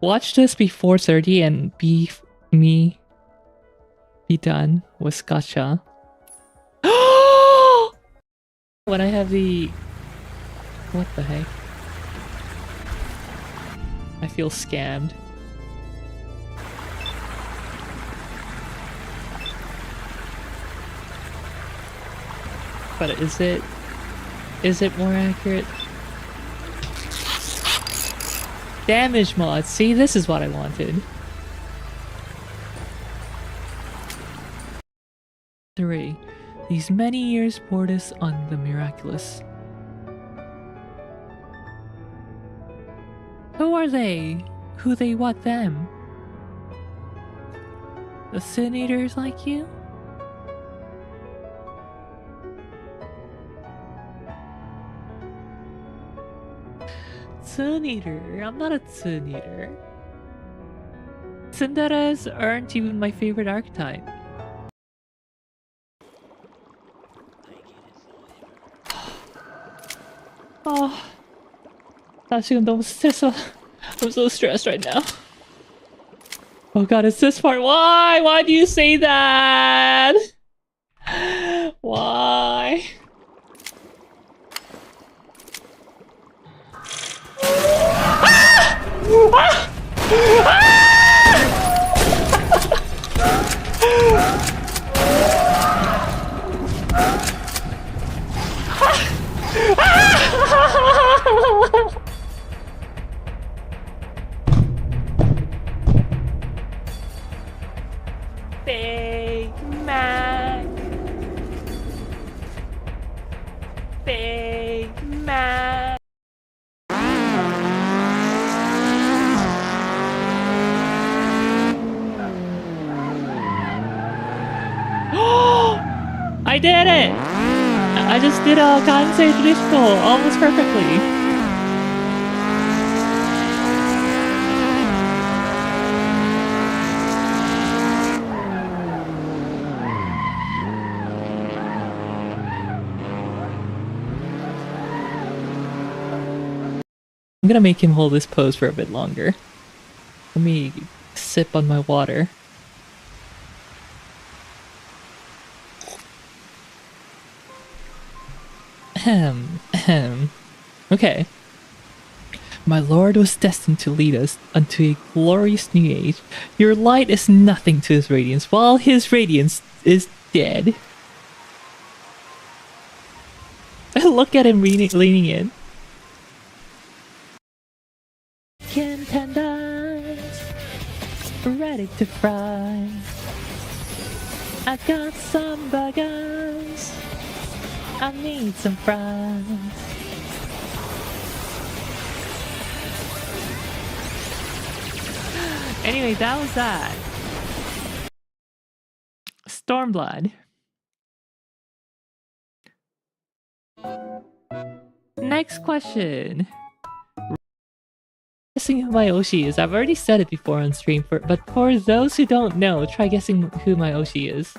Watch this before 30 and be done with gacha. When I have the... What the heck? I feel scammed. But is it more accurate? Damage mod. See, this is what I wanted. 3. These many years poured us on the miraculous. Who are they? Who they what them? The Sin Eaters like you? Sin Eater. I'm not a Sin Eater. Tsunderes aren't even my favorite archetype. Oh, 나 지금 너무 스트레스. I'm so stressed right now. Oh god, it's this part. Why? Why do you say that? Why? Big Mac. Big Mac. I did it! I just did a Kansei traditional almost perfectly. I'm gonna make him hold this pose for a bit longer. Let me sip on my water. Okay. My lord was destined to lead us unto a glorious new age. Your light is nothing to his radiance, while his radiance is dead. Look at him leaning in. Contenders, ready to fry. I've got some burgers. I need some fries. Anyway, that was that. Stormblood. Next question. Guessing who my Oshi is. I've already said it before on stream, but for those who don't know, try guessing who my Oshi is.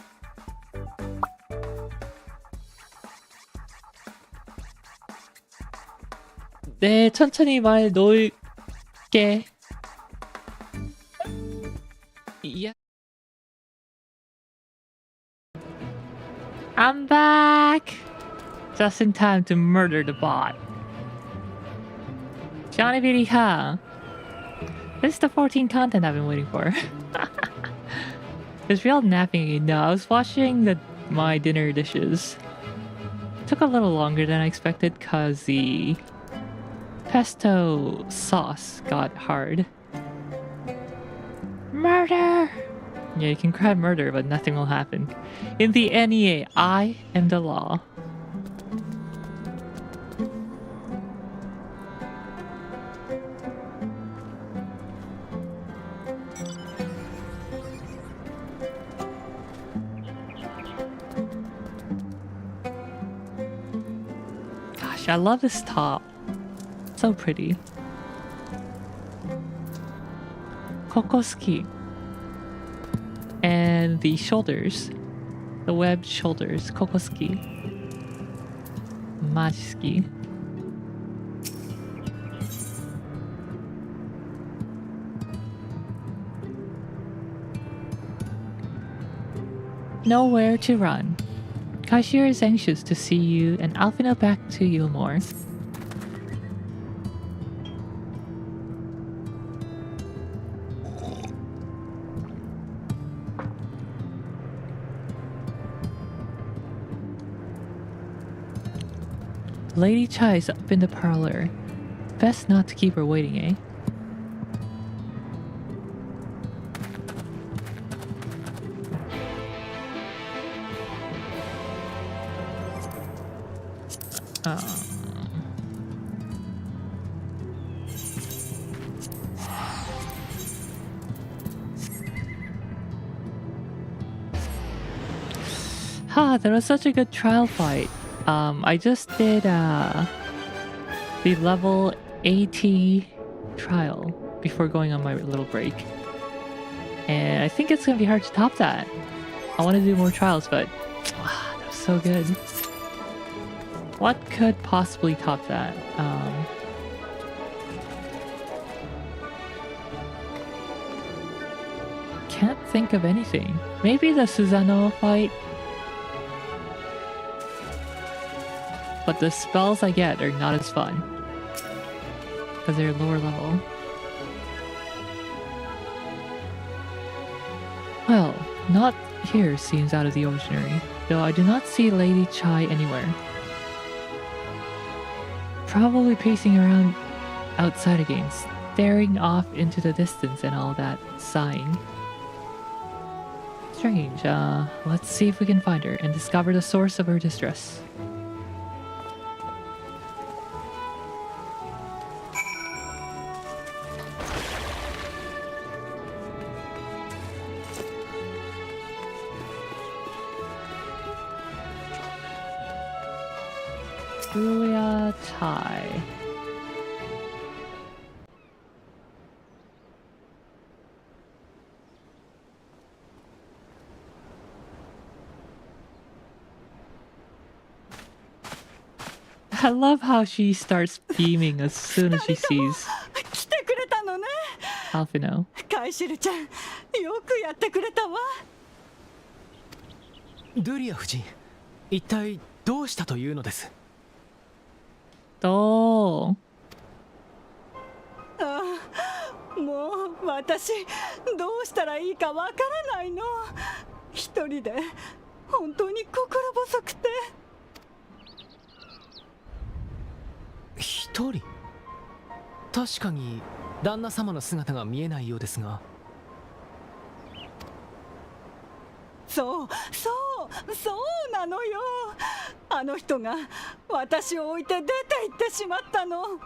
네, 천천히 말 놓을게. Yeah. I'm back! Just in time to murder the bot. Johnny Beauty Ha. This is the 14 content I've been waiting for. It's real napping again. No, I was washing my dinner dishes. Took a little longer than I expected because the pesto sauce got hard. Murder! Yeah, you can cry murder, but nothing will happen. In the NEA, I am the law. Gosh, I love this top. So pretty. Kokosuki. And the shoulders. The webbed shoulders. Kokosuki. Majiski. Nowhere to run. Kashir is anxious to see you and Alfino back to Yulmore. Lady Chai's up in the parlor. Best not to keep her waiting, eh? Ha, that was such a good trial fight. I just did the level 80 trial before going on my little break. And I think it's gonna be hard to top that. I want to do more trials, but that was so good. What could possibly top that? Can't think of anything. Maybe the Susanoo fight? But the spells I get are not as fun. Because they're lower level. Well, not here seems out of the ordinary, though I do not see Lady Chai anywhere. Probably pacing around outside again, staring off into the distance and all that, sighing. Strange, let's see if we can find her and discover the source of her distress. Julia Tai. I love how she starts beaming as soon as she sees 来てくれたのね。 Alphino. カイシルちゃん、よくやってくれたわ。ドゥリア夫人、一体どうしたというのです？どう？ああ、もう私どうしたらいいかわからないの。一人で本当に心細くて。一人？確かに旦那様の姿が見えないようですが。そうなのよ。あの人が私を置いて出て行ってしまったの。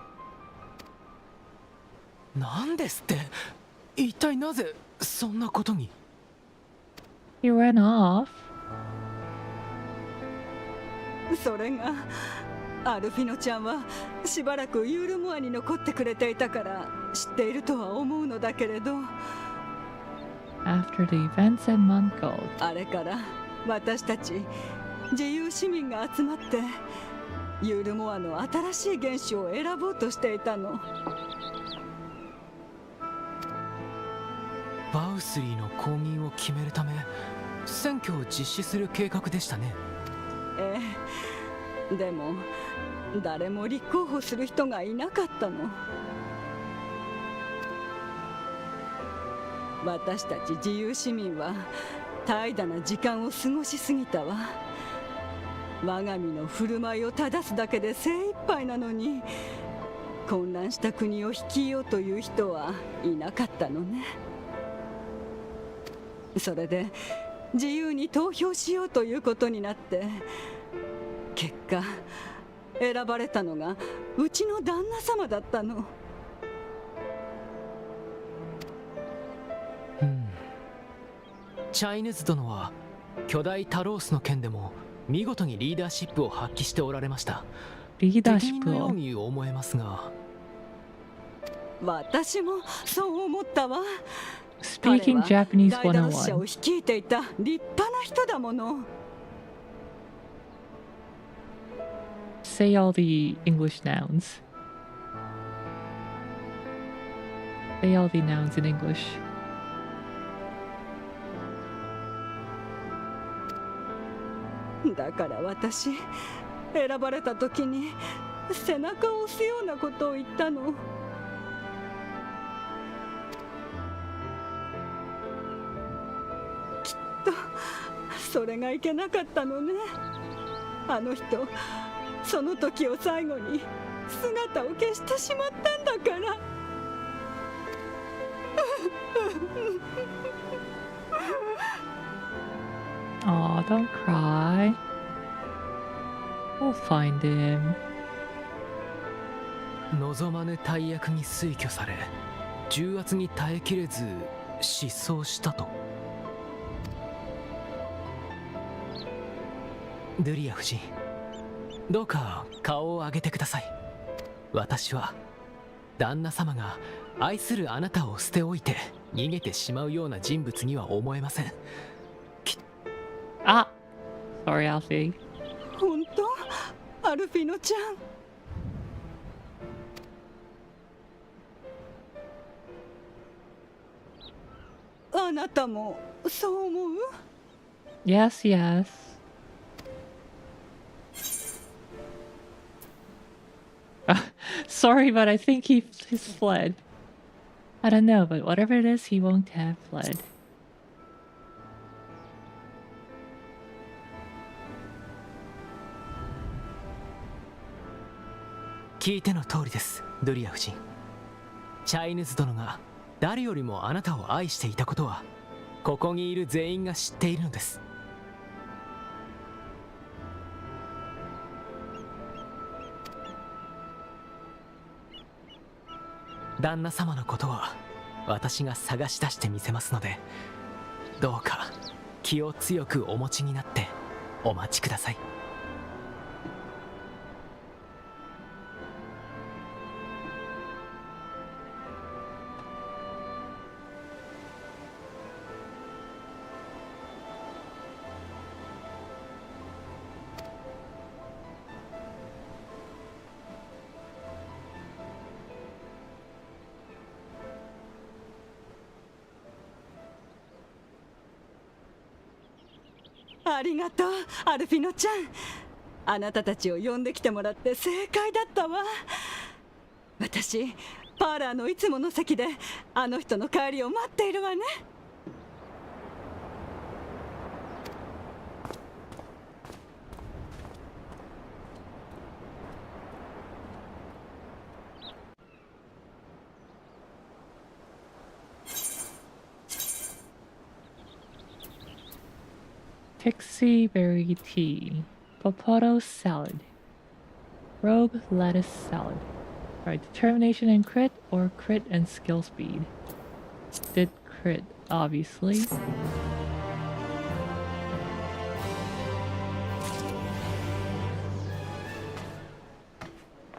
なんですって？一体なぜそんなことに？ He ran off. それがアルフィノちゃんはしばらくユールモアに残ってくれていたから知っているとは思うのだけれど、 After the events in Mangold. あれから私たち自由市民が集まってユールモアの新しい原種を選ぼうとしていたの。バウスリーの後任を決めるため選挙を実施する計画でしたね。ええ、でも誰も立候補する人がいなかったの。私たち自由市民は怠惰な時間を過ごしすぎたわ。我が身の振る舞いを正すだけで精一杯なのに、混乱した国を率いようという人はいなかったのね。それで自由に投票しようということになって、結果選ばれたのがうちの旦那様だったの。チャイヌズ殿は巨大タロースの件でも見事にリーダーシップを発揮しておられました。リーダーシップ適任のよをうに思えますが。私もそう思ったわ。 Speaking 彼は Japanese 大男者を101. 率いていた立派な人だもの。 Say all the English nouns. Say all the nouns in English. だから私選ばれた時に背中を押すようなことを言ったの。きっとそれがいけなかったのね。あの人その時を最後に姿を消してしまったんだから。Aw, don't cry. We'll find him. 望まぬ大役に推挙され重圧に耐えきれず失踪したと。ドゥリア夫人、どうか顔を上げてください。私は旦那様が愛するあなたを捨ておいて逃げてしまうような人物には思えません。Ah! Sorry, Alfie. 本当？アルフィノちゃん。あなたもそう思う？ Yes, yes. Sorry, but I think he's fled. I don't know, but whatever it is, he won't have fled. 聞いての通りです、ドゥリア夫人。チャイヌズ殿が誰よりもあなたを愛していたことはここにいる全員が知っているのです。旦那様のことは私が探し出してみせますので、どうか気を強くお持ちになってお待ちください。ありがとう、アルフィノちゃん。あなたたちを呼んできてもらって正解だったわ。私、パーラーのいつもの席であの人の帰りを待っているわね。Pixie berry tea, popoto salad, rogue lettuce salad. Alright, determination and crit, or crit and skill speed. Did crit, obviously.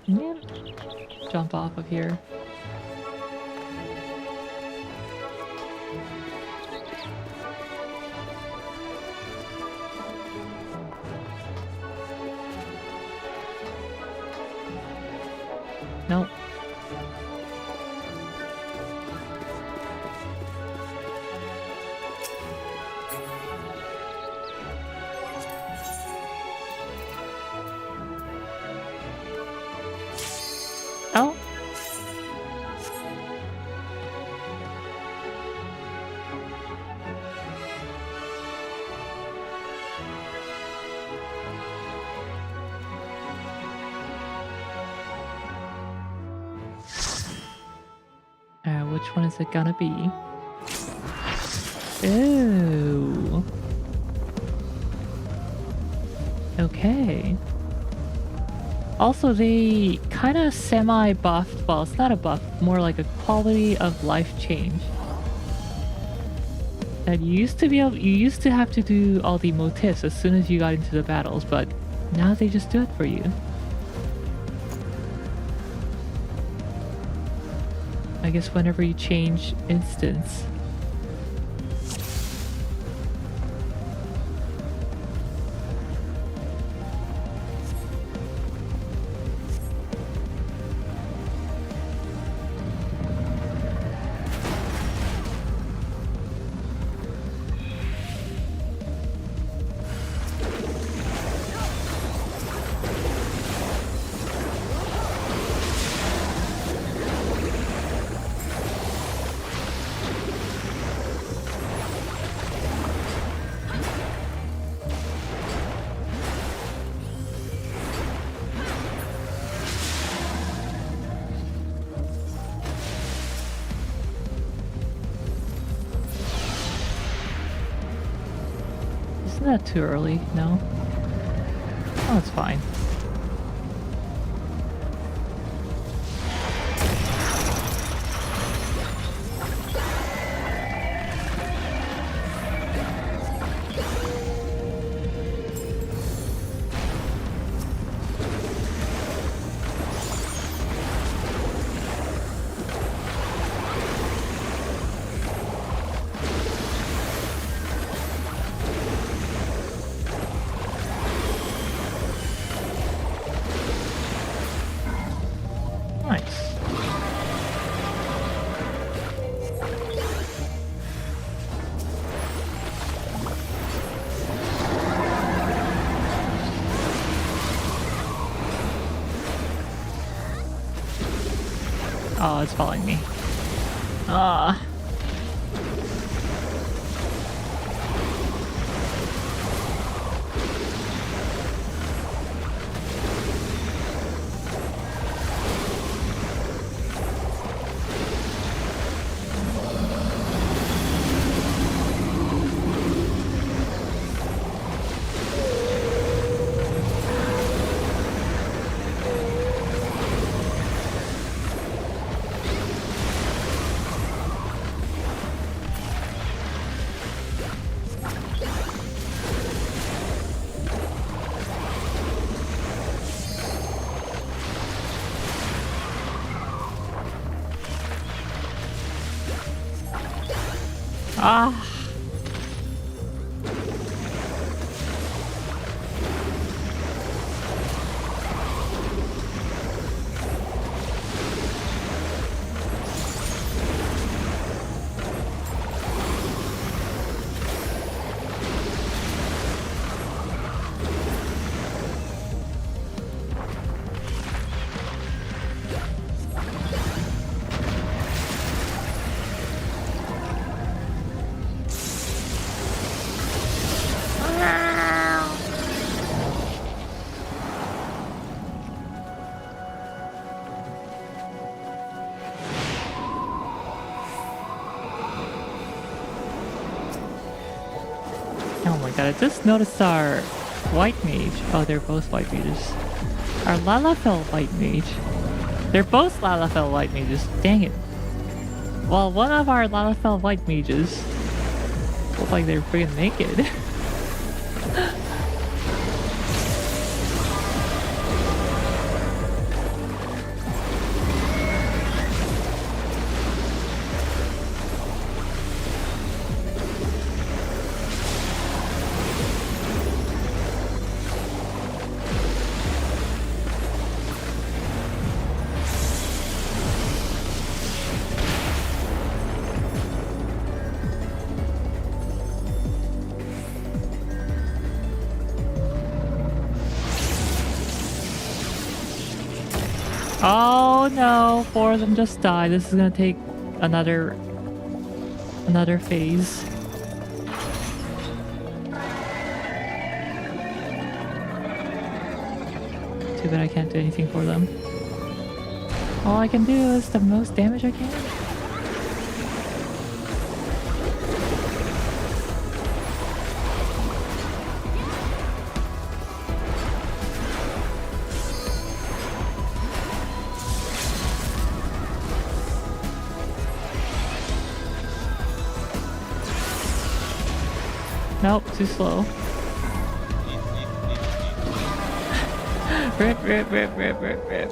Yeah. Jump off of here. Nope. Oh. Which one is it gonna be? Ooh. Okay. Also, they kind of semi-buffed, well, it's not a buff, more like a quality of life change. That you used to have to do all the motifs as soon as you got into the battles, but now they just do it for you. I guess whenever you change instance. Isn't that too early? No? Oh, it's fine. Oh, it's following me. Ah. Ah. Oh my god, I just noticed our white mage. Oh, they're both white mages. Our Lalafell white mage. They're both Lalafell white mages. Dang it. Well, one of our Lalafell white mages looked like they were freaking naked. Oh no, 4 of them just died. This is gonna take another phase. Too bad I can't do anything for them. All I can do is the most damage I can. Nope, too slow. Rip, rip, rip, rip, rip, rip.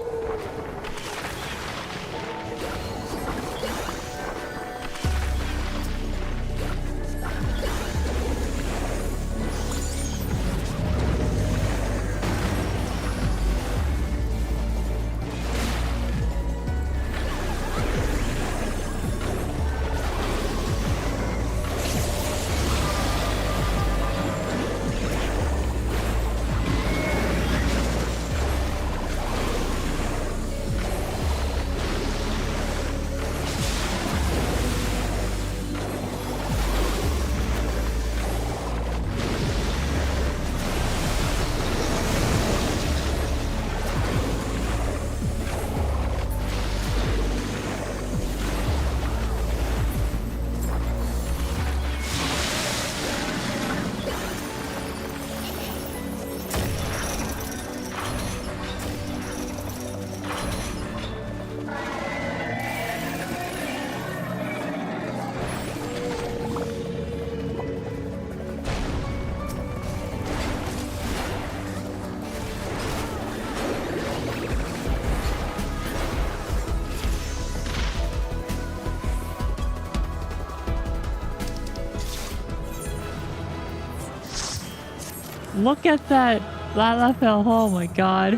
Look at that Lalafell, oh my god.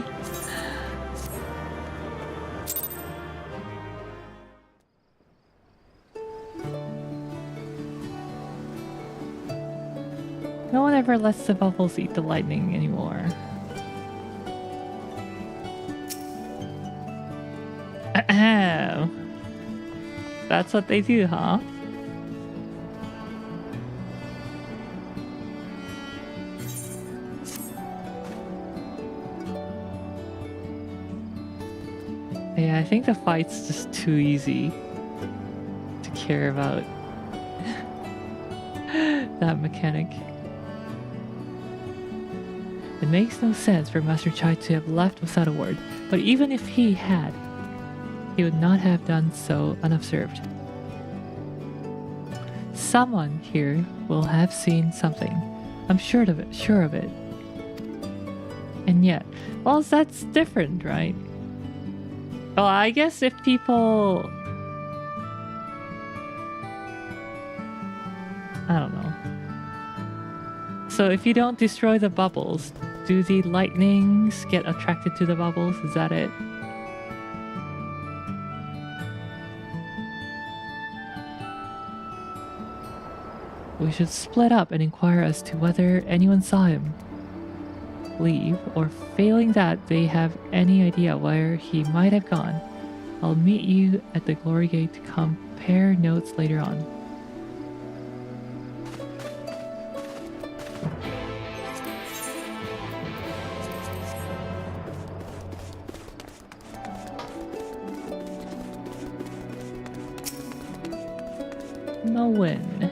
No one ever lets the bubbles eat the lightning anymore. Ahem. That's what they do, huh? Yeah, I think the fight's just too easy to care about that mechanic. It makes no sense for Master Chai to have left without a word, but even if he had, he would not have done so unobserved. Someone here will have seen something. I'm sure of it. And yet, well, that's different, right? Well, I guess if people... I don't know. So if you don't destroy the bubbles, do the lightnings get attracted to the bubbles? Is that it? We should split up and inquire as to whether anyone saw him leave, or failing that they have any idea where he might have gone. I'll meet you at the Glory Gate to compare notes later on. No win.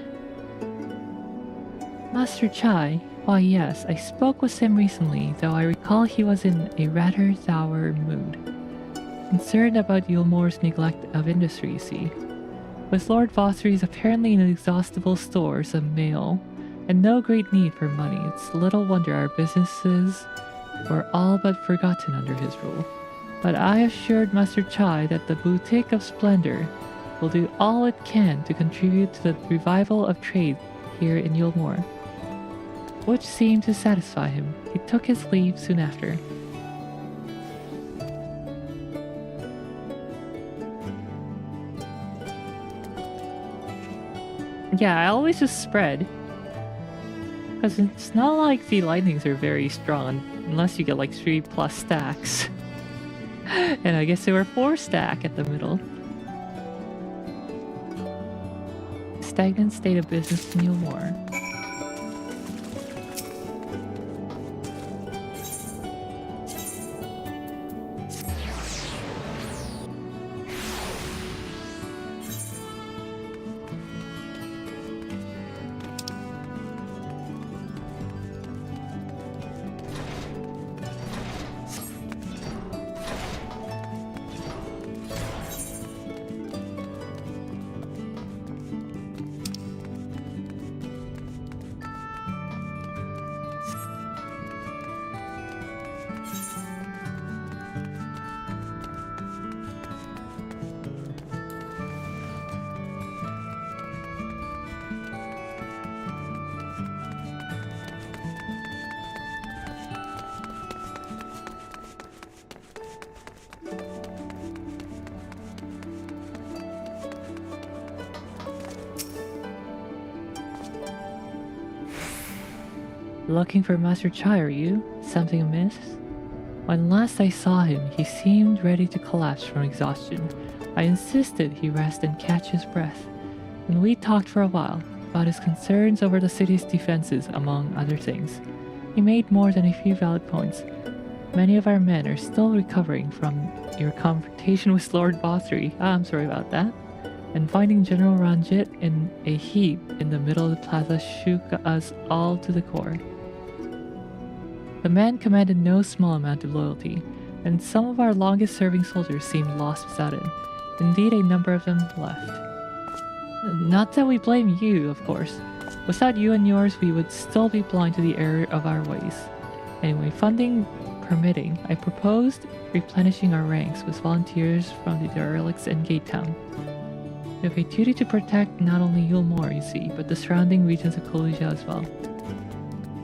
Master Chai? Why yes, I spoke with him recently, though I recall he was in a rather dour mood. Concerned about Yulmore's neglect of industry, you see. With Lord Vothry's apparently inexhaustible stores of mail, and no great need for money, it's little wonder our businesses were all but forgotten under his rule. But I assured Master Chai that the Boutique of Splendor will do all it can to contribute to the revival of trade here in Yulmore, which seemed to satisfy him. He took his leave soon after. Yeah, I always just spread. Because it's not like the lightnings are very strong unless you get like 3+ stacks. And I guess they were 4 stack at the middle. Stagnant state of business in Yulmore. Looking for Master Chai, are you? Something amiss? When last I saw him, he seemed ready to collapse from exhaustion. I insisted he rest and catch his breath, and we talked for a while about his concerns over the city's defenses, among other things. He made more than a few valid points. Many of our men are still recovering from your confrontation with Lord Vothry. I'm sorry about that. And finding General Ranjit in a heap in the middle of the plaza shook us all to the core. The man commanded no small amount of loyalty, and some of our longest-serving soldiers seemed lost without him. Indeed, a number of them left. Not that we blame you, of course. Without you and yours, we would still be blind to the error of our ways. Anyway, funding permitting, I proposed replenishing our ranks with volunteers from the derelicts and Gate Town. We have a duty to protect not only Yulmore, you see, but the surrounding regions of Koluzia as well.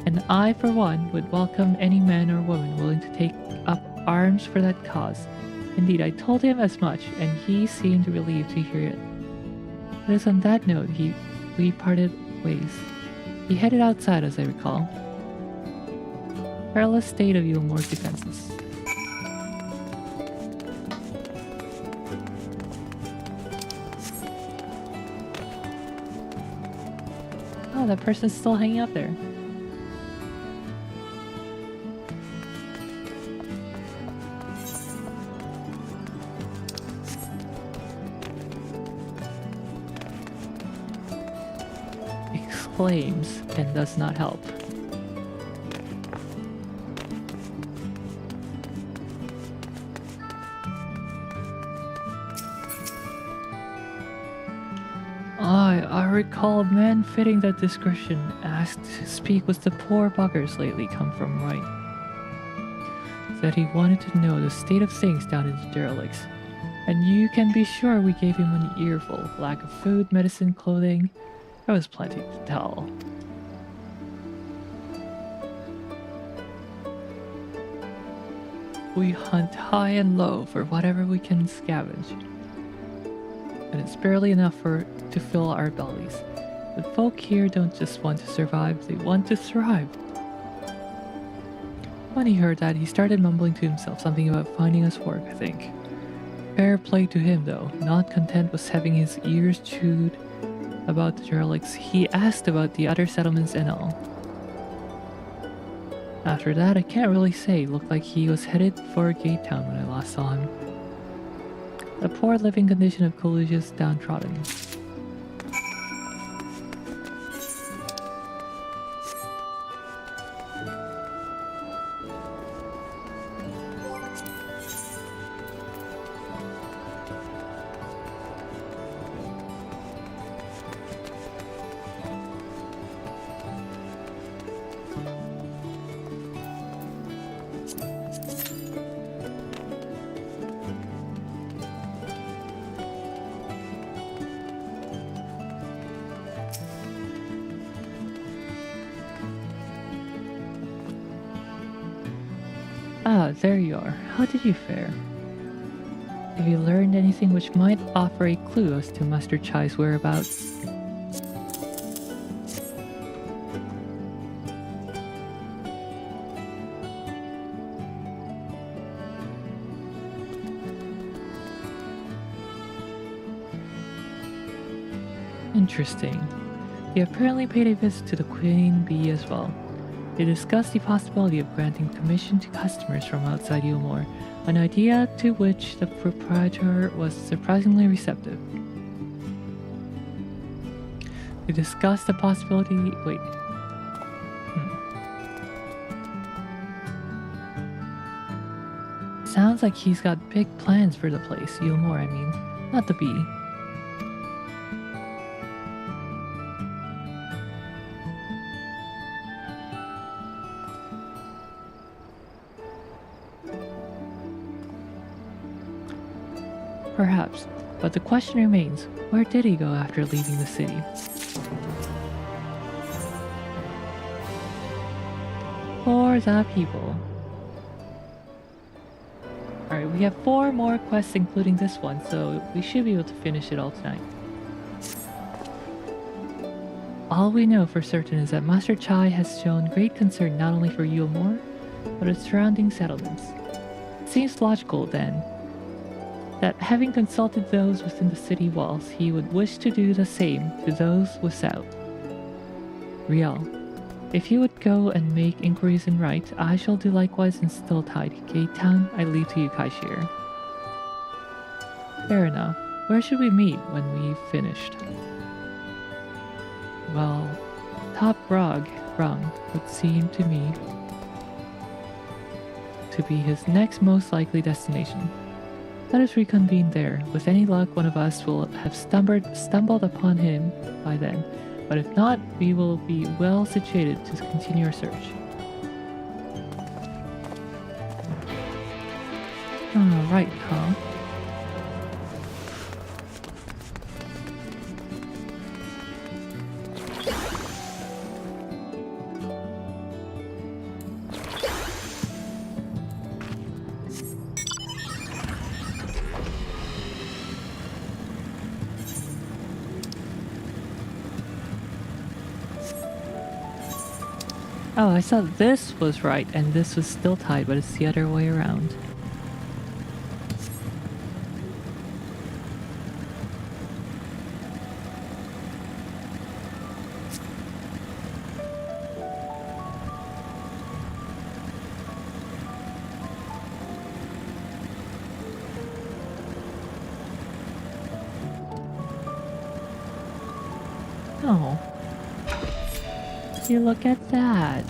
And I, for one, would welcome any man or woman willing to take up arms for that cause. Indeed, I told him as much, and he seemed relieved to hear it. It is on that note we parted ways. He headed outside, as I recall. Perilous state of Yulmore's defenses. that person's still hanging out there. Exclaims and does not help. I recall a man fitting that description asked to speak with the poor buggers lately come from right. Said he wanted to know the state of things down in the derelicts. And you can be sure we gave him an earful. Lack of food, medicine, clothing. There was plenty to tell. We hunt high and low for whatever we can scavenge. And it's barely enough to fill our bellies. But folk here don't just want to survive, they want to thrive. When he heard that, he started mumbling to himself something about finding us work, I think. Fair play to him though, not content with having his ears chewed about the derelicts, he asked about the other settlements and all. After that, I can't really say, looked like he was headed for Gate Town when I last saw him. The poor living condition of Collegia's downtrodden. Ah, there you are. How did you fare? Have you learned anything which might offer a clue as to Master Chai's whereabouts? Interesting. He apparently paid a visit to the Queen Bee as well. They discussed the possibility of granting commission to customers from outside Eorzea, an idea to which the proprietor was surprisingly receptive. They discussed the possibility... Wait. Sounds like he's got big plans for the place, Eorzea, I mean. Not the bee. Perhaps, but the question remains, where did he go after leaving the city? For the people. Alright, we have 4 more quests including this one, so we should be able to finish it all tonight. All we know for certain is that Master Chai has shown great concern not only for Eorzea, but its surrounding settlements. It seems logical, then, that having consulted those within the city walls, he would wish to do the same to those without. Riel, if you would go and make inquiries in right, I shall do likewise in Stilltide. Gate Town, I leave to you, Kaishir. Fair enough. Where should we meet when we've finished? Well, Top Rung would seem to me to be his next most likely destination. Let us reconvene there. With any luck, one of us will have stumbled upon him by then. But if not, we will be well situated to continue our search. Right, huh? Oh, I thought this was right and this was still tied, but it's the other way around. wow. You look at that.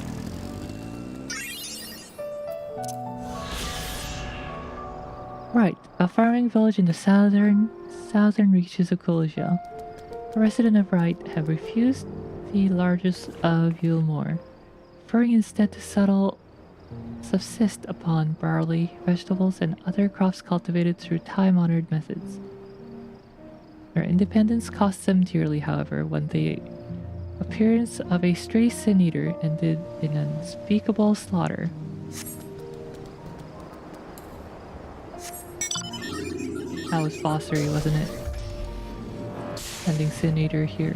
Right, a farming village in the southern reaches of Eorzea. A resident of Wright have refused the largest of Yulmore, preferring instead to subsist upon barley, vegetables, and other crops cultivated through time-honored methods. Their independence cost them dearly, however, when the appearance of a stray sin-eater ended in unspeakable slaughter. That was Fostery, wasn't it? Sending sin-eater here.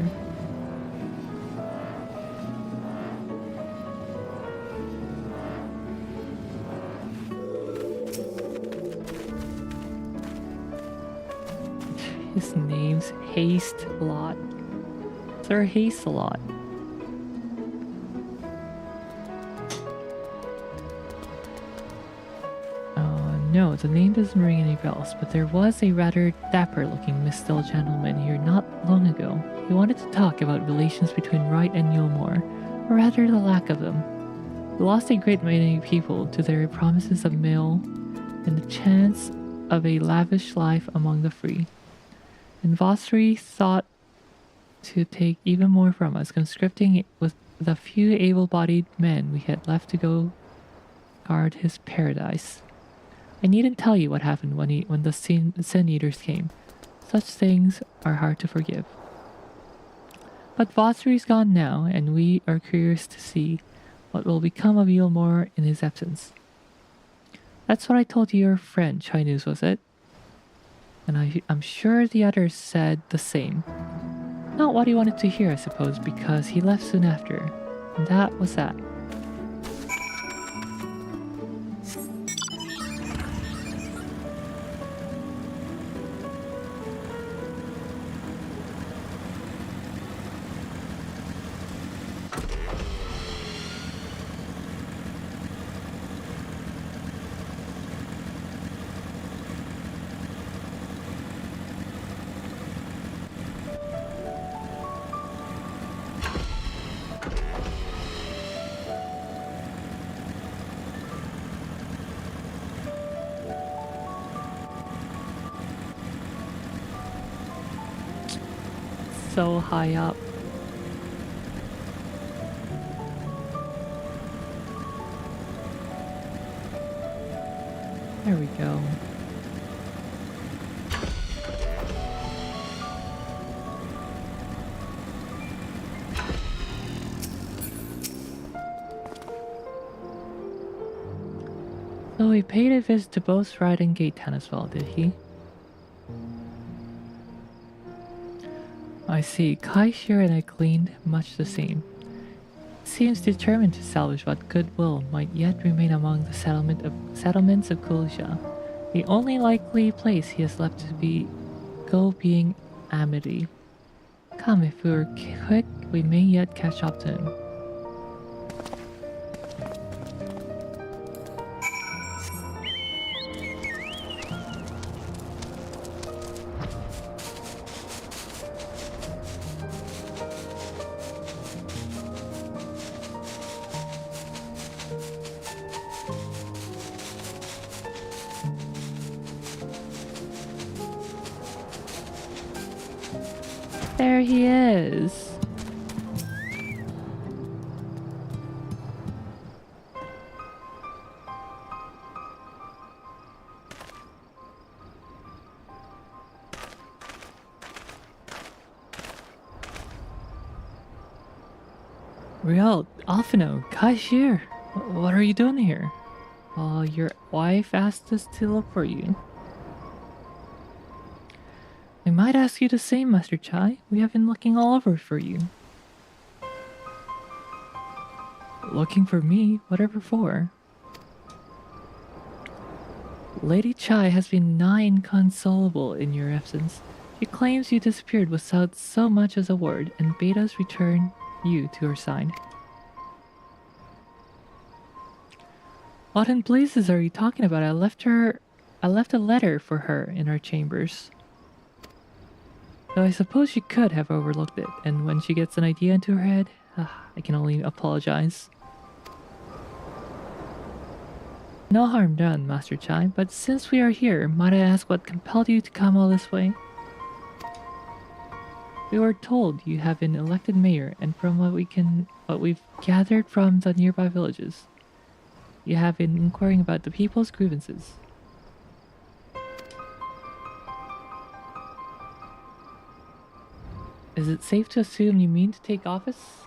His name's Haste-a-Lot. Sir Haste-a-Lot. No, the name doesn't ring any bells, but there was a rather dapper-looking Mistel gentleman here not long ago. He wanted to talk about relations between Wright and Yulmore, or rather the lack of them. We lost a great many people to their promises of mail and the chance of a lavish life among the free. And Vossri thought to take even more from us, conscripting it with the few able-bodied men we had left to go guard his paradise. I needn't tell you what happened when the Sin-Eaters came. Such things are hard to forgive. But Vossri's gone now, and we are curious to see what will become of Yulmore in his absence. That's what I told your friend, Chinese, was it? And I'm sure the others said the same. Not what he wanted to hear, I suppose, because he left soon after. And that was that. So high up. There we go. So he paid a visit to both Ride and Gate Town as well, did he? I see. Kaishir and I gleaned much the same. Seems determined to salvage what goodwill might yet remain among the settlements of Eorzea. The only likely place he has left to go being Amity. Come, if we were quick, we may yet catch up to him. There he is. Real Alfino, Kaishir, what are you doing here? Your wife asked us to look for you. I might ask you the same, Master Chai. We have been looking all over for you. Looking for me? Whatever for? Lady Chai has been nigh inconsolable in your absence. She claims you disappeared without so much as a word and bade us return you to her side. What in blazes are you talking about? I left a letter for her in our chambers. Though I suppose she could have overlooked it, and when she gets an idea into her head, I can only apologize. No harm done, Master Chai, but since we are here, might I ask what compelled you to come all this way? We were told you have been elected mayor, and from what we've gathered from the nearby villages, you have been inquiring about the people's grievances. Is it safe to assume you mean to take office?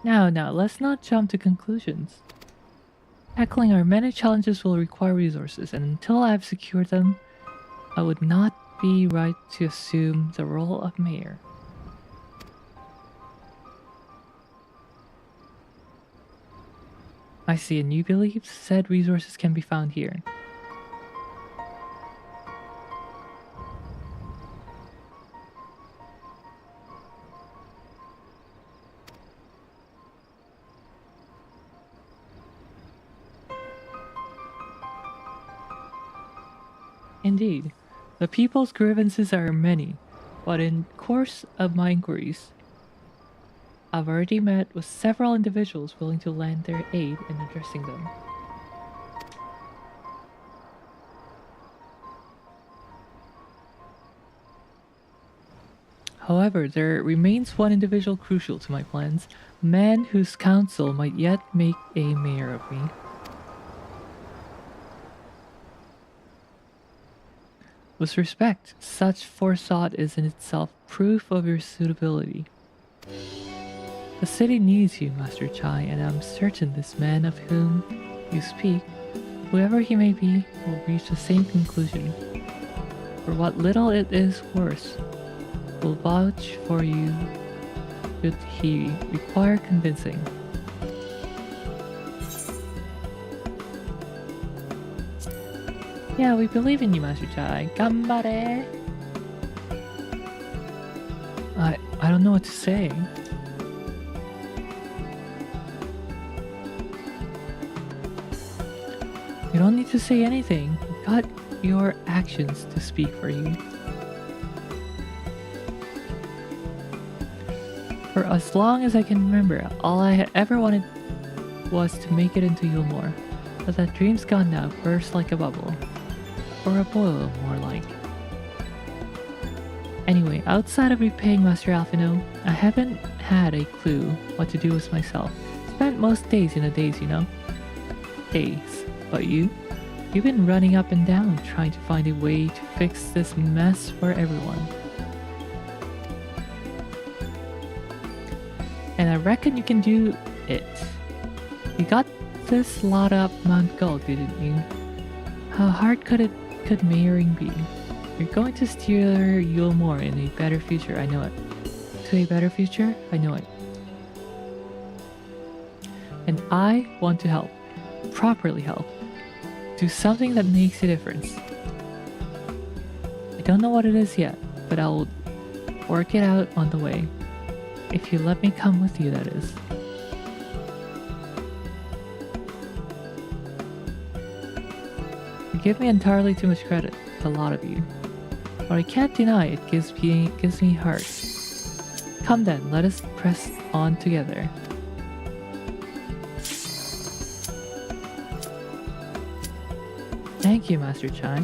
Now, let's not jump to conclusions. Tackling our many challenges will require resources, and until I've secured them, I would not be right to assume the role of mayor. I see, and you believe said resources can be found here. Indeed, the people's grievances are many, but in course of my inquiries, I've already met with several individuals willing to lend their aid in addressing them. However, there remains one individual crucial to my plans, a man whose counsel might yet make a mayor of me. With respect, such forethought is in itself proof of your suitability. The city needs you, Master Chai, and I'm certain this man of whom you speak, whoever he may be, will reach the same conclusion. For what little it is worth, will vouch for you should he require convincing. Yeah, we believe in you, Master Chai. Gambare! I don't know what to say. You don't need to say anything. You've got your actions to speak for you. For as long as I can remember, all I had ever wanted was to make it into Eorzea. But that dream's gone now, burst like a bubble. Or a boil, more like. Anyway, outside of repaying Master Alphino, I haven't had a clue what to do with myself. Spent most days in a daze, you know? Days. But you? You've been running up and down trying to find a way to fix this mess for everyone. And I reckon you can do it. You got this lot up Mount Gold, didn't you? How hard could mayoring be? You're going to steer Eorzea in a better future, I know it. To a better future? I know it. And I want to help. Properly help. Do something that makes a difference. I don't know what it is yet, but I'll work it out on the way. If you let me come with you, that is. You give me entirely too much credit, a lot of you. But I can't deny it gives me heart. Come then, let us press on together. Thank you, Master Chai.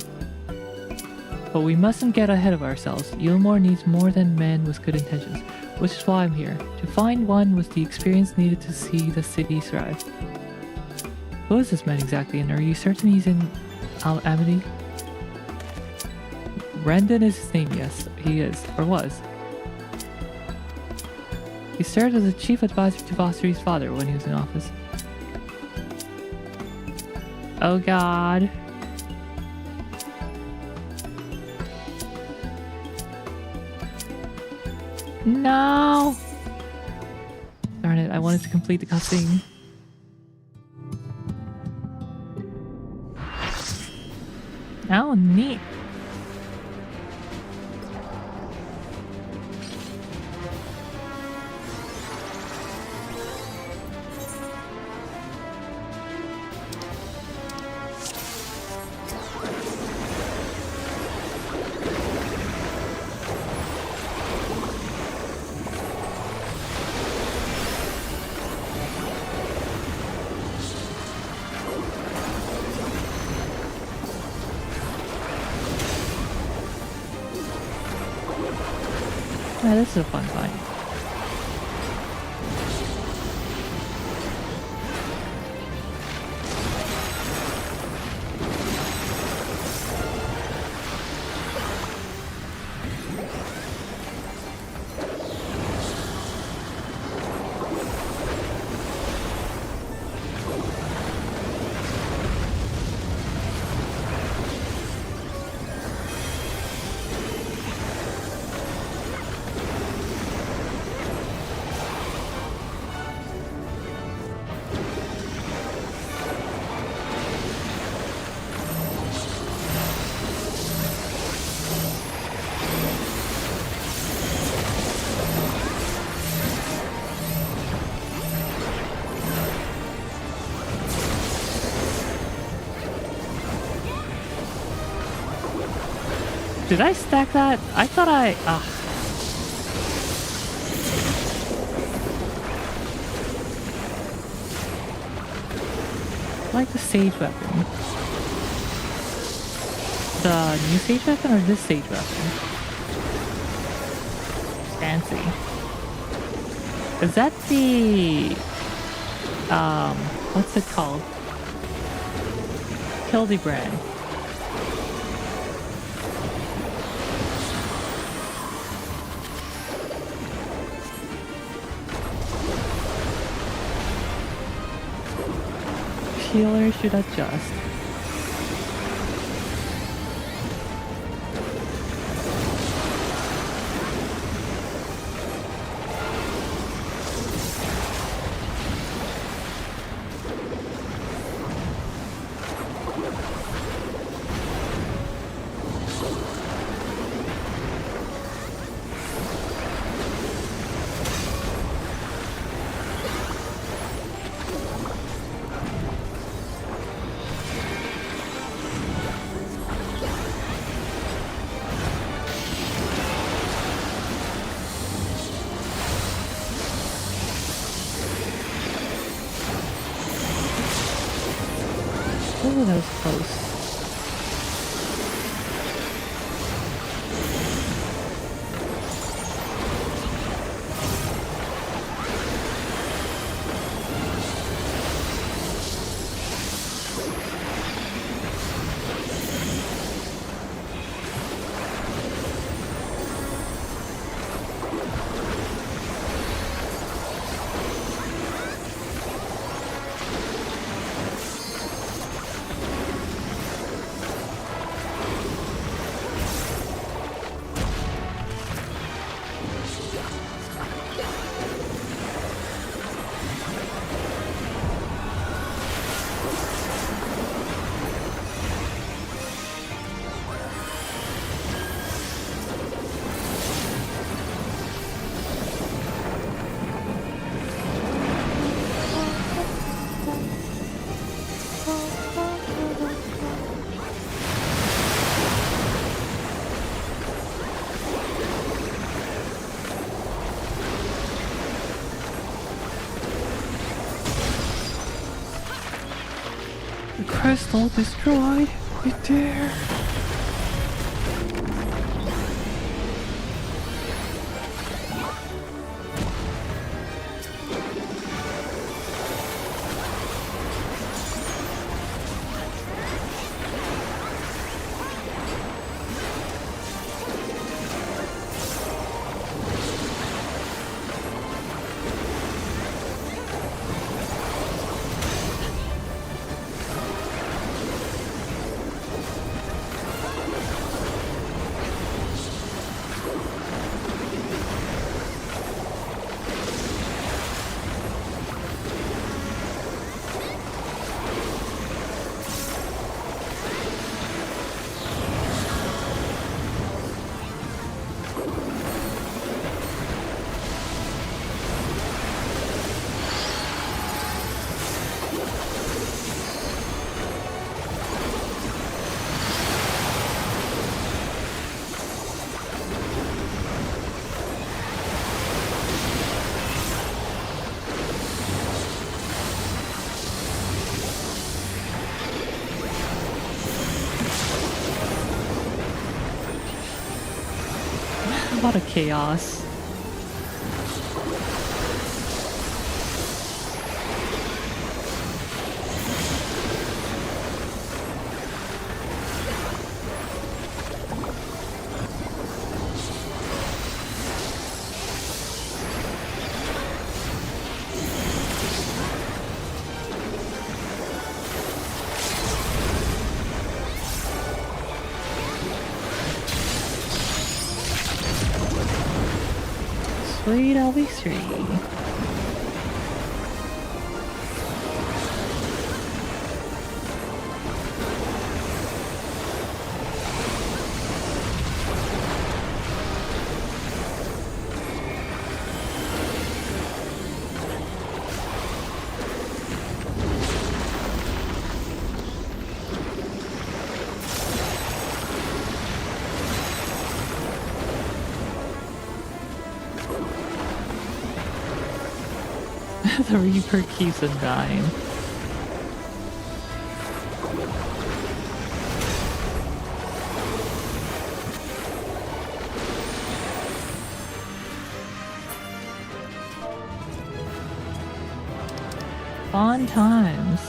But we mustn't get ahead of ourselves. Eorzea needs more than men with good intentions, which is why I'm here, to find one with the experience needed to see the city thrive. Who is this man exactly, and are you certain he's in Amity? Brendan is his name, yes, he is, or was. He served as the chief advisor to Vossri's father when he was in office. Oh god. No! Darn it, I wanted to complete the cutscene. Oh, neat. Yeah, this is a fun fight. Did I stack that? I thought I... I like the sage weapon. The new sage weapon or this sage weapon? Fancy. Is that the... what's it called? Hildebrand. Healer should adjust. Ooh, that was close. Crystal destroyed right there. A lot of chaos. Sweet LV3. The Reaper keeps on dying. Fun times.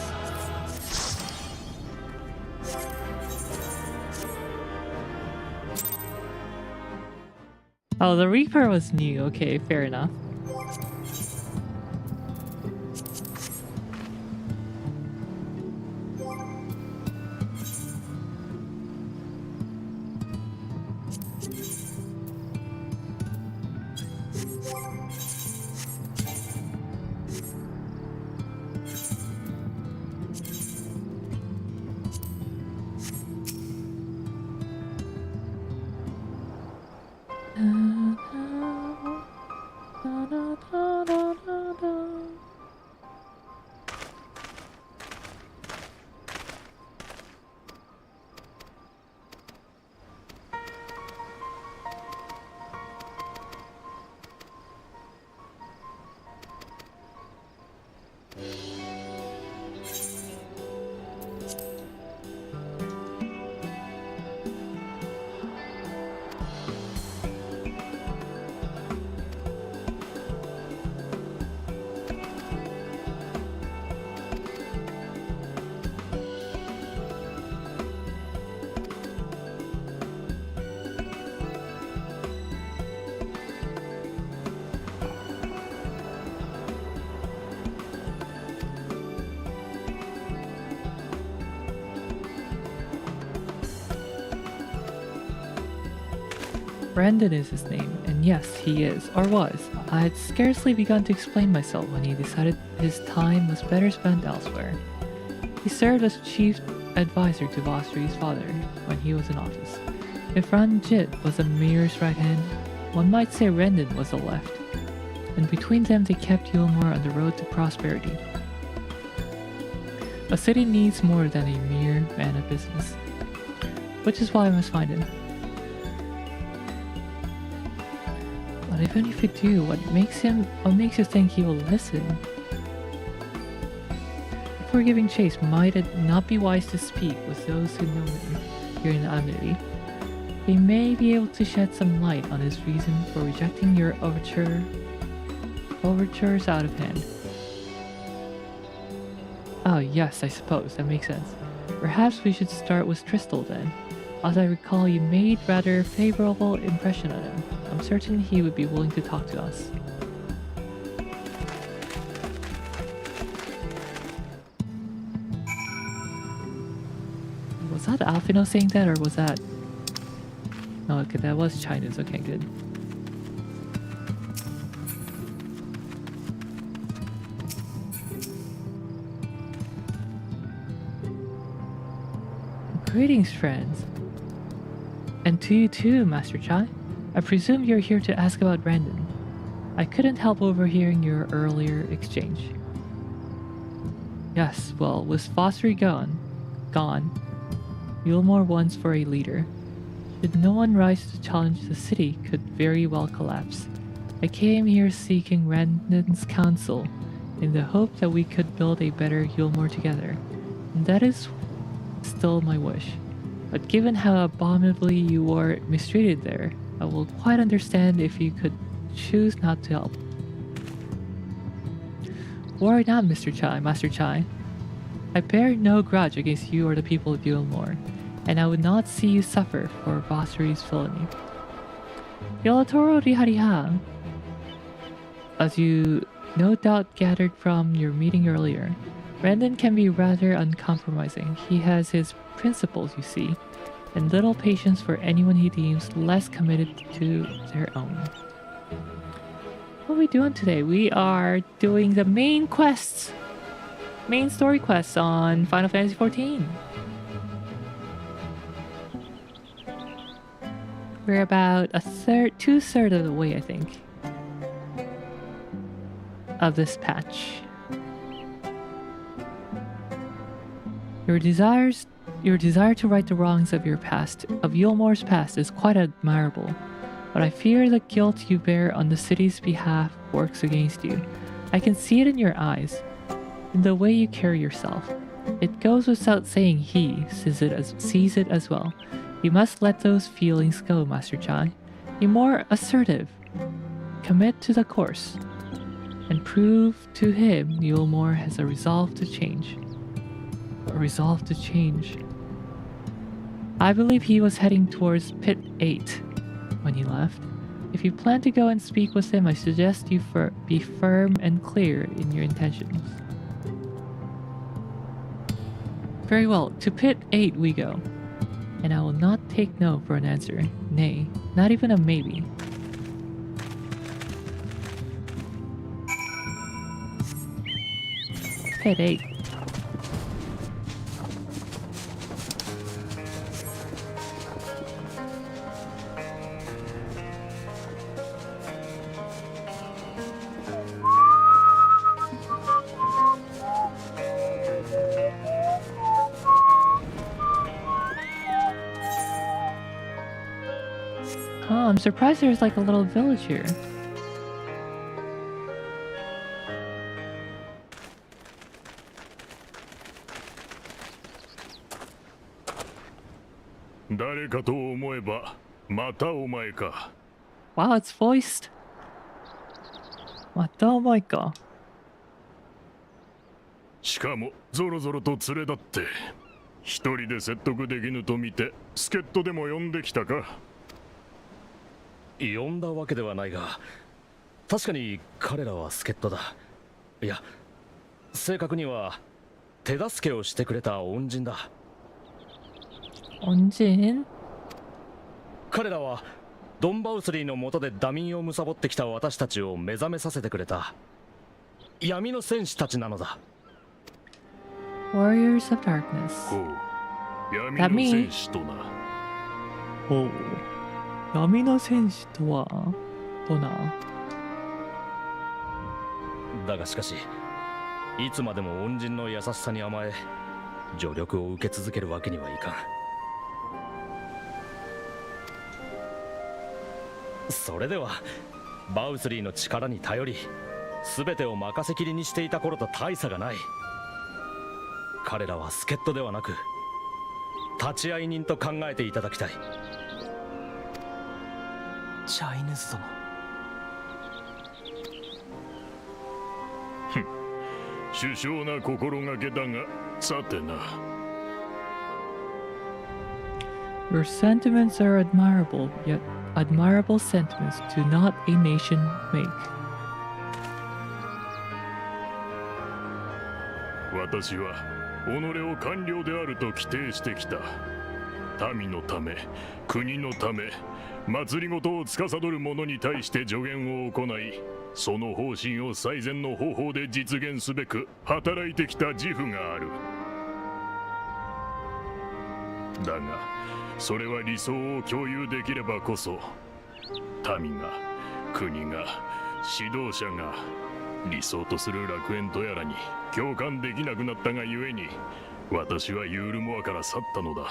Oh, the Reaper was new. Okay, fair enough. Brandon is his name, and yes, he is, or was. I had scarcely begun to explain myself when he decided his time was better spent elsewhere. He served as chief advisor to Vossri's father when he was in office. If Ranjit was the mayor's right hand, one might say Rendon was the left. And between them they kept Yulmore on the road to prosperity. A city needs more than a mere man of business. Which is why I must find him. But even if you do, what makes you think he will listen? Before giving chase, might it not be wise to speak with those who know him here in Amity? They may be able to shed some light on his reason for rejecting your overtures out of hand. Oh yes, I suppose, that makes sense. Perhaps we should start with Tristal then. As I recall, you made rather favorable impression on him. I'm certain he would be willing to talk to us. Was that Alfino saying that, or was that... No, okay, that was Chinese. Okay, good. Greetings, friends. And to you too, Master Chai. I presume you're here to ask about Brandon. I couldn't help overhearing your earlier exchange. Yes, well, with Vossri gone, Yulmore wants for a leader. Should no one rise to challenge, the city could very well collapse. I came here seeking Brandon's counsel in the hope that we could build a better Yulmore together. And that is still my wish. But given how abominably you were mistreated there, I will quite understand if you could choose not to help. Worry not, Master Chai. I bear no grudge against you or the people of Yulmore, and I would not see you suffer for Vossri's villainy. Yolatoro Rihariha. As you no doubt gathered from your meeting earlier, Brandon can be rather uncompromising. He has his principles, you see, and little patience for anyone he deems less committed to their own. What are we doing today? We are doing the main quests. Main story quests on Final Fantasy XIV. We're about two-thirds of the way, I think, of this patch. Your desire to right the wrongs of your past, of Eomore's past, is quite admirable. But I fear the guilt you bear on the city's behalf works against you. I can see it in your eyes, in the way you carry yourself. It goes without saying he sees it as well. You must let those feelings go, Master Chai. Be more assertive. Commit to the course. And prove to him Eomore has a resolve to change. A resolve to change. I believe he was heading towards Pit 8 when he left. If you plan to go and speak with him, I suggest you be firm and clear in your intentions. Very well, to Pit 8 we go. And I will not take no for an answer. Nay, not even a maybe. Pit 8. Oh, I'm surprised there's like a little village here. Wow, it's voiced. またお前か。しかもゾロゾロと連れ立って一人で説得できぬと見て助っ人でも呼んできたか。呼んだわけではないが、確かに彼らは助っ人だ。いや、正確には手助けをしてくれた恩人だ。恩人？彼らはドンバウスリーの下でダミンを貪ってきた私たちを目覚めさせてくれた闇の戦士たちなのだ。Warriors of Darkness. ほう、闇の戦士とな。ほう、闇の戦士とはとな。だがしかし、いつまでも恩人の優しさに甘え助力を受け続けるわけにはいかん。それではバウスリーの力に頼り全てを任せきりにしていた頃と大差がない。彼らは助っ人ではなく立ち会い人と考えていただきたい。チャイヌス殿。首相な心がけだが、さてな。Your sentiments are admirable, yet admirable sentiments do not a nation make. 私は己を官僚であると規定してきた。民のため、国のため、祭りごとを司る者に対して助言を行い、その方針を最善の方法で実現すべく働いてきた自負がある。だが、それは理想を共有できればこそ、民が、国が、指導者が理想とする楽園とやらに共感できなくなったがゆえに、私はユールモアから去ったのだ。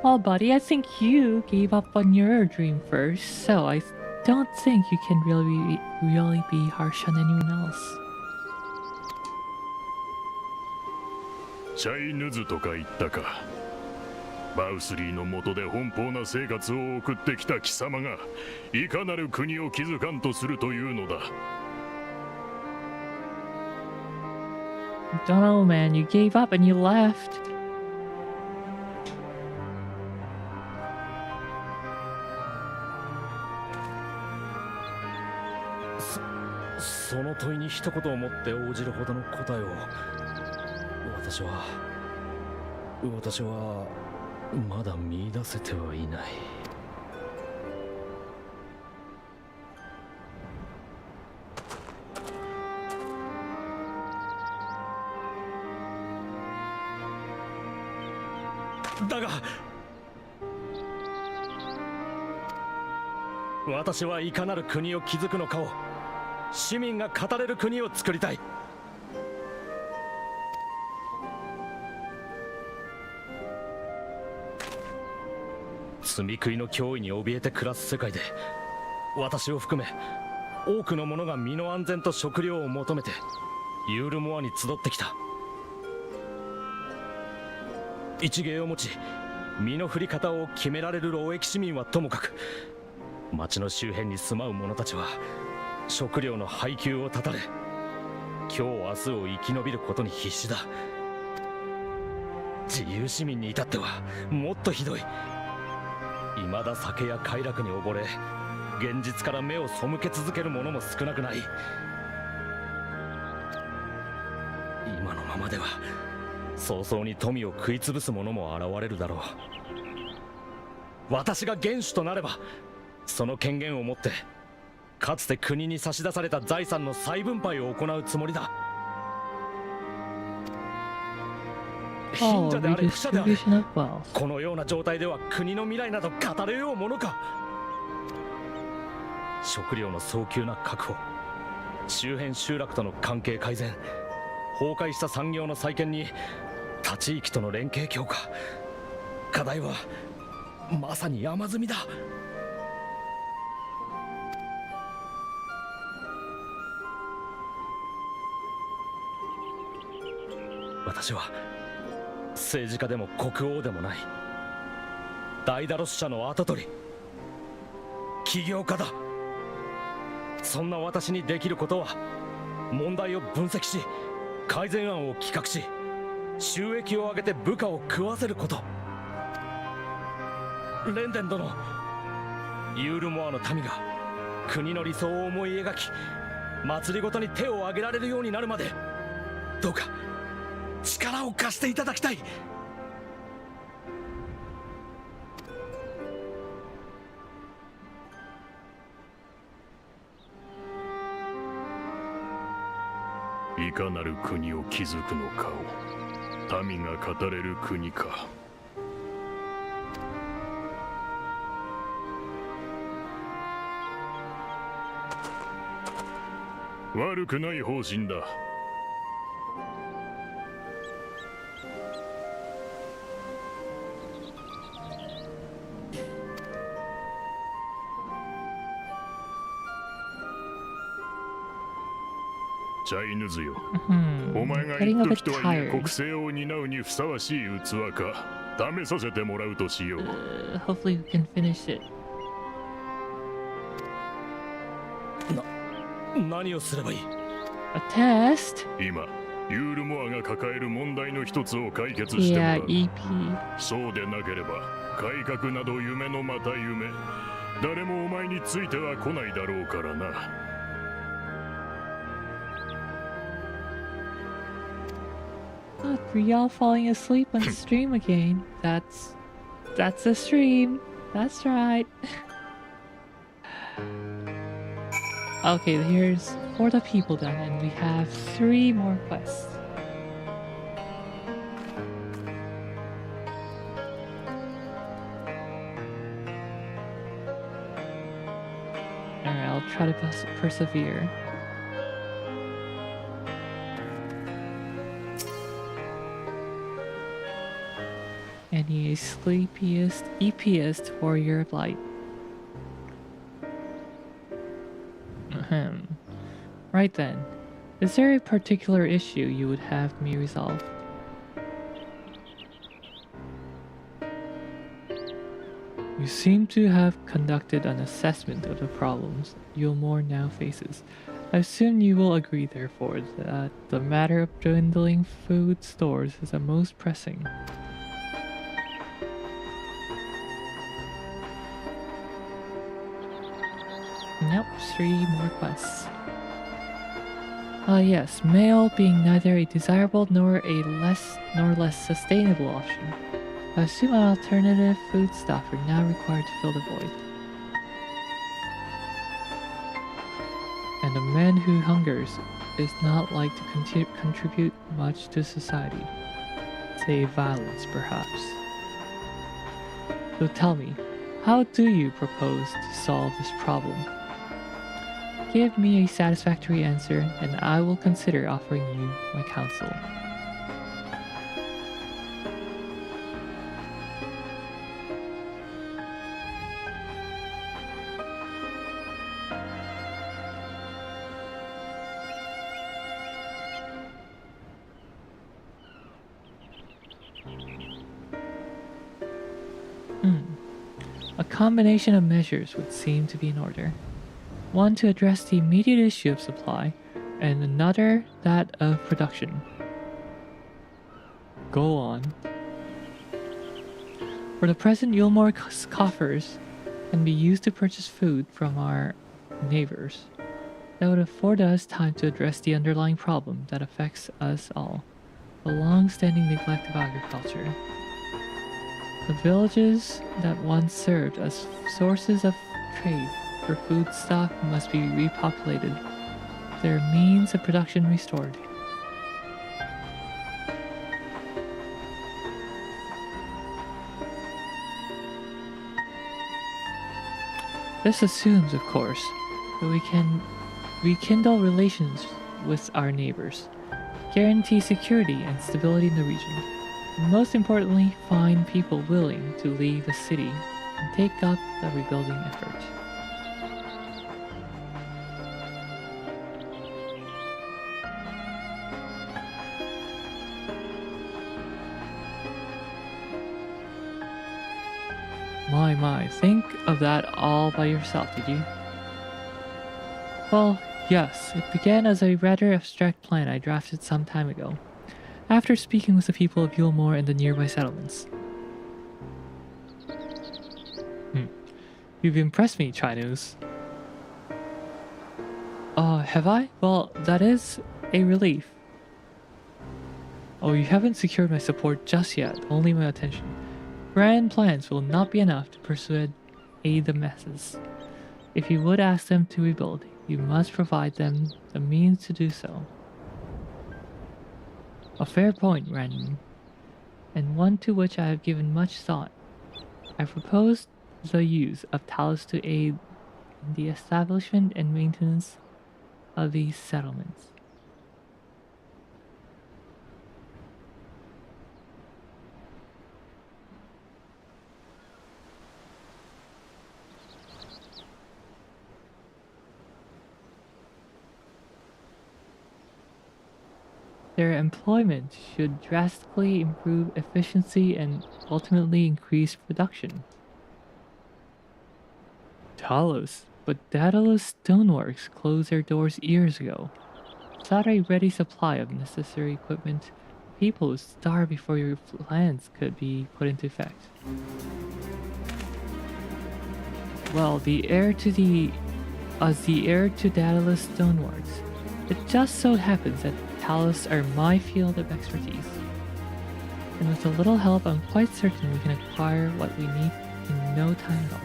Well, buddy, I think you gave up on your dream first, so I don't think you can really be harsh on anyone else. チャイヌズとか言ったか。バウスリーの下で奔放な生活を送ってきた貴様がいかなる国を築かんとするというのだ。Don't know, man. You gave up and you left. その問いに一言をもって応じるほどの答えを私は。 まだ見出せてはいない。だが私はいかなる国を築くのかを市民が語れる国を作りたい。積み食いの脅威に怯えて暮らす世界で、私を含め多くの者が身の安全と食料を求めてユールモアに集ってきた。一芸を持ち身の振り方を決められる労役市民はともかく、町の周辺に住まう者たちは食料の配給を断たれ、今日明日を生き延びることに必死だ。自由市民に至ってはもっとひどい。未だ酒や快楽に溺れ、現実から目を背け続ける者も少なくない。今のままでは早々に富を食い潰す者も現れるだろう。私が元首となれば、その権限を持ってかつて国に差し出された財産の再分配を行うつもりだ。貧者であれ、不者であれ、このような状態では国の未来など語れようものか。食料の早急な確保、周辺集落との関係改善、崩壊した産業の再建に他地域との連携強化。課題はまさに山積みだ。私は政治家でも国王でもない。ダイダロス社の跡取り、起業家だ。そんな私にできることは、問題を分析し改善案を企画し、収益を上げて部下を食わせること。レンデン殿、ユールモアの民が国の理想を思い描き、祭りごとに手を挙げられるようになるまで、どうか力を貸していただきたい。いかなる国を築くのかを民が語れる国か。悪くない方針だ。チャイヌズよ、お前が一時とはいえ国政を担うにふさわしい器か試させてもらうとしよう。Hopefully we can finish it. 何をすればいい？ A test? 今ユールモアが抱える問題の一つを解決してもらう。EP. そうでなければ改革など夢のまた夢。誰もお前については来ないだろうからな。Look, we're y'all falling asleep on stream again. That's a stream. That's right. Okay, here's for the people done, and we have 3 more quests. Alright, I'll try to persevere. NEA sleepiest, epiest warrior of light. Right then, is there a particular issue you would have me resolve? You seem to have conducted an assessment of the problems Yulmore now faces. I assume you will agree, therefore, that the matter of dwindling food stores is the most pressing. Nope, 3 more quests. Yes, mail being neither a desirable nor less sustainable option. I assume an alternative foodstuff are now required to fill the void. And a man who hungers is not like to contribute much to society. Say violence, perhaps. So tell me, how do you propose to solve this problem? Give me a satisfactory answer, and I will consider offering you my counsel. A combination of measures would seem to be in order. One to address the immediate issue of supply, and another that of production. Go on. For the present, Eulmore's coffers can be used to purchase food from our neighbors. That would afford us time to address the underlying problem that affects us all, the long-standing neglect of agriculture. The villages that once served as sources of trade for foodstuff must be repopulated, their means of production restored. This assumes, of course, that we can rekindle relations with our neighbors, guarantee security and stability in the region, and most importantly, find people willing to leave the city and take up the rebuilding effort. My, think of that all by yourself, did you? Well, yes, it began as a rather abstract plan I drafted some time ago, after speaking with the people of Eulmore and the nearby settlements. You've impressed me, Chinese. Have I? Well, that is a relief. Oh, you haven't secured my support just yet, only my attention. Grand plans will not be enough to persuade the masses. If you would ask them to rebuild, you must provide them the means to do so. A fair point, Random, and one to which I have given much thought. I propose the use of talus to aid in the establishment and maintenance of these settlements. Their employment should drastically improve efficiency and ultimately increase production. Talos, but Daedalus Stoneworks closed their doors years ago. Without a ready supply of necessary equipment, people would starve before your plans could be put into effect. Well, as the heir to Daedalus Stoneworks, it just so happens that Talos are my field of expertise. And with a little help, I'm quite certain we can acquire what we need in no time at all.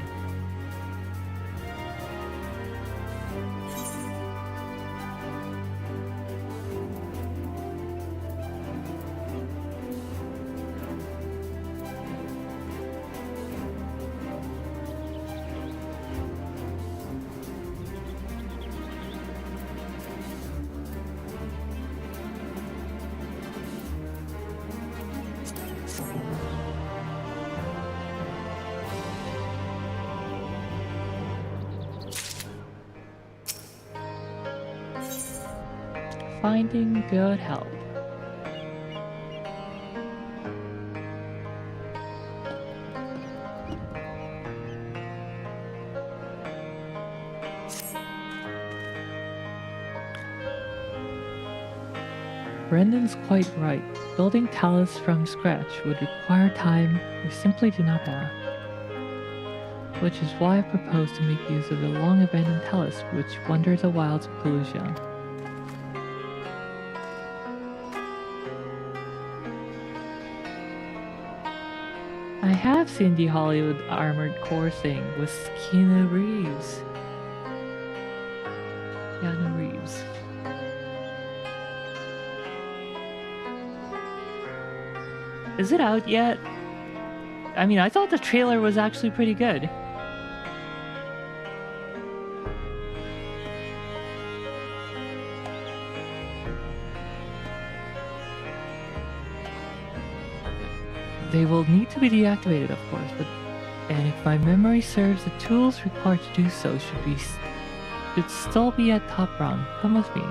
Finding good help. Brendan's quite right. Building Talus from scratch would require time we simply do not have. Which is why I propose to make use of the long-abandoned Talus which wander the wilds of Pelusia. I have seen the Hollywood Armored Core thing with Keanu Reeves. Is it out yet? I mean, I thought the trailer was actually pretty good. They will need to be deactivated, of course, but and if my memory serves, the tools required to do so should still be at top rung. Come with me.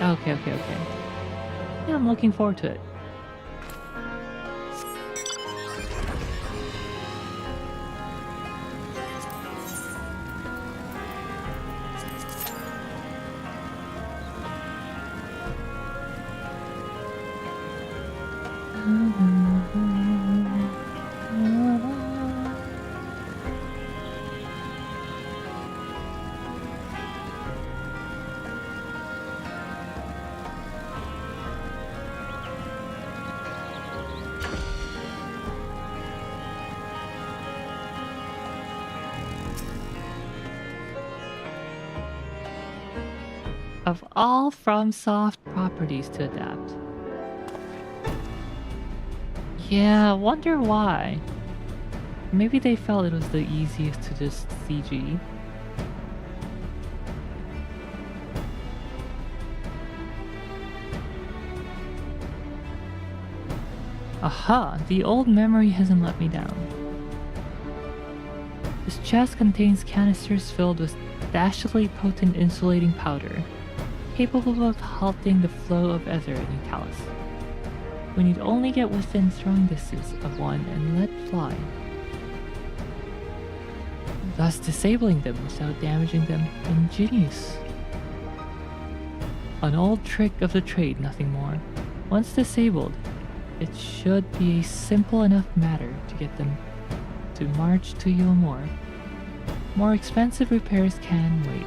Okay. Yeah, I'm looking forward to it. Of all FromSoft properties to adapt. Yeah, I wonder why. Maybe they felt it was the easiest to just CG. Aha! The old memory hasn't let me down. This chest contains canisters filled with dastardly potent insulating powder, capable of halting the flow of ether in your talus. We need only get within throwing distance of one and let fly, thus disabling them without damaging them. Ingenious. An old trick of the trade, nothing more. Once disabled, it should be a simple enough matter to get them to march to Eorzea. More expensive repairs can wait.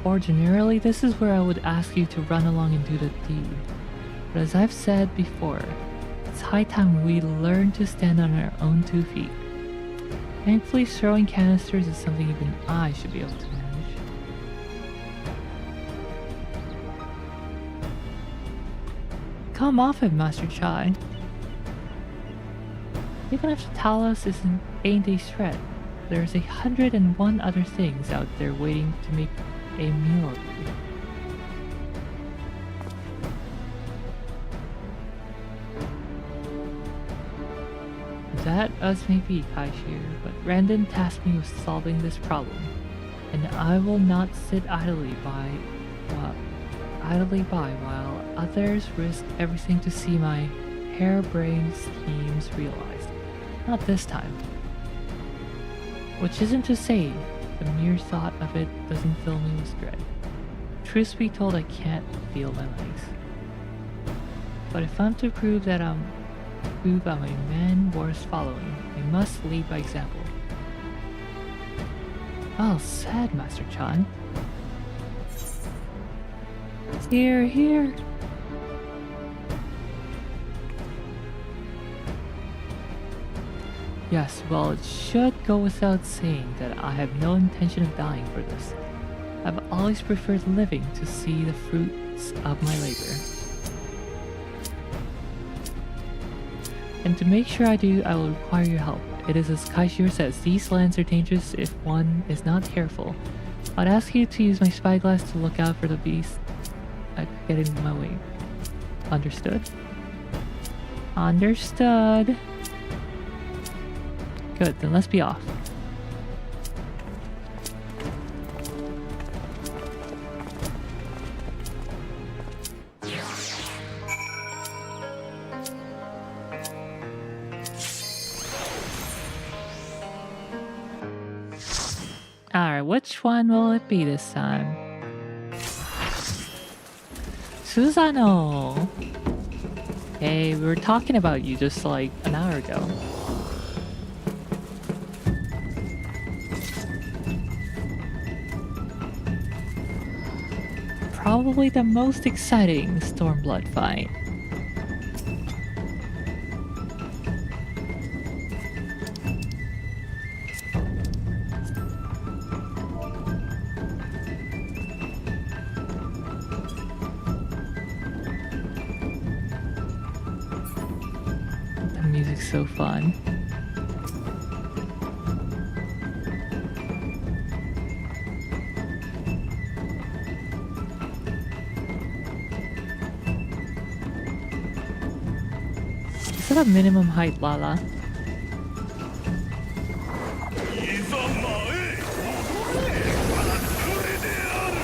Ordinarily, this is where I would ask you to run along and do the deed. But as I've said before, it's high time we learn to stand on our own 2 feet. Thankfully, throwing canisters is something even I should be able to manage. Come off it, Master Chai. Even if the talus ain't a threat, there's 101 other things out there waiting to make a meal of you. That as may be, Kaishir, but Randon tasked me with solving this problem, and I will not sit idly by while others risk everything to see my harebrained schemes realized. Not this time. Which isn't to say the mere thought of it doesn't fill me with dread. Truth be told, I can't feel my legs. But if I'm to prove I'm a man worth following, I must lead by example. Well said, Master Chan. Here. Yes, well, it should go without saying that I have no intention of dying for this. I've always preferred living to see the fruits of my labor. And to make sure I do, I will require your help. It is as Kaishir says, these lands are dangerous if one is not careful. I'd ask you to use my spyglass to look out for the beast that could get in my way. Understood? Understood. Good, then let's be off. Alright, which one will it be this time? Susano! Hey, we were talking about you just like an hour ago. Probably the most exciting Stormblood fight. music's so fun. Is that a minimum height, Lala? いざ前へ踊れ祭りである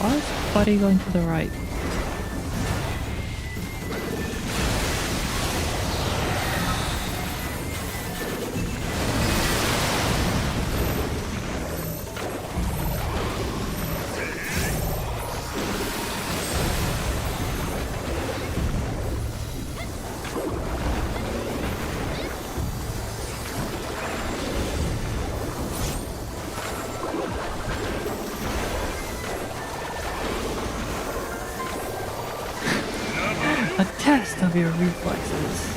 Why is Buddy going to the right? A test of your reflexes.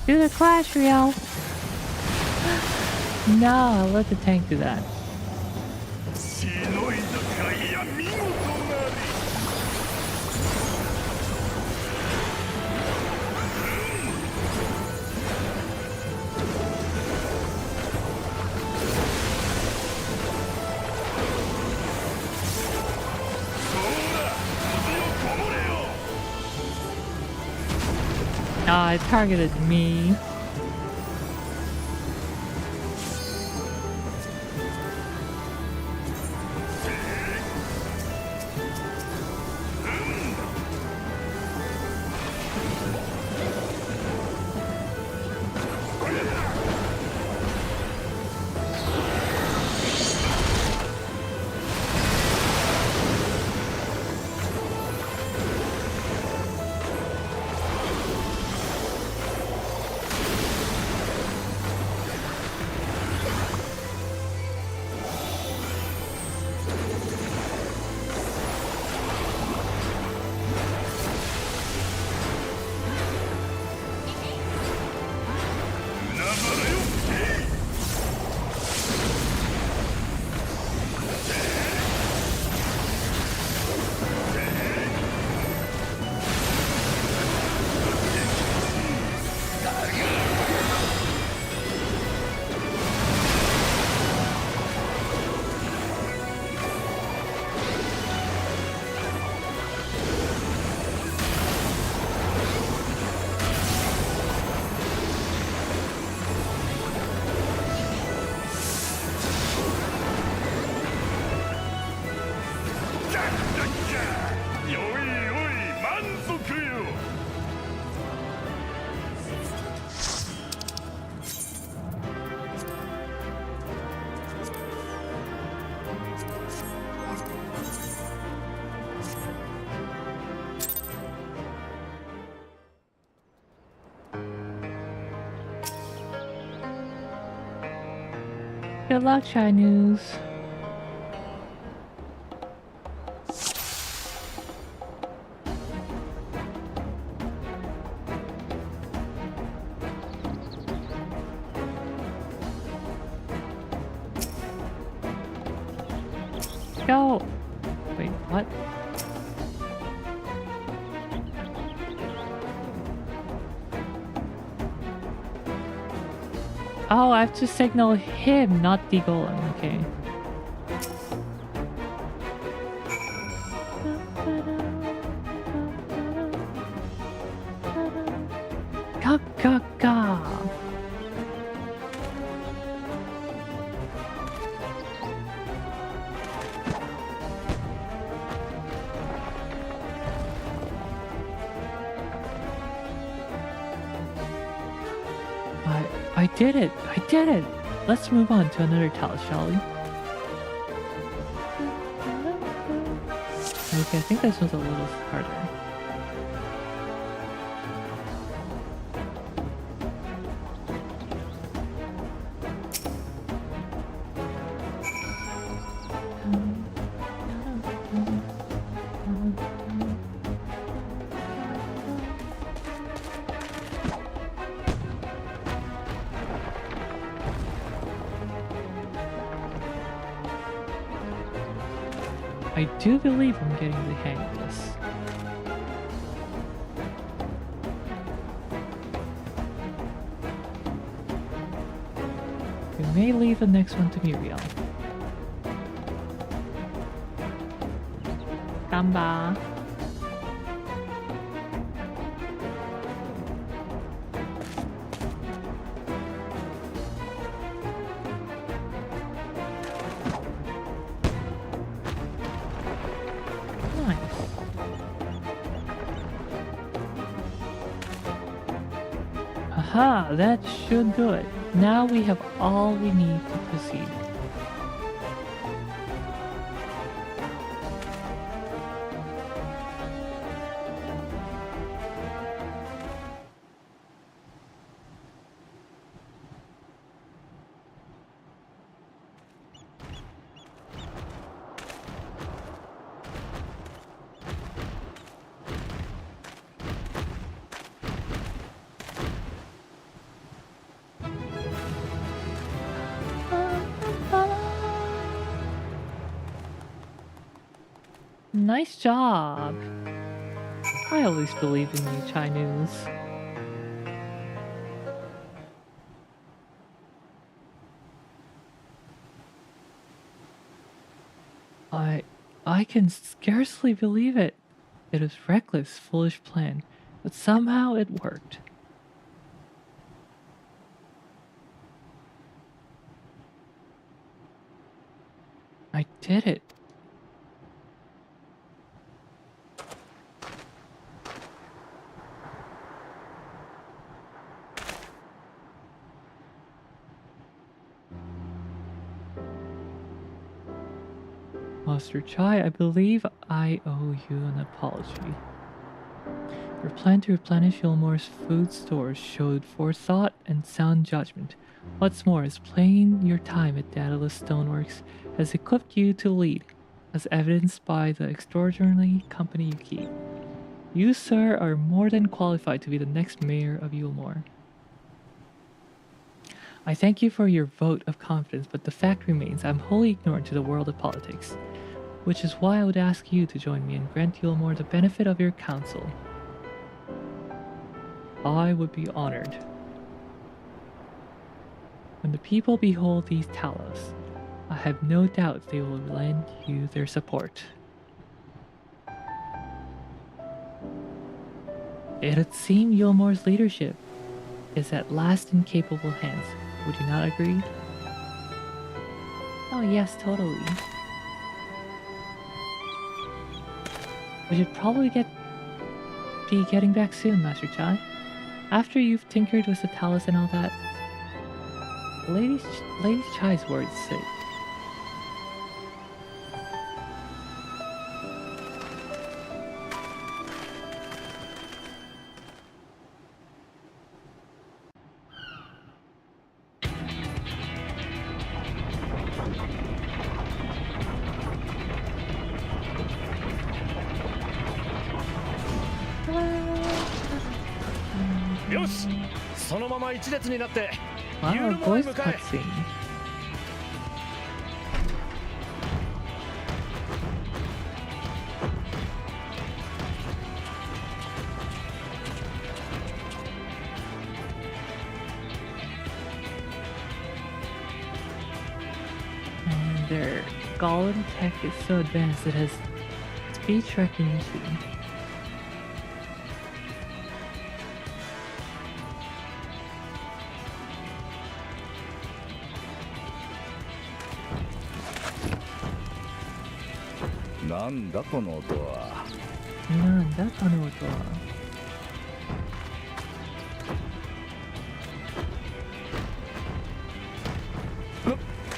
Do the clash, Riel. No, let the tank do that. しのいだかいや見事なり Ah, it targeted me. Good luck, Chinese. Go! Wait, what? Oh, I have to signal him, not the golem. Okay. Ga ga ga! I did it! I did it! Let's move on to another tile, shall we? Okay, I think this was a little harder. I do believe I'm getting the hang of this. We may leave the next one to Muriel. Gamba. Aha, that should do it. Now we have all we need to proceed. Nice job! I always believe in you, Chinese. I can scarcely believe it. It was reckless, foolish plan, but somehow it worked. I did it. Master Chai, I believe I owe you an apology. Your plan to replenish Yulmore's food stores showed forethought and sound judgment. What's more, is playing your time at Daedalus Stoneworks has equipped you to lead, as evidenced by the extraordinary company you keep. You, sir, are more than qualified to be the next mayor of Yulmore. I thank you for your vote of confidence, but the fact remains I'm wholly ignorant to the world of politics, which is why I would ask you to join me and grant Yulmore the benefit of your counsel. I would be honored. When the people behold these talos, I have no doubt they will lend you their support. It would seem Yulmore's leadership is at last in capable hands. Would you not agree? Oh yes, totally. We should probably be getting back soon, Master Chai. After you've tinkered with the talus and all that, Lady Chai's word's sake. よし、そのまま一列になって Wow, ユールモアへ voice 向かえ。 cutscene. And their golem tech is so advanced it has speech recognition. Nanda kono oto wa? なんだこの音は。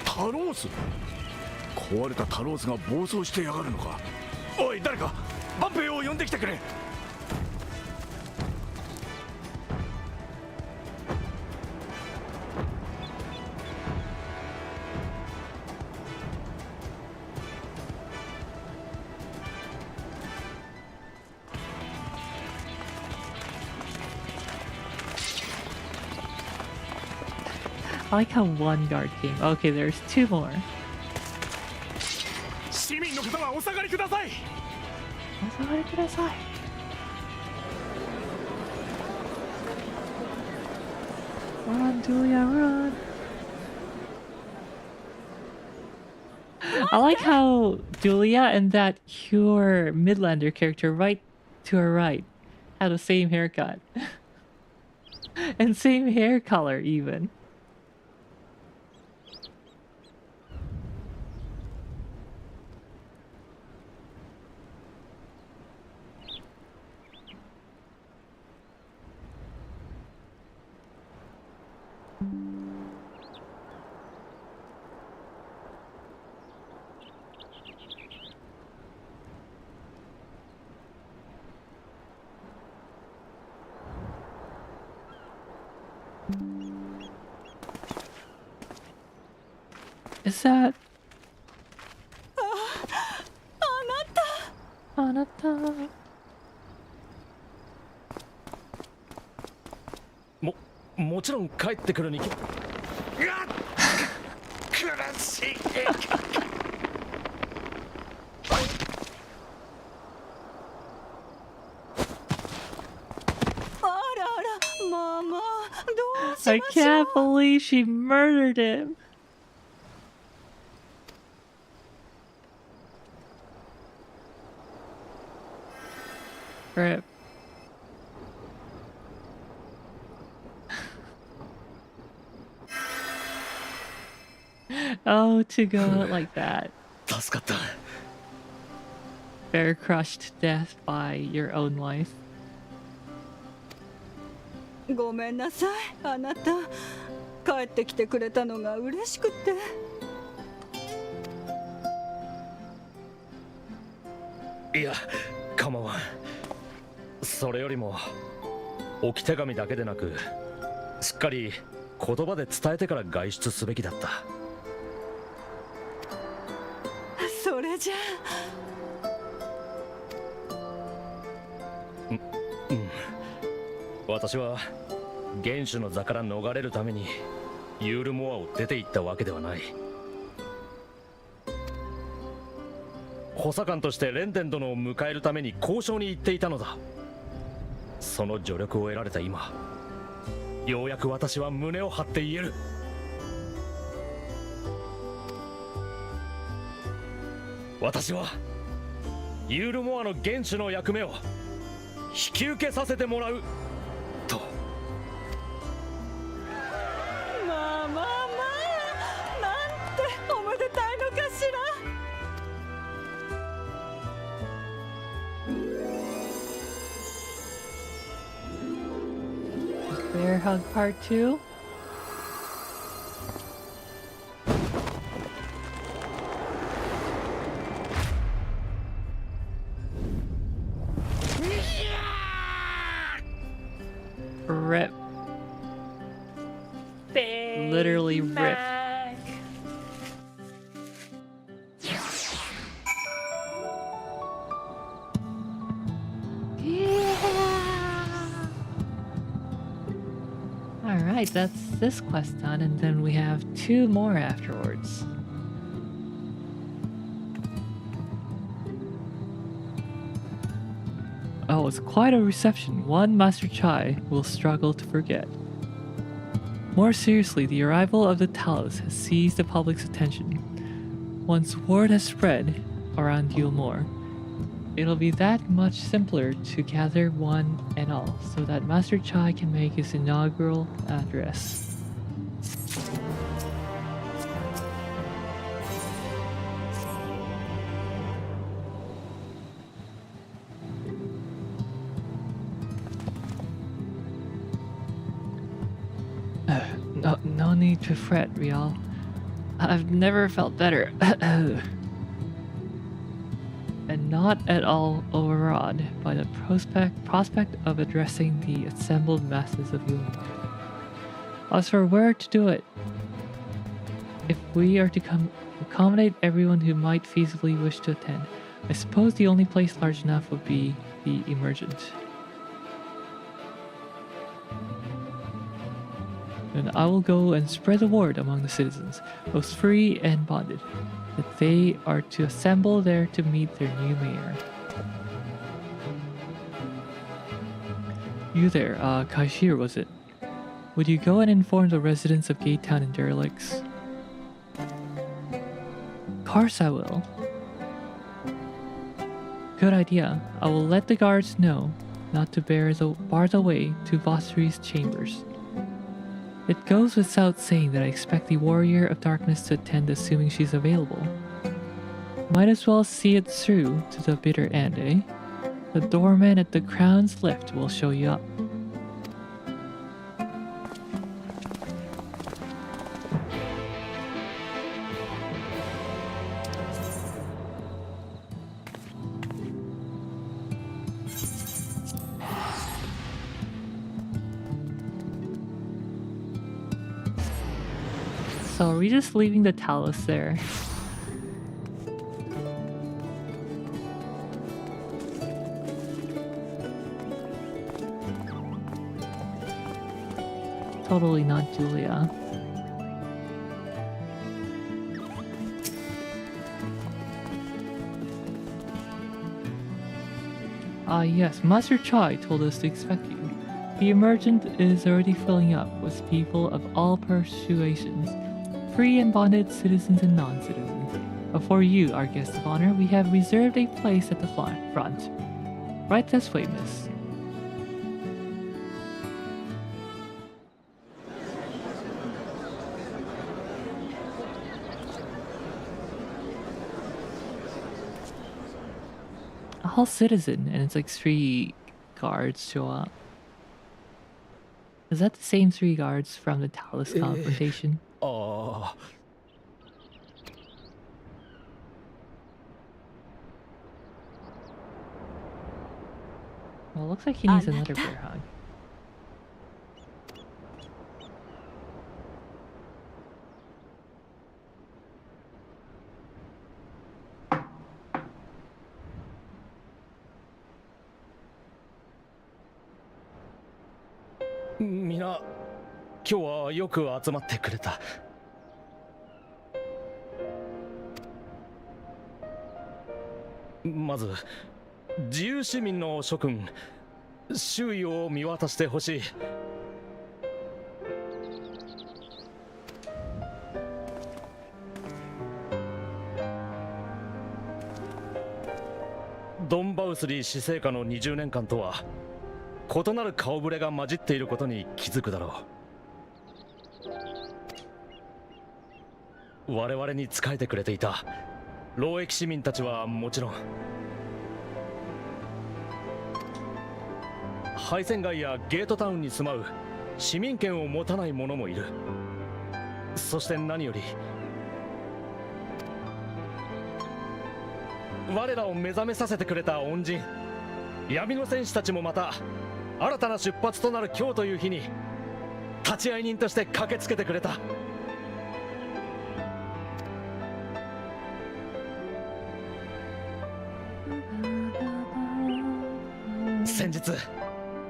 タロース。壊れたタロースが暴走してやがるのか。おい、誰かバンペイを呼んできてくれ。I like how one guard came. Okay, there's two more. 市民の方はお下がりください。お下がりください。Run, Julia, run! I like how Julia and that pure Midlander character right to her right had the same haircut. And same hair color even. Is that... あなたもちろん帰ってくるに決苦しい。あらあら、ママ、どうし I ましょ can't う。 believe she murdered him. Rip. Oh, to go out like that. 助かった。 Bear crushed to death by your own wife. ごめんなさい、あなた。帰ってきてくれたのが嬉しくて。いや、構わん。それよりも置き手紙だけでなく、しっかり言葉で伝えてから外出すべきだった。それじゃうん。私は元首の座から逃れるためにユールモアを出て行ったわけではない。補佐官としてレンデン殿を迎えるために交渉に行っていたのだ。その助力を得られた今、ようやく私は胸を張って言える。私はユールモアの元首の役目を引き受けさせてもらうと。まあまあまあ、なんておめでたいのかしら。Bear hug part 2. Rip. Literally rip. Alright, that's this quest done, and then we have 2 more afterwards. Oh, it's quite a reception. One Master Chai will struggle to forget. More seriously, the arrival of the Talos has seized the public's attention. Once word has spread around Yulmore, it'll be that much simpler to gather one and all so that Master Chai can make his inaugural address. No need to fret, Rial. I've never felt better. And not at all overawed by the prospect of addressing the assembled masses of Yulmore. As for where to do it, if we are to accommodate everyone who might feasibly wish to attend, I suppose the only place large enough would be the Emergent. And I will go and spread the word among the citizens, both free and bonded, that they are to assemble there to meet their new mayor. You there, Kaishir, was it? Would you go and inform the residents of Gate Town and Derelicts? Course I will. Good idea. I will let the guards know not to bar the way to Vossri's chambers. It goes without saying that I expect the Warrior of Darkness to attend, assuming she's available. Might as well see it through to the bitter end, eh? The doorman at the Crown's lift will show you up. So are we just leaving the Talos there? Totally not Julia. Yes, Master Chai told us to expect you. The Emergent is already filling up with people of all persuasions, free and bonded citizens and non-citizens. But for you, our guest of honor, we have reserved a place at the front. Right this way, miss. All citizen, and it's like 3 guards show up. Is that the same 3 guards from the Talos confrontation? Oh. Well, it looks like he needs another bear hug. Mina, 今日はよく集まってくれた。まず自由市民の諸君、周囲を見渡してほしい。ドンバウスリー死生下の20年間とは異なる顔ぶれが混じっていることに気づくだろう。我々に仕えてくれていた労役市民たちはもちろん、敗戦街やゲートタウンに住まう市民権を持たない者もいる。そして何より我らを目覚めさせてくれた恩人、闇の戦士たちもまた新たな出発となる今日という日に立会人として駆けつけてくれた。先日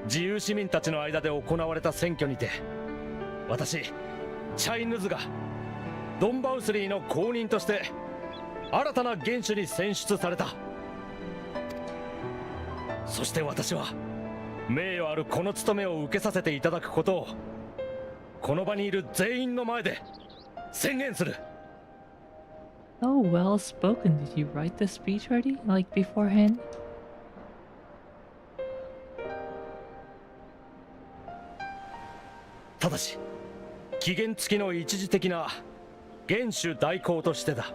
自由市民たちの間で行われた選挙にて私チャイヌズがドンバウスリーの後任として新たな元首に選出された。そして私は名誉あるこの務めを受けさせていただくことをこの場にいる全員の前で宣言する。 Oh, well spoken. Did you write the speech already? Like beforehand? ただし期限付きの一時的な元首代行としてだ。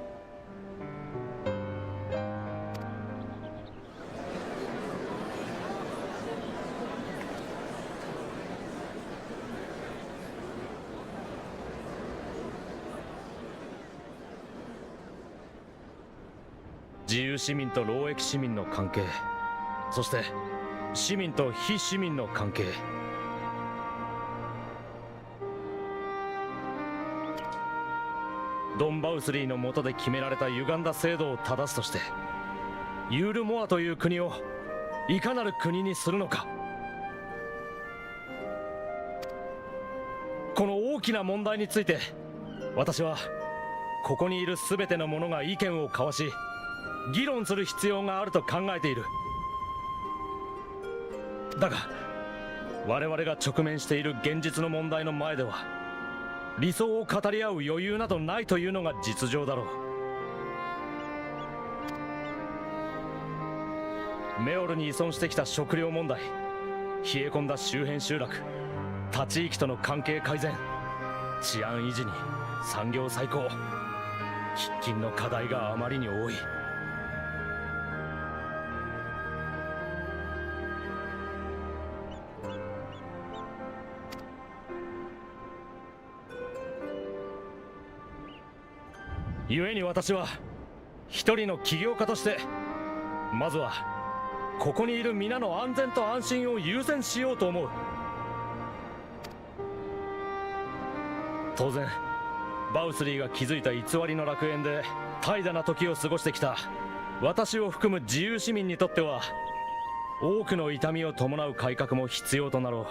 自由市民と労役市民の関係、そして市民と非市民の関係、ドンバウスリーの下で決められた歪んだ制度を正すとしてユールモアという国をいかなる国にするのか、この大きな問題について私はここにいる全ての者が意見を交わし議論する必要があると考えている。だが我々が直面している現実の問題の前では理想を語り合う余裕などないというのが実情だろう。メオルに依存してきた食料問題、冷え込んだ周辺集落、他地域との関係改善、治安維持に産業再興、喫緊の課題があまりに多い。故に私は一人の起業家としてまずはここにいる皆の安全と安心を優先しようと思う。当然バウスリーが築いた偽りの楽園で怠惰な時を過ごしてきた私を含む自由市民にとっては多くの痛みを伴う改革も必要となろう。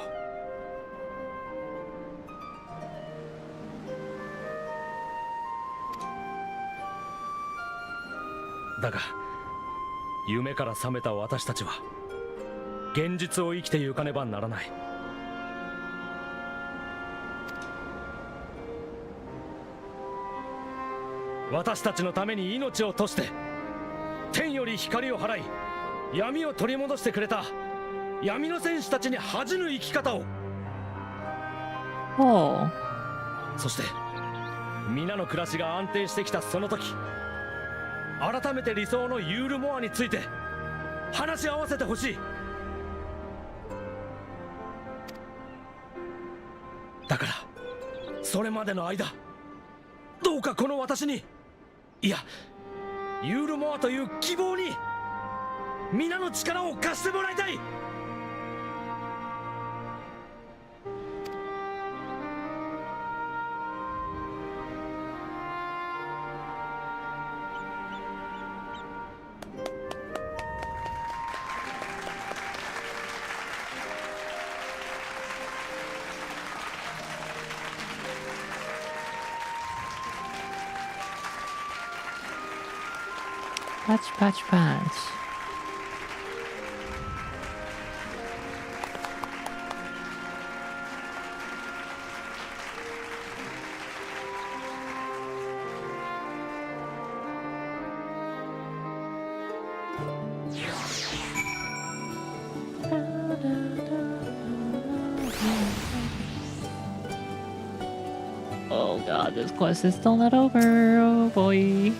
だが夢から覚めた私たちは現実を生きてゆかねばならない。私たちのために命を賭して天より光を払い闇を取り戻してくれた闇の戦士たちに恥じぬ生き方を。そして皆の暮らしが安定してきたその時、改めて理想のユールモアについて話し合わせてほしい。だからそれまでの間どうかこの私に、いやユールモアという希望に皆の力を貸してもらいたい。Patch, patch, patch. Oh god, this quest is still not over. Oh boy.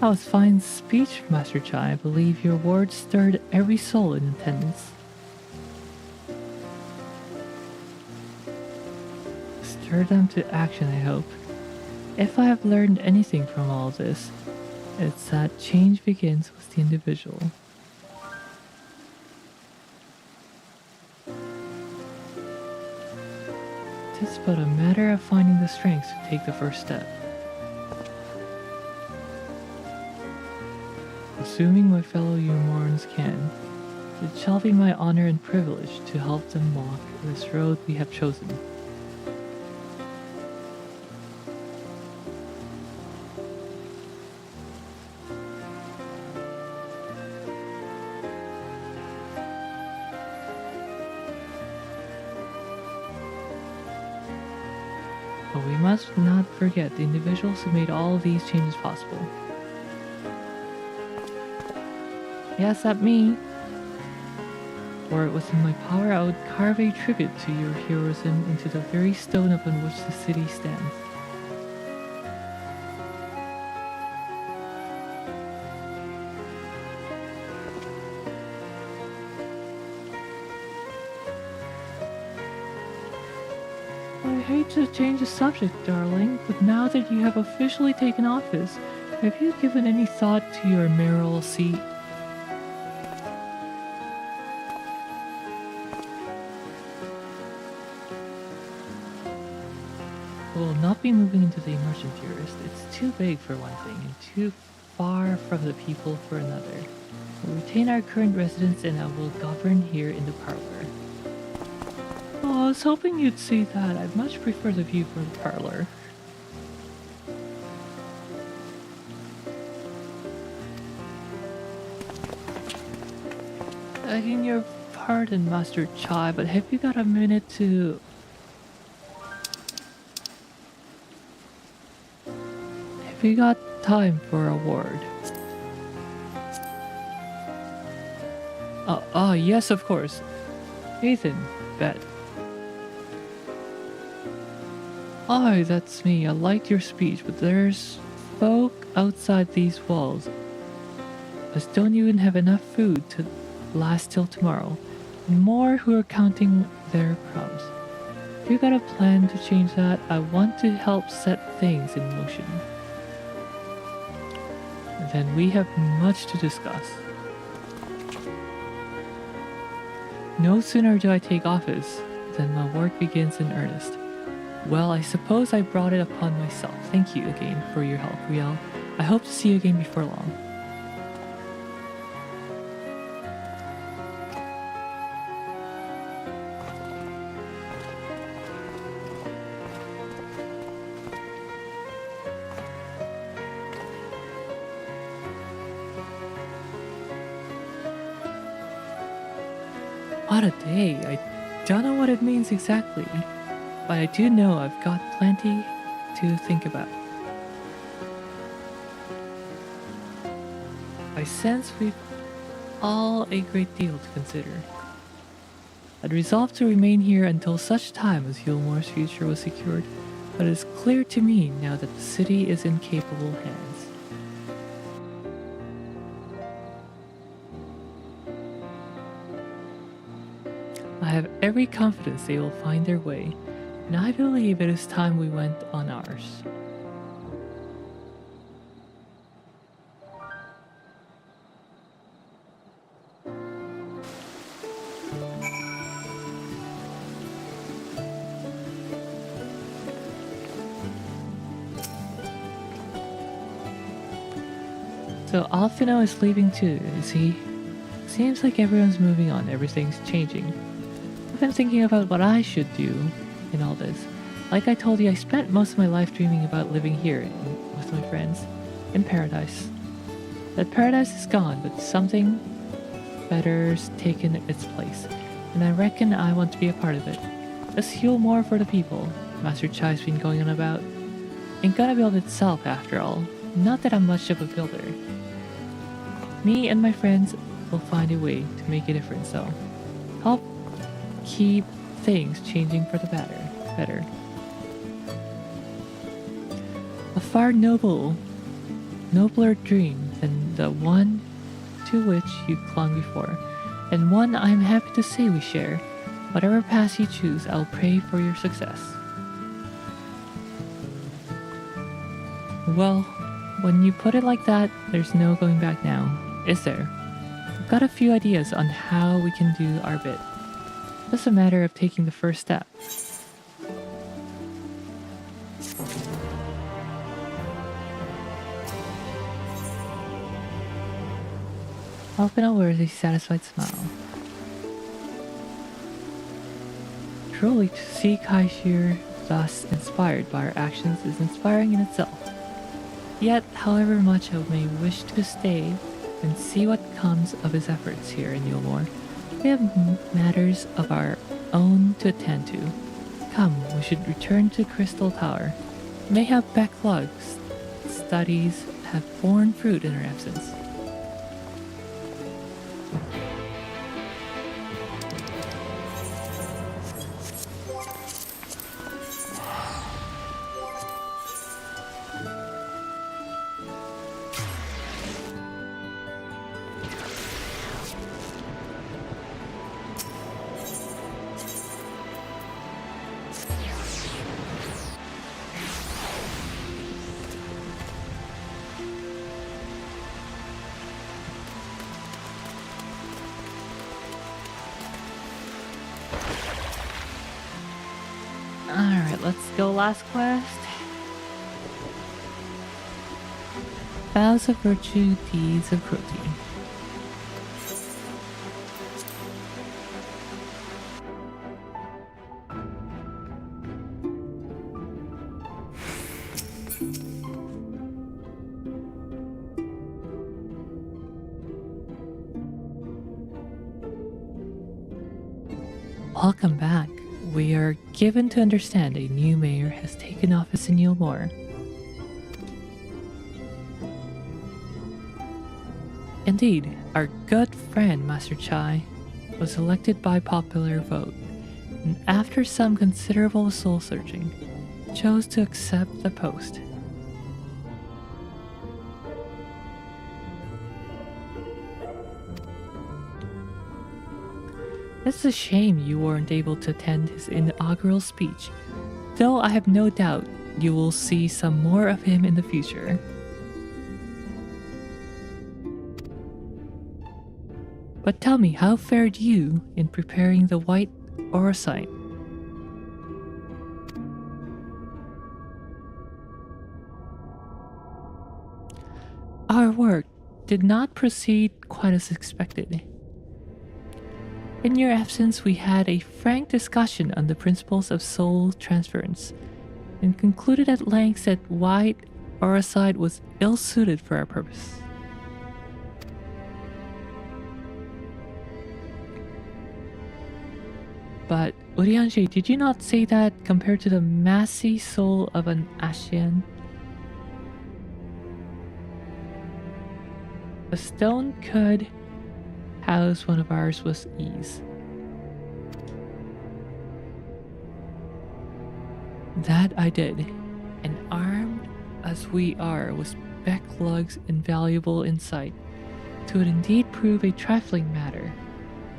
That was fine speech, Master Chai. I believe your words stirred every soul in attendance. Stir them to action, I hope. If I have learned anything from all this, it's that change begins with the individual. It's but a matter of finding the strength to take the first step. assuming my fellow Eomorans can. It shall be my honor and privilege to help them walk this road we have chosen. But we must not forget the individuals who made all of these changes possible. Yes, that me. Were it within my power, I would carve a tribute to your heroism into the very stone upon which the city stands. I hate to change the subject, darling, but now that you have officially taken office, have you given any thought to your mayoral seat? We'll not be moving into the immersion forest. It's too big for one thing and too far from the people for another. We'll retain our current residence and I will govern here in the parlor. Oh, I was hoping you'd see that. I'd much prefer the view from the parlor. Begging your pardon, Master Chai, but have you got a minute to... Have you got time for a word? Yes, of course. Ethan, bet. Oh, that's me. I liked your speech, but there's folk outside these walls. Us don't even have enough food to last till tomorrow, and more who are counting their crumbs. If you got a plan to change that, I want to help set things in motion. Then we have much to discuss. No sooner do I take office than my work begins in earnest. Well, I suppose I brought it upon myself. Thank you again for your help, Riel. I hope to see you again before long. What a day. I don't know what it means exactly, but I do know I've got plenty to think about. I sense we've all a great deal to consider. I'd resolved to remain here until such time as Eomore's future was secured, but it is clear to me now that the city is in capable hands. I have every confidence they will find their way, and I believe it is time we went on ours. So Alfino is leaving too, is he? Seems like everyone's moving on, everything's changing. I've been thinking about what I should do in all this. Like I told you, I spent most of my life dreaming about living here with my friends in paradise. That paradise is gone, but something better's taken its place, and I reckon I want to be a part of it. Let's heal more for the people Master Chai's been going on about. Ain't gonna build itself after all. Not that I'm much of a builder. Me and my friends will find a way to make a difference, though. Help keep things changing for the better. A far nobler dream than the one to which you clung before, and one I'm happy to say we share. Whatever path you choose, I'll pray for your success. Well, when you put it like that, there's no going back now, is there? I've got a few ideas on how we can do our bit. Just a matter of taking the first step. Open up with a satisfied smile. Truly, to see Kai here thus inspired by our actions is inspiring in itself. Yet, however much I may wish to stay and see what comes of his efforts here in Yulmore, we have matters of our own to attend to. Come, we should return to Crystal Tower. Mayhap Backlug's studies have borne fruit in our absence. Alright, let's go last quest. Vows of Virtue, Deeds of Cruelty. Welcome back. We are given to understand a new mayor has taken office in Yulmore. Indeed, our good friend Master Chai was elected by popular vote, and after some considerable soul searching, chose to accept the post. It's a shame you weren't able to attend his inaugural speech, though I have no doubt you will see some more of him in the future. But tell me, how fared you in preparing the white Eorzea? Our work did not proceed quite as expected. In your absence, we had a frank discussion on the principles of soul transference, and concluded at length that white Eorzea was ill-suited for our purpose. But, Urianger, did you not say that compared to the massy soul of an Ashian, a stone could house one of ours with ease? That I did, and armed as we are with Backlug's invaluable insight, 'twould indeed prove a trifling matter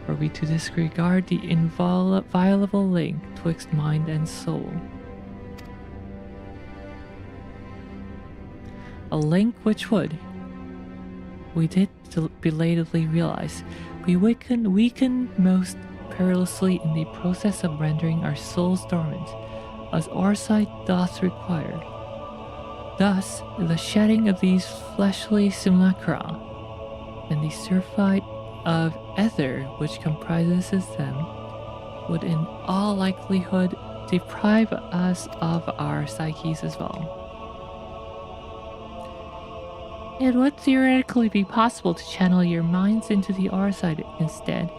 were we to disregard the inviolable link twixt mind and soul. A link which would, we did belatedly realize, we weaken most perilously in the process of rendering our souls dormant, as Eorzea doth require. Thus, the shedding of these fleshly simulacra, and the surfeit of ether which comprises them, would in all likelihood deprive us of our psyches as well. It would theoretically be possible to channel your minds into the Eorzea instead,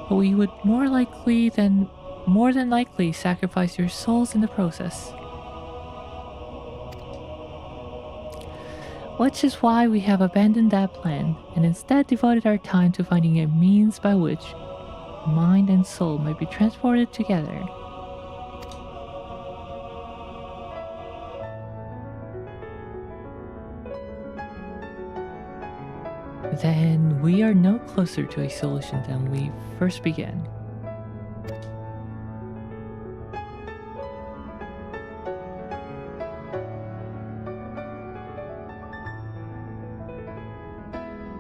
but we would more than likely sacrifice your souls in the process. Which is why we have abandoned that plan and instead devoted our time to finding a means by which mind and soul might be transported together. Then we are no closer to a solution than we first began.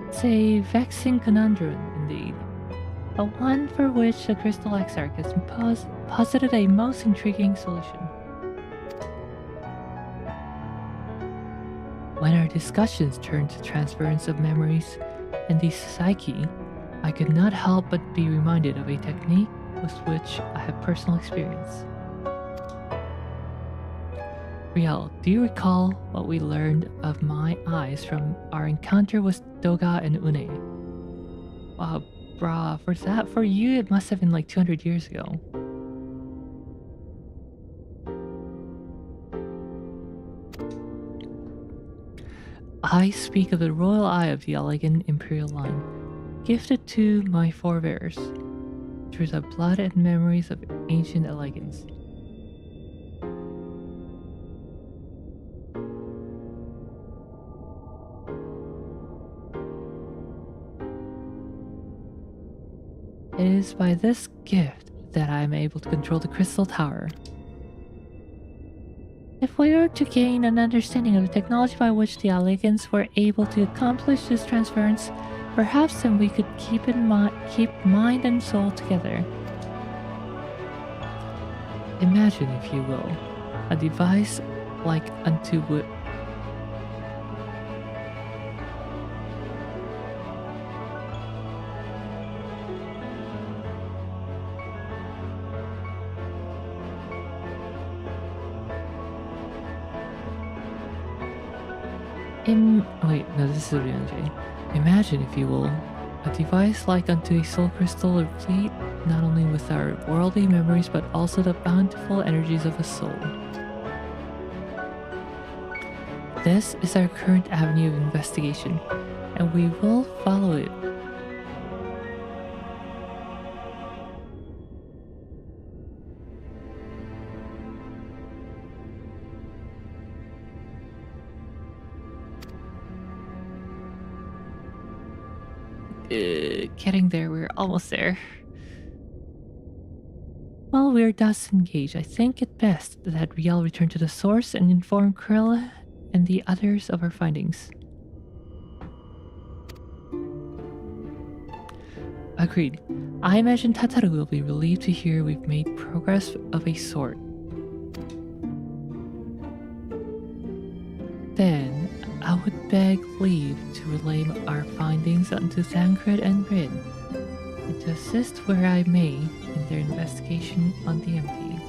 It's a vexing conundrum, indeed, but one for which the Crystal Exarch has posited a most intriguing solution. When our discussions turned to transference of memories, and the psyche, I could not help but be reminded of a technique with which I have personal experience. Riel, do you recall what we learned of my eyes from our encounter with Doga and Une? Wow, brah, for you it must have been like 200 years ago. I speak of the royal eye of the elegant imperial line, gifted to my forebears through the blood and memories of ancient elegance. It is by this gift that I am able to control the crystal tower. If we were to gain an understanding of the technology by which the Elegants were able to accomplish this transference, perhaps then we could keep mind and soul together. Imagine, if you will, a device like unto wood. Wait, no, this is Ryanje. Imagine, if you will, a device like unto a soul crystal replete not only with our worldly memories but also the bountiful energies of a soul. This is our current avenue of investigation, and we will follow it. Getting there, we're almost there. While we're thus engaged, I think it best that Riel return to the source and inform Krill and the others of our findings. Agreed. I imagine Tataru will be relieved to hear we've made progress of a sort. Then, I would beg leave to relay our findings unto Thancred and Rin, and to assist where I may in their investigation on the MD.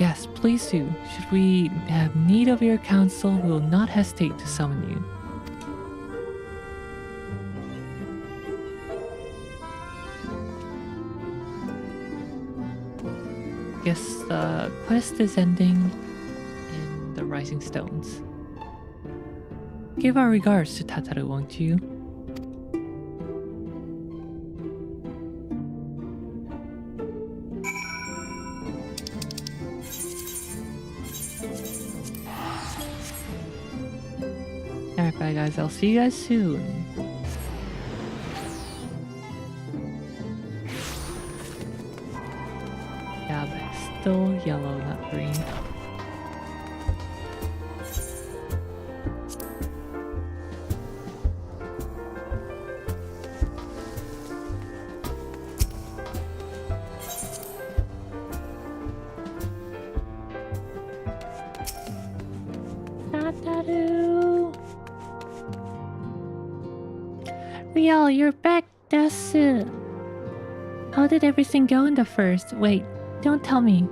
Yes, please do. Should we have need of your counsel, we will not hesitate to summon you. Guess the quest is ending in the Rising Stones. Give our regards to Tataru, won't you? Alright, bye guys, I'll see you guys soon. Yeah, but it's still yellow, not green. Tataru! Riel, you're back, Dasu! How did everything go in the first? Wait, don't tell me.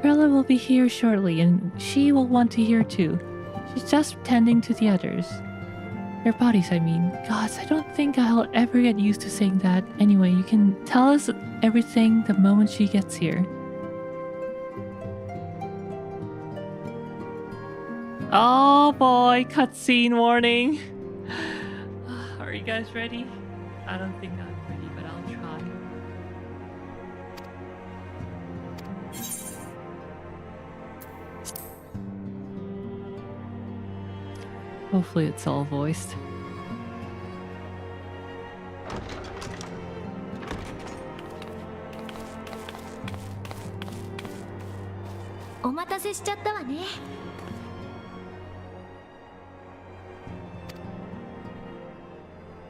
Perla will be here shortly, and she will want to hear too. She's just tending to the others. Their bodies, I mean. Gosh, I don't think I'll ever get used to saying that. Anyway, you can tell us everything the moment she gets here. Oh boy, cutscene warning. Are you guys ready? I don't think I'm ready, but I'll try. Hopefully it's all voiced.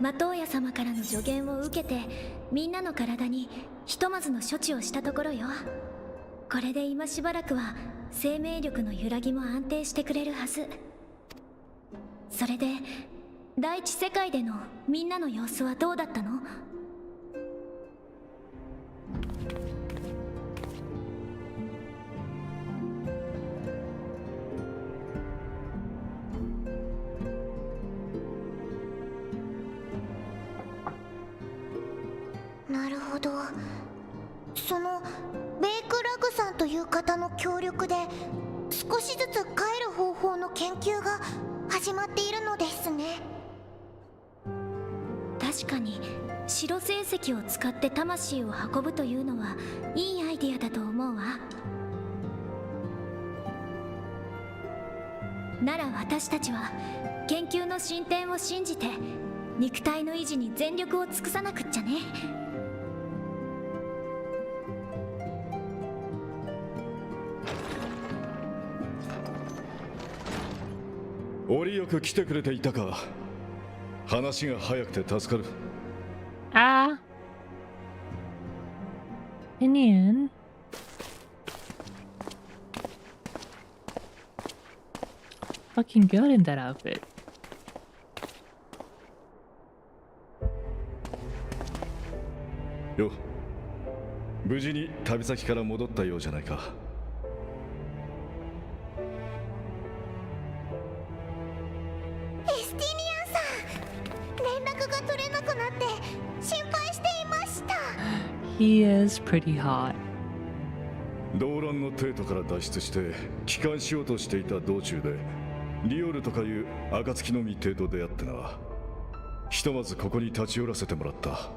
魔頭屋様からの助言を受けてみんなの体にひとまずの処置をしたところよ。これで今しばらくは生命力の揺らぎも安定してくれるはず。それで第一世界でのみんなの様子はどうだったの？なるほど。そのベイクラグさんという方の協力で少しずつ帰る方法の研究が始まっているのですね。確かに白成石を使って魂を運ぶというのはいいアイディアだと思うわ。なら私たちは研究の進展を信じて肉体の維持に全力を尽くさなくっちゃね。折よく来てくれていたか。話が早くて助かる。Ah. Indian. Looking good in that outfit. よ、無事に旅先から戻ったようじゃないか。エスティニアンさん、連絡が取れなくなって心配していました。He is pretty hot. 動乱の帝都から脱出して帰還しようとしていた道中でリオルとかいう暁の実帝と出会ってな。ひとまずここに立ち寄らせてもらった。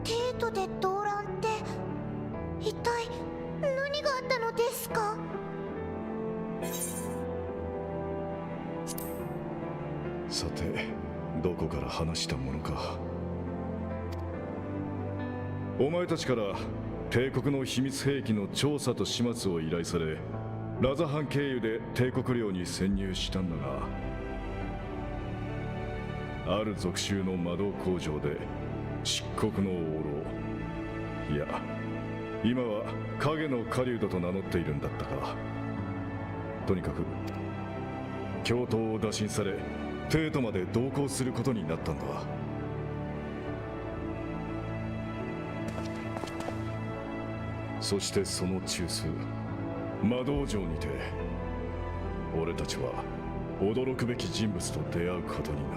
帝都で動乱って一体何があったのですか？さて、どこから話したものか。お前たちから帝国の秘密兵器の調査と始末を依頼され、ラザハン経由で帝国領に潜入したんだが、ある属州の魔導工場で漆黒の王老、いや今は影の狩人と名乗っているんだったか。とにかく教頭を打診され帝都まで同行することになったんだ。そしてその中枢魔導城にて俺たちは驚くべき人物と出会うことにな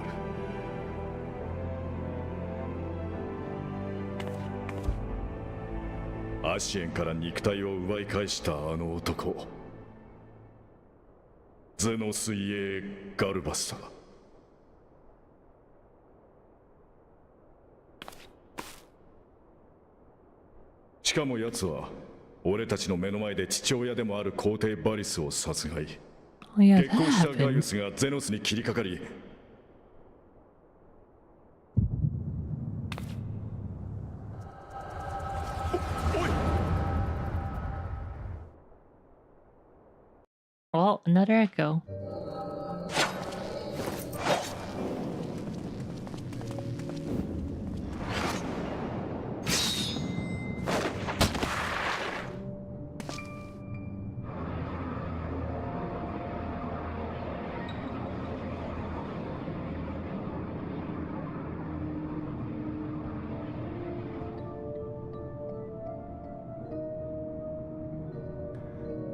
る。アシエンから肉体を奪い返したあの男、ゼノス・イエー・ガルバスだ。しかも奴は俺たちの目の前で父親でもある皇帝バリスを殺害。Oh yeah, 結婚した that ガイウ happened. スがゼノスに切りかかり、Well, another echo.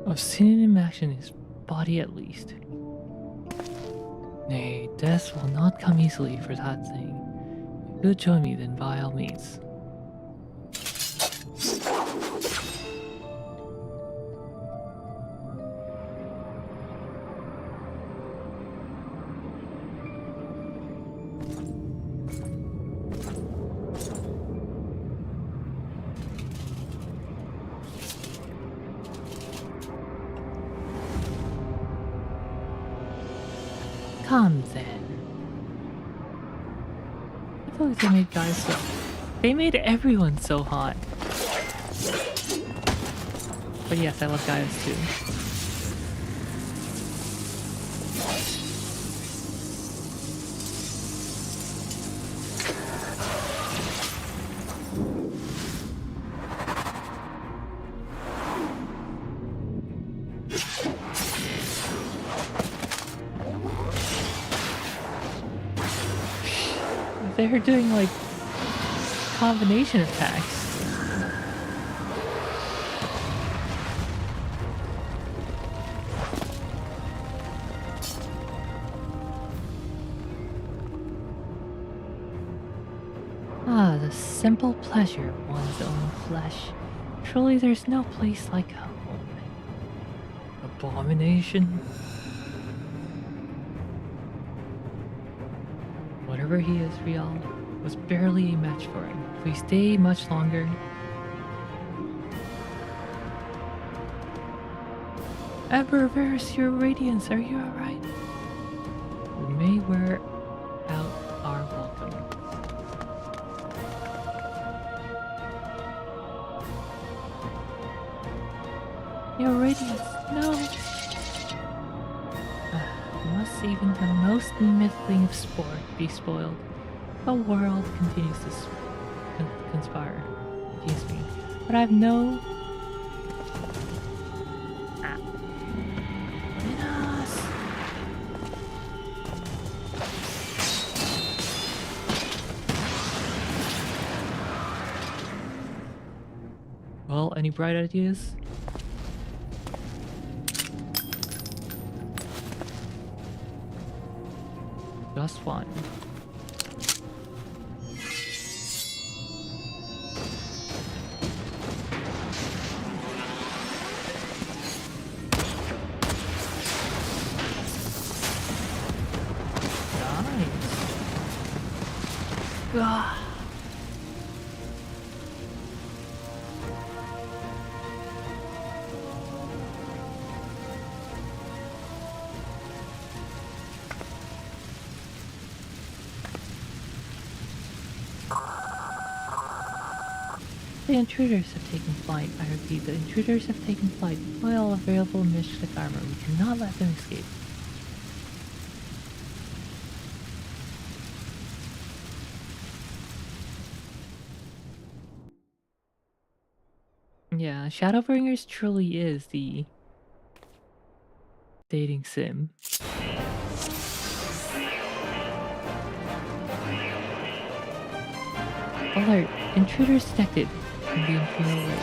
I've seen him in action, his body at least. Nay, death will not come easily for that thing. If you'll join me, then by all means. Come then. I feel like they made guys so. They made everyone so hot. But yes, I love guys too. they're doing like combination attacks. Ah, the simple pleasure of one's own flesh. Truly there's no place like home. Abomination. Whatever he is, Rial, was barely a match for him. If we stay much longer... Emperor Varus, your radiance, are you alright? We may wear out our welcome. Your radiance, no! Must even the most middling of sport be spoiled. The world continues to conspire against me, but I've no... Well, any bright ideas? Just one. Nice. Ah. The intruders have taken flight. I repeat, the intruders have taken flight. Deploy all available mystic armor. We cannot let them escape. Yeah, Shadowbringers truly is the dating sim. Alert! Intruders detected in the Imperial Way.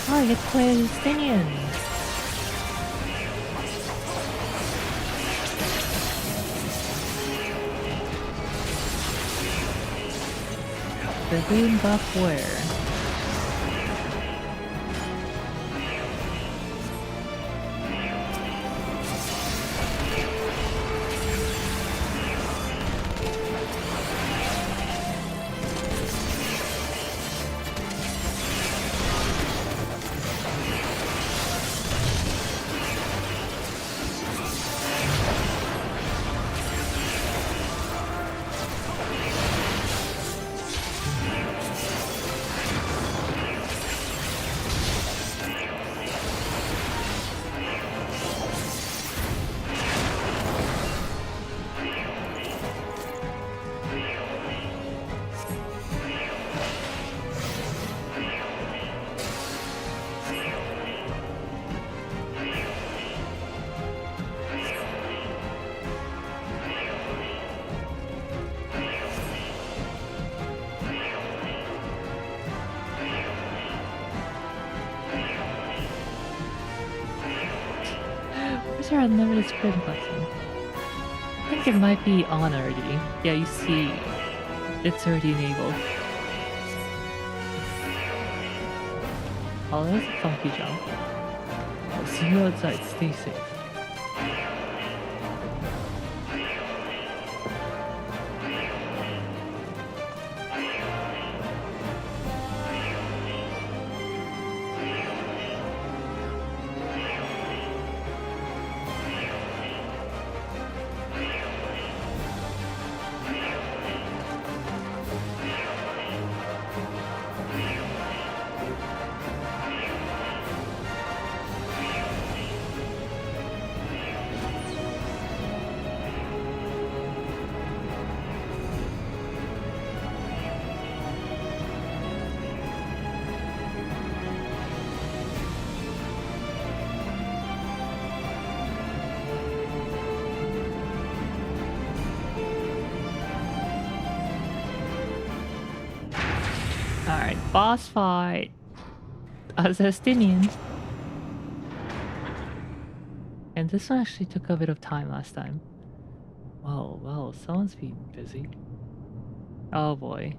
Target Palestinians! The green buff where? Where's our unlimited sprint button? I think it might be on already. Yeah, you see, it's already enabled. Oh, that's a funky jump. I'll see you outside, stay safe. Alright, boss fight. Justinian. And this one actually took a bit of time last time. Well, someone's been busy. Oh boy.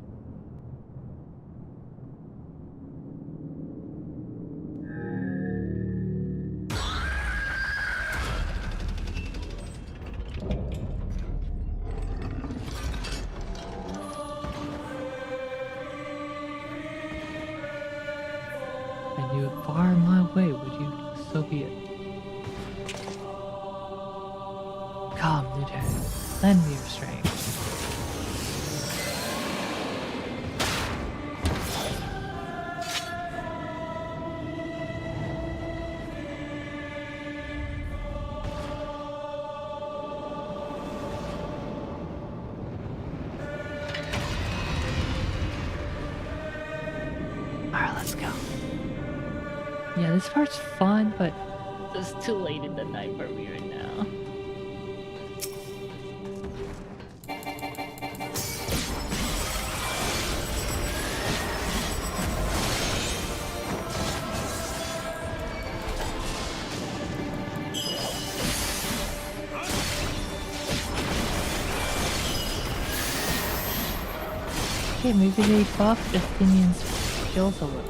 And you would bar my way, would you? So be it. Come, Nidhogg. Lend me restraint. Alright, let's go. Yeah, this part's fun, but it's too late in the night where we are now. Okay, maybe they buffed Justinian's skills a little.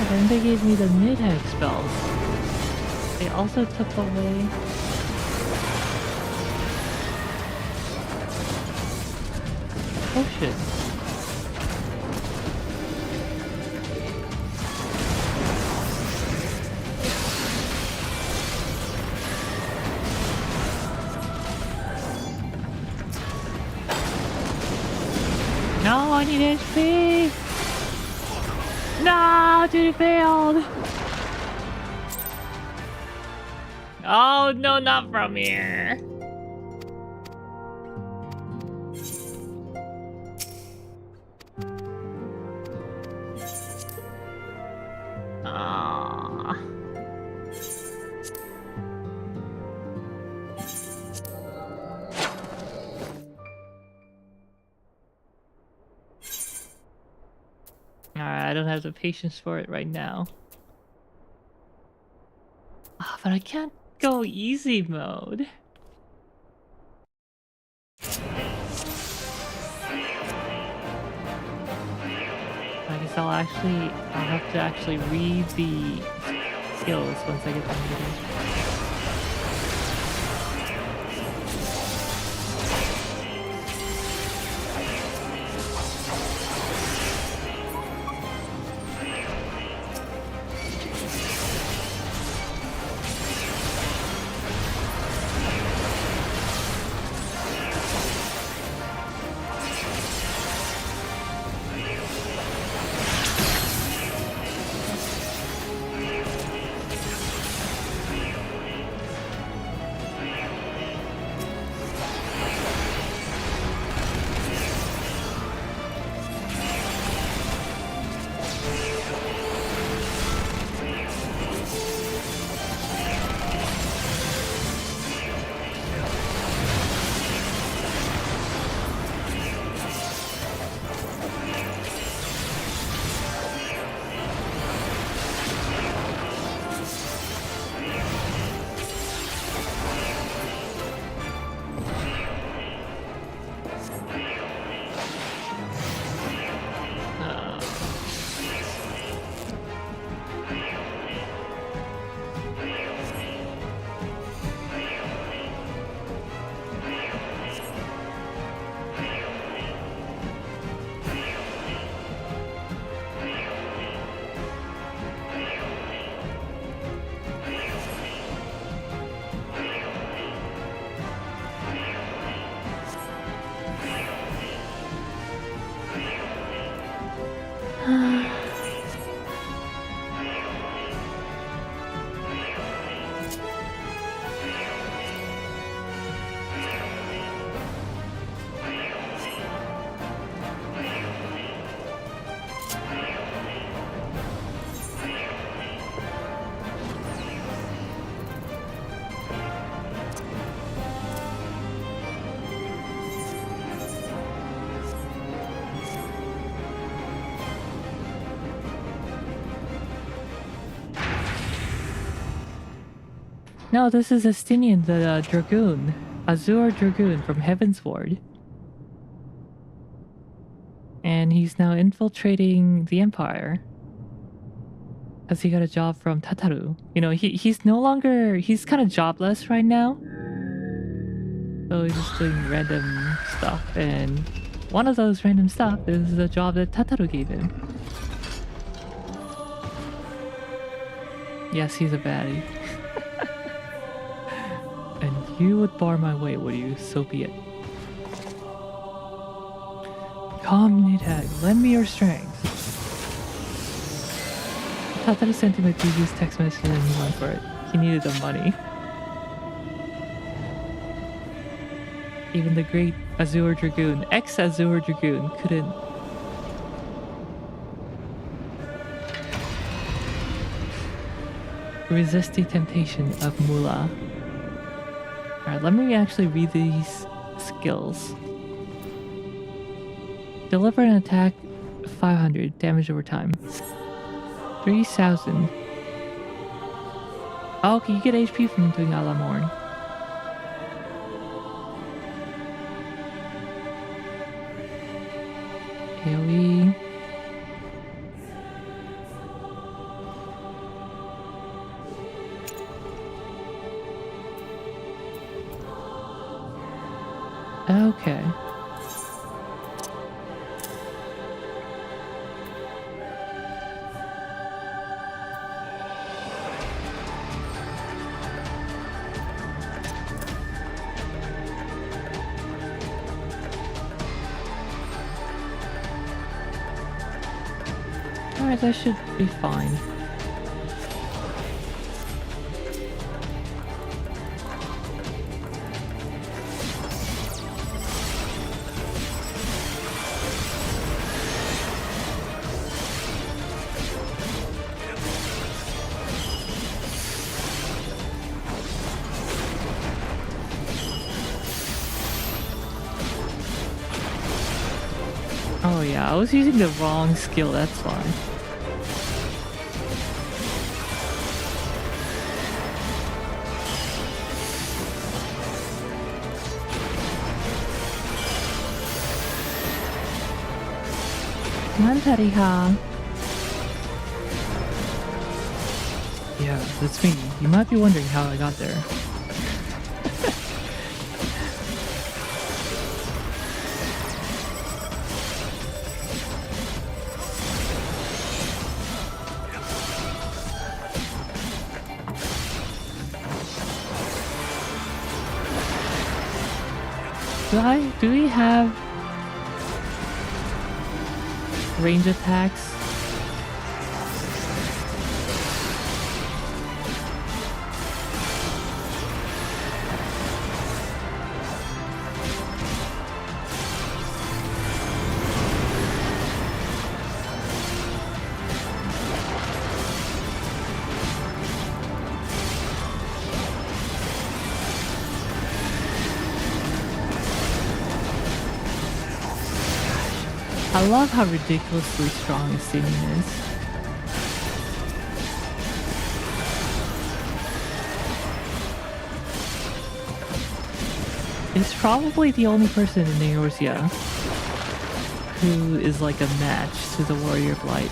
Then they gave me the mid-hex spells. They also took away... potion. No, I need HP! No, dude, failed! Oh, no, not from here. Aww. Alright, I don't have the patience for it right now. Ah, but I can't go easy mode. I guess I'll have to actually read the skills once I get the meter. No, this is Estinian, the Dragoon. Azure Dragoon from Heavensward. And he's now infiltrating the Empire. Because he got a job from Tataru. You know, he's no longer... He's kind of jobless right now. So he's just doing random stuff. And one of those random stuff is the job that Tataru gave him. Yes, he's a baddie. And you would bar my way, would you? So be it. Calm tag, lend me your strength. Tataru sent him a previous text message and he went for it. He needed the money. Even the great Azure Dragoon, ex-Azure Dragoon, couldn't. Resist the temptation of Mula. Alright, let me actually read these skills. Deliver an attack 500, damage over time. 3,000. Oh, okay, you get HP from doing Alamorn. AoE. Okay. Alright, that should be fine. Oh yeah, I was using the wrong skill, that's why. Mantariha. Yeah, that's me. You might be wondering how I got there. Do we have range attacks? I love how ridiculously strong Estinian is. It's probably the only person in Eorzea who is like a match to the Warrior of Light.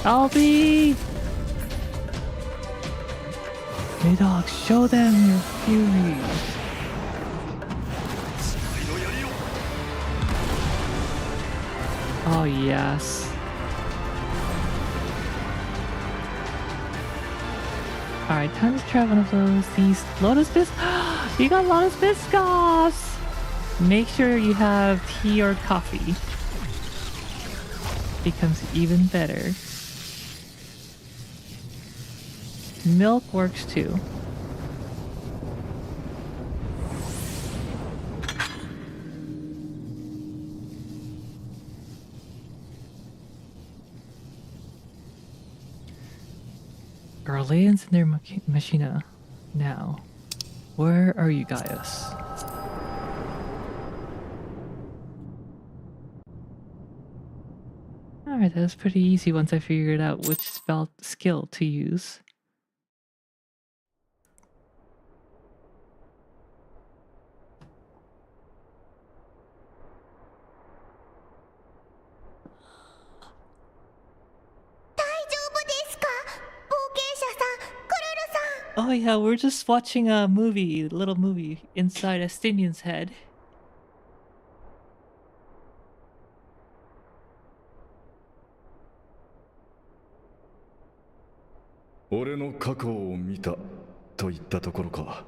Albie! Midog, show them your fury. Oh yes. Alright, time to try one of these Lotus Biscuits. You got Lotus Biscuits! Make sure you have tea or coffee. Becomes even better. Milk works too. Eorzea in their machina. Now, where are you guys? Alright, that was pretty easy once I figured out which skill to use. Oh yeah, we're just watching a little movie inside Estinian's head.俺の過去を見たと言ったところか。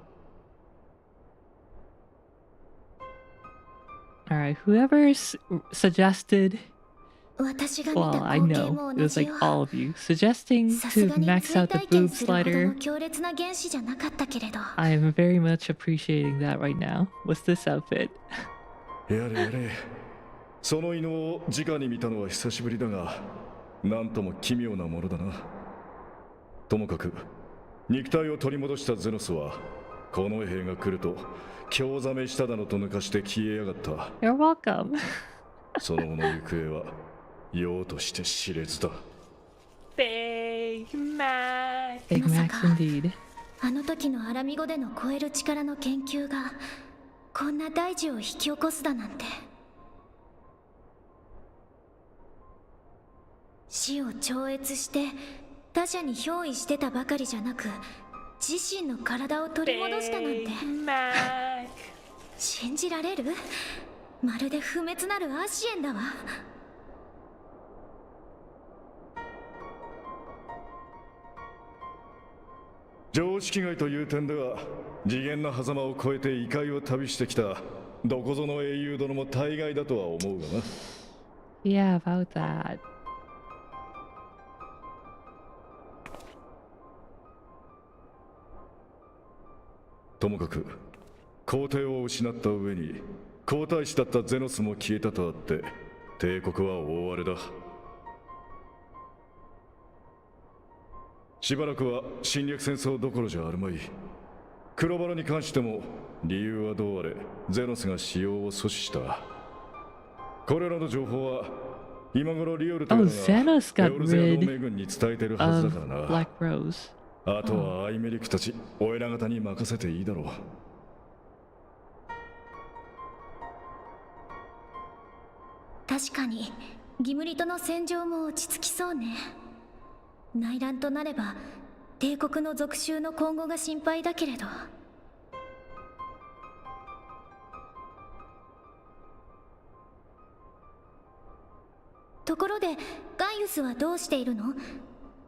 Alright, whoever suggested, 私が見 well, た I 光景 know も it 同 was じ like よ。 all of you suggesting さす to がに max 追 out 体 the 験 boob するほどの slider. 強烈な原子じゃなかったけれど。 I am very much appreciating that right now. What's this outfit? やれやれ。その犬を直に見たのは久しぶりだが、なんとも奇妙なものだな。ともかく、肉体を取り戻したゼノスは、この兵が来ると、興ざめしただのと抜かして消えやがった。You're welcome. その後の行方は、用として知れずだ。Big Mac. ま Big さ Macs か indeed. あの時のアラミ語での超える力の研究がこんな大事を引き起こすだなんて。死を超越して他者に憑依してたばかりじゃなく、自身の体を取り戻したなんて。信じられる？まるで不滅なるアシエンだわ。常識外という点では、次元の狭間を越えて異界を旅してきたどこぞの英雄殿も大概だとは思うがな。Yeah, about that. ともかく皇帝を失った上に皇太子だったゼノスも消えたとあって帝国は大荒れだ。しばらくは侵略戦争どころじゃあるまい。黒バラに関しても理由はどうあれゼノスが使用を阻止した。これらの情報は今頃リオルテがエ Zenos オ got ルゼア同 rid 盟軍に伝えてるはずだ of からな。 Black Rose. あとはアイメリックたちお偉方に任せていいだろう。確かにギムリとの戦場も落ち着きそうね。内乱となれば帝国の属州の今後が心配だけれど。ところでガイウスはどうしているの？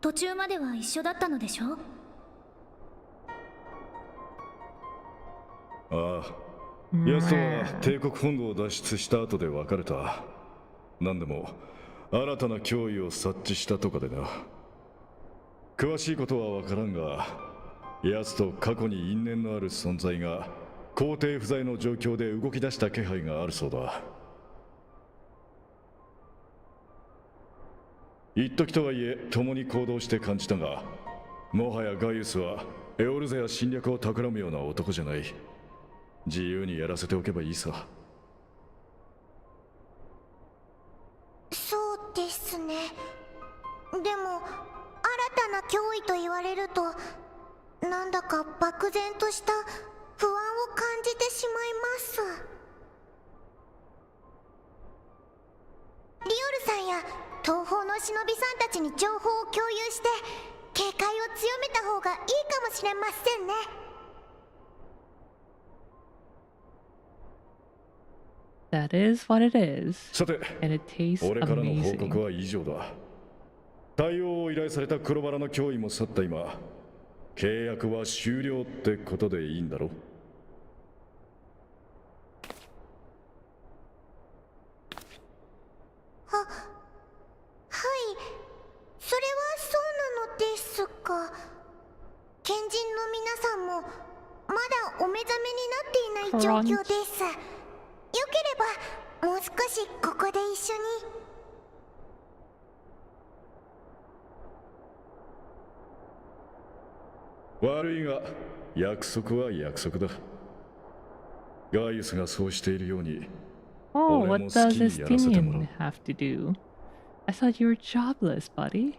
途中までは一緒だったのでしょ？ああ、ヤスとは帝国本土を脱出した後で別れた。何でも新たな脅威を察知したとかでな。詳しいことは分からんが、ヤスと過去に因縁のある存在が皇帝不在の状況で動き出した気配があるそうだ。一時とはいえ共に行動して感じたが、もはやガイウスはエオルゼア侵略を企むような男じゃない。自由にやらせておけばいいさ。そうですね。でも新たな脅威と言われるとなんだか漠然とした不安を感じてしまいます。リオルさんや東方の忍びさんたちに情報を共有して警戒を強めた方がいいかもしれませんね。That is what it is. さて、 And it tastes 俺からの報 amazing. 告は以上だ。対応を依頼された黒バラの脅威も去った今、契約は終了ってことでいいんだろう。はい、それはそうなのですが、賢人の皆さんもまだお目覚めになっていない状況です。よければもう少しここで一緒に。悪いが約束は約束だ。ガイウスがそうしているように、 Oh, 俺 what も好 does きにやらせてもらう。 Estinian have to do? I thought you were jobless, buddy.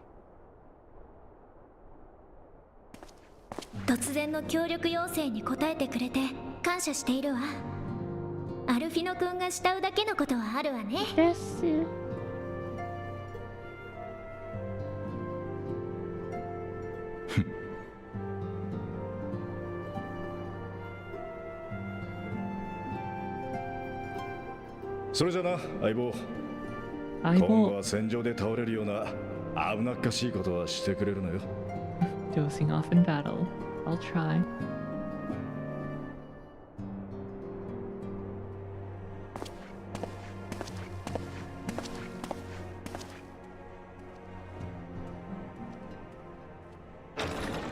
突然の協力要請に応えてくれて感謝しているわ。アルフィノ君が慕うだけのことはあるわね。ですそれじゃな、相棒。相今後棒は戦場で倒れるような危なっかしいことはしてくれるのよ。 dozing off in battle. I'll try.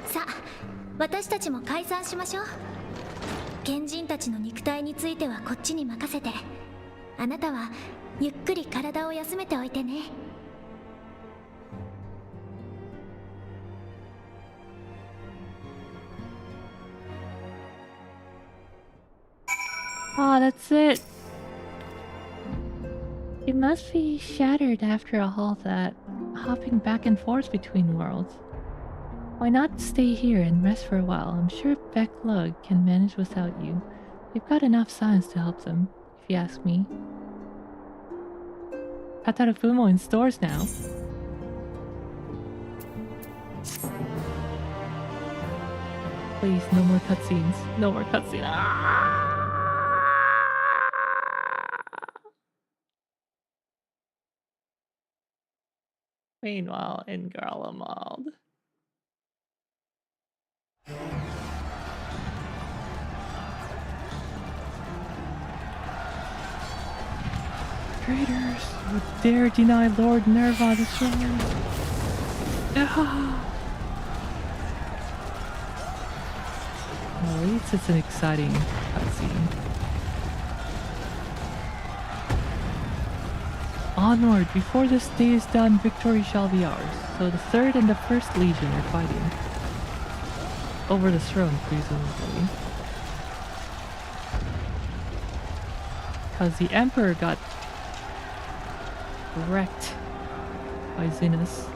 さあ、私たちも解散しましょう。賢人たちの肉体についてはこっちに任せて、あなたはゆっくり体を休めておいてね。Ah, that's it. It must be shattered after all that hopping back and forth between worlds. Why not stay here and rest for a while? I'm sure Beck Lug can manage without you. They've got enough science to help them, if you ask me. Patarafumo in stores now. Please, no more cutscenes. No more cutscenes. Meanwhile, in Garlemald. Traitors who dare deny Lord Nerva the sword. Well, at least it's an exciting cutscene. Onward! Before this day is done, victory shall be ours. So the 3rd and the 1st Legion are fighting. Over the throne, presumably. Because the Emperor got wrecked by Zinus.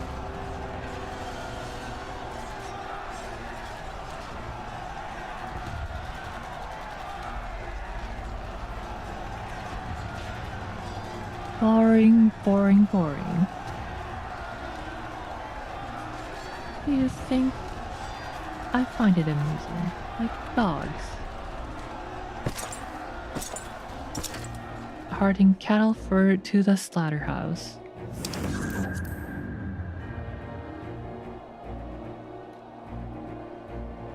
Boring, boring, boring. Do you think? I find it amusing, like dogs. Carting cattle to the slaughterhouse.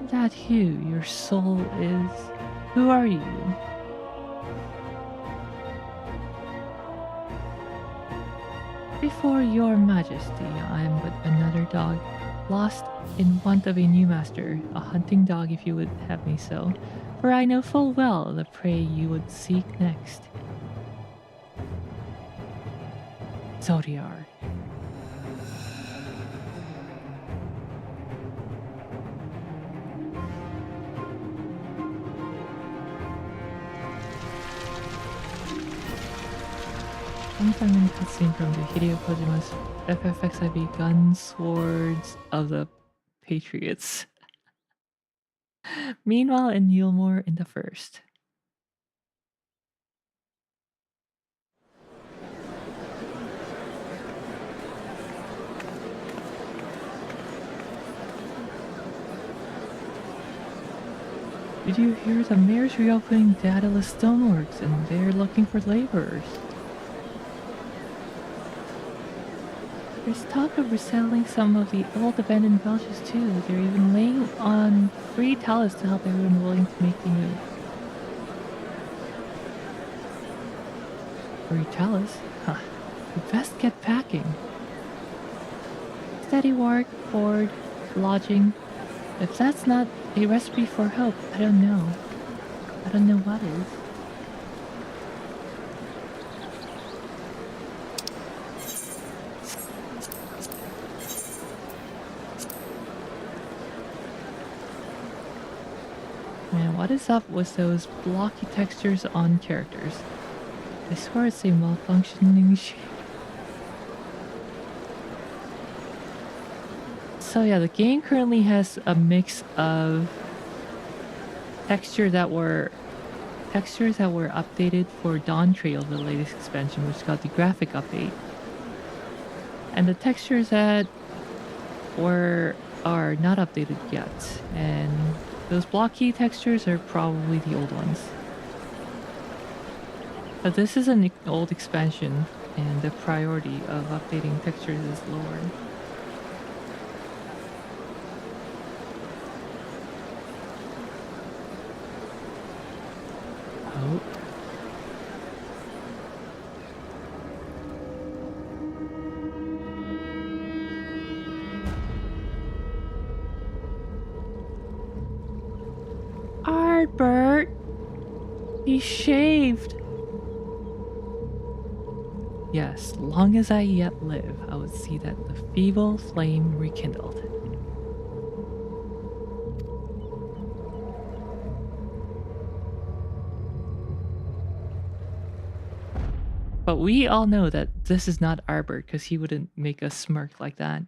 That who your soul is? Who are you? Before your majesty, I am but another dog, lost in want of a new master, a hunting dog if you would have me so, for I know full well the prey you would seek next. Zodiar. One 5-minute cutscene from the Hideo Kojima's FFXIV Gun Swords of the Patriots. Meanwhile, in Yulmore in the 1st. Did you hear the mayor's reopening dataless stoneworks and they're looking for laborers? There's talk of resettling some of the old abandoned villages too. They're even laying on free talents to help everyone willing to make the move. Free talents? Huh. You best get packing. Steady work, board, lodging. If that's not a recipe for hope, I don't know. I don't know what is. Man, what is up with those blocky textures on characters? I swear it's a malfunctioning shape. So yeah, the game currently has a mix of textures that were updated for Dawn Trail, the latest expansion, which got the graphic update, and the textures that are not updated yet, and those blocky textures are probably the old ones. But this is an old expansion, and the priority of updating textures is lower. Oh. Albert! He shaved! Yes, long as I yet live, I would see that the feeble flame rekindled. But we all know that this is not Albert, because he wouldn't make us smirk like that.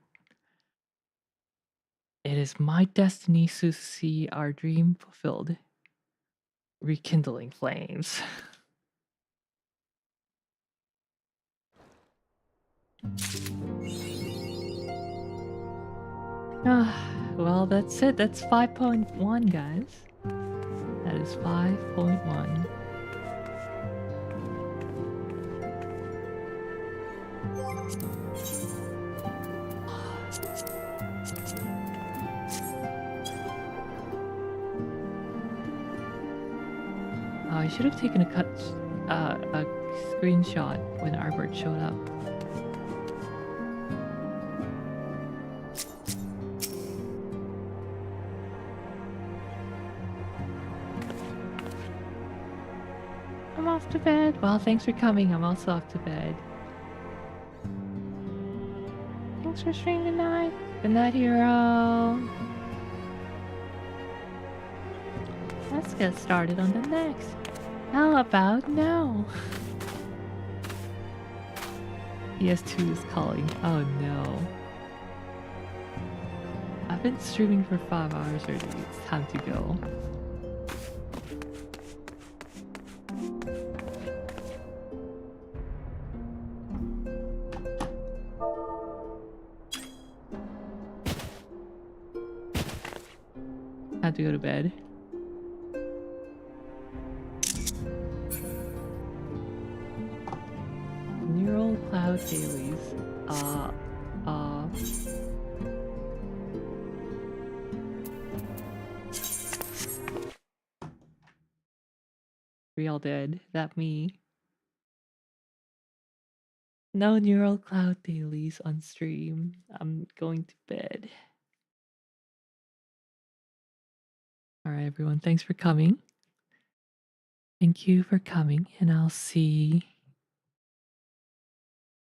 It is my destiny to see our dream fulfilled. Rekindling flames. Well, that's it. That's 5.1, guys. That is 5.1. Oh, I should have taken a screenshot when Albert showed up. I'm off to bed. Well, thanks for coming. I'm also off to bed. Thanks for streaming tonight. Good night, hero. Let's get started on the next. How about now? PS2 is calling. Oh no. I've been streaming for 5 hours already. It's time to go. Time to go to bed. Neural cloud dailies. We all dead. That me. No neural cloud dailies on stream. I'm going to bed. Alright, everyone. Thanks for coming. Thank you for coming, and I'll see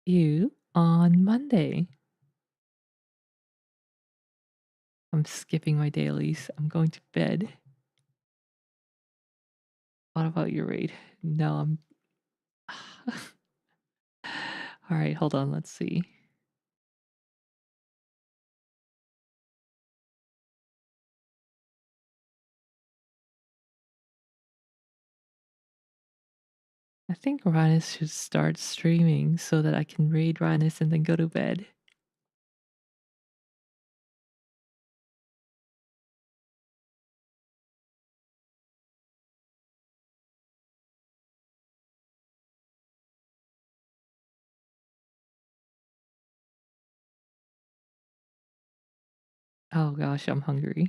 you on Monday. I'm skipping my dailies. I'm going to bed. What about your raid? No, I'm... Alright, hold on. Let's see. I think Rhinus should start streaming so that I can raid Rhinus and then go to bed. Oh gosh, I'm hungry.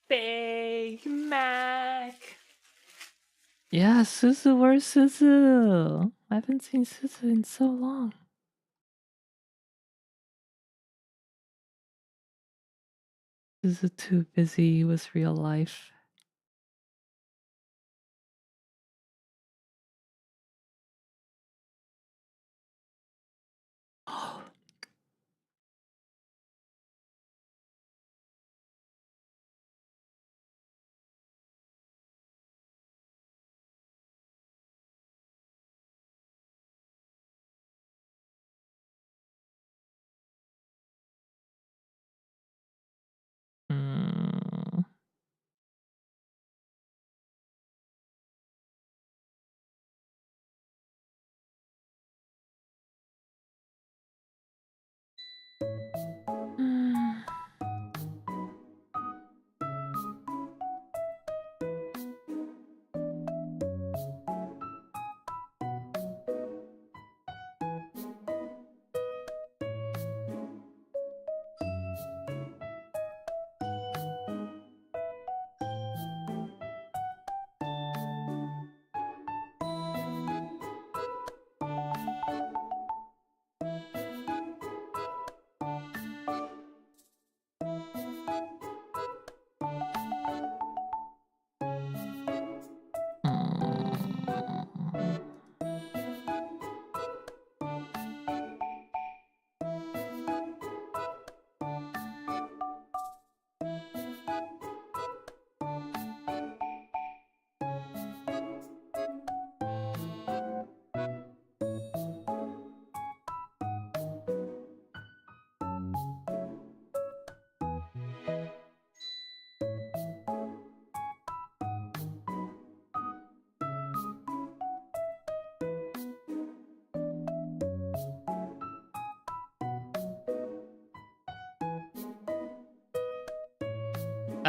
Big Mac. Yeah, Suzu, where's Suzu? I haven't seen Suzu in so long. Suzu too busy with real life. Mm.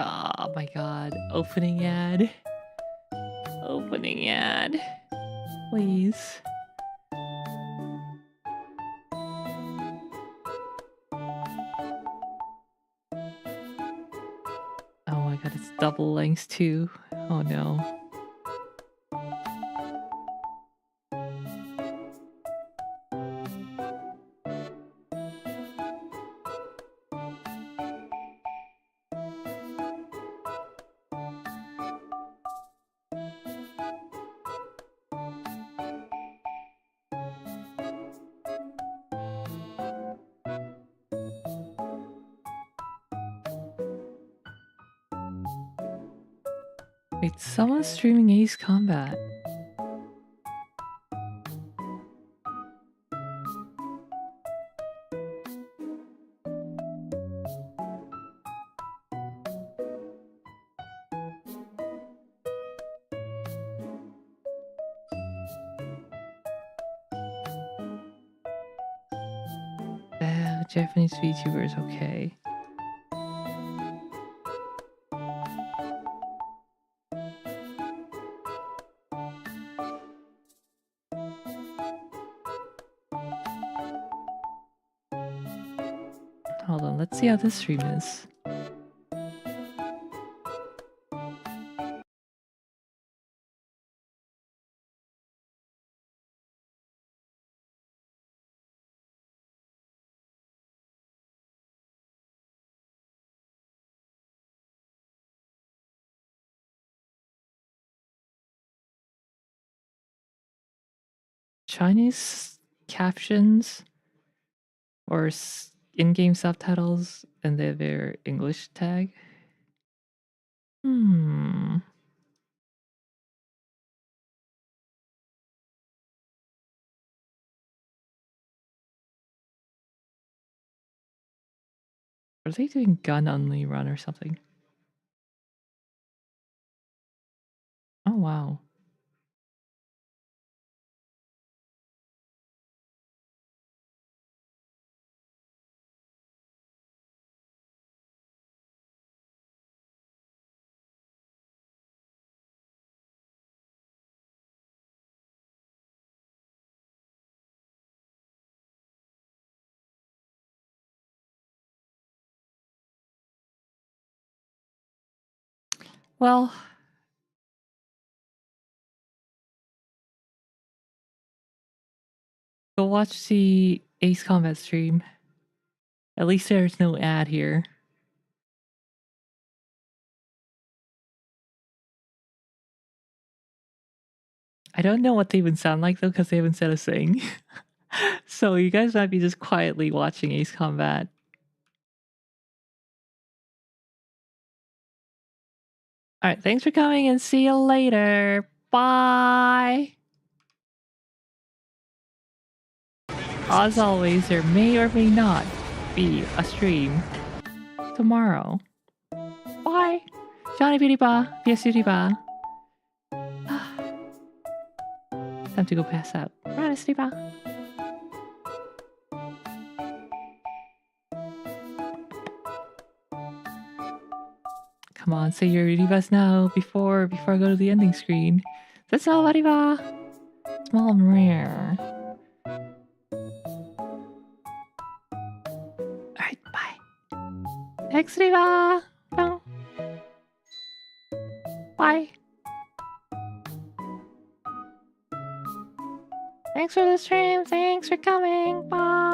Oh my god. Opening ad. Opening ad. Please. Oh my god, it's double length too. Oh no. Wait, someone's streaming Ace Combat. Japanese VTubers, okay. Hold on, let's see how this stream is. Chinese captions or in-game subtitles and their English tag. Are they doing gun only run or something? Oh wow. Well, go watch the Ace Combat stream. At least there's no ad here. I don't know what they even sound like though, because they haven't said a thing. So you guys might be just quietly watching Ace Combat. Alright, thanks for coming and see you later. Bye! As always, there may or may not be a stream tomorrow. Bye! Johnny Beauty Ba, PS Beauty Ba. Time to go pass out. Run, Ba. Come on, say your Ribas now before I go to the ending screen. That's all, Riba. Small and rare. Alright, bye. Thanks, Riba. No. Bye. Thanks for the stream. Thanks for coming. Bye.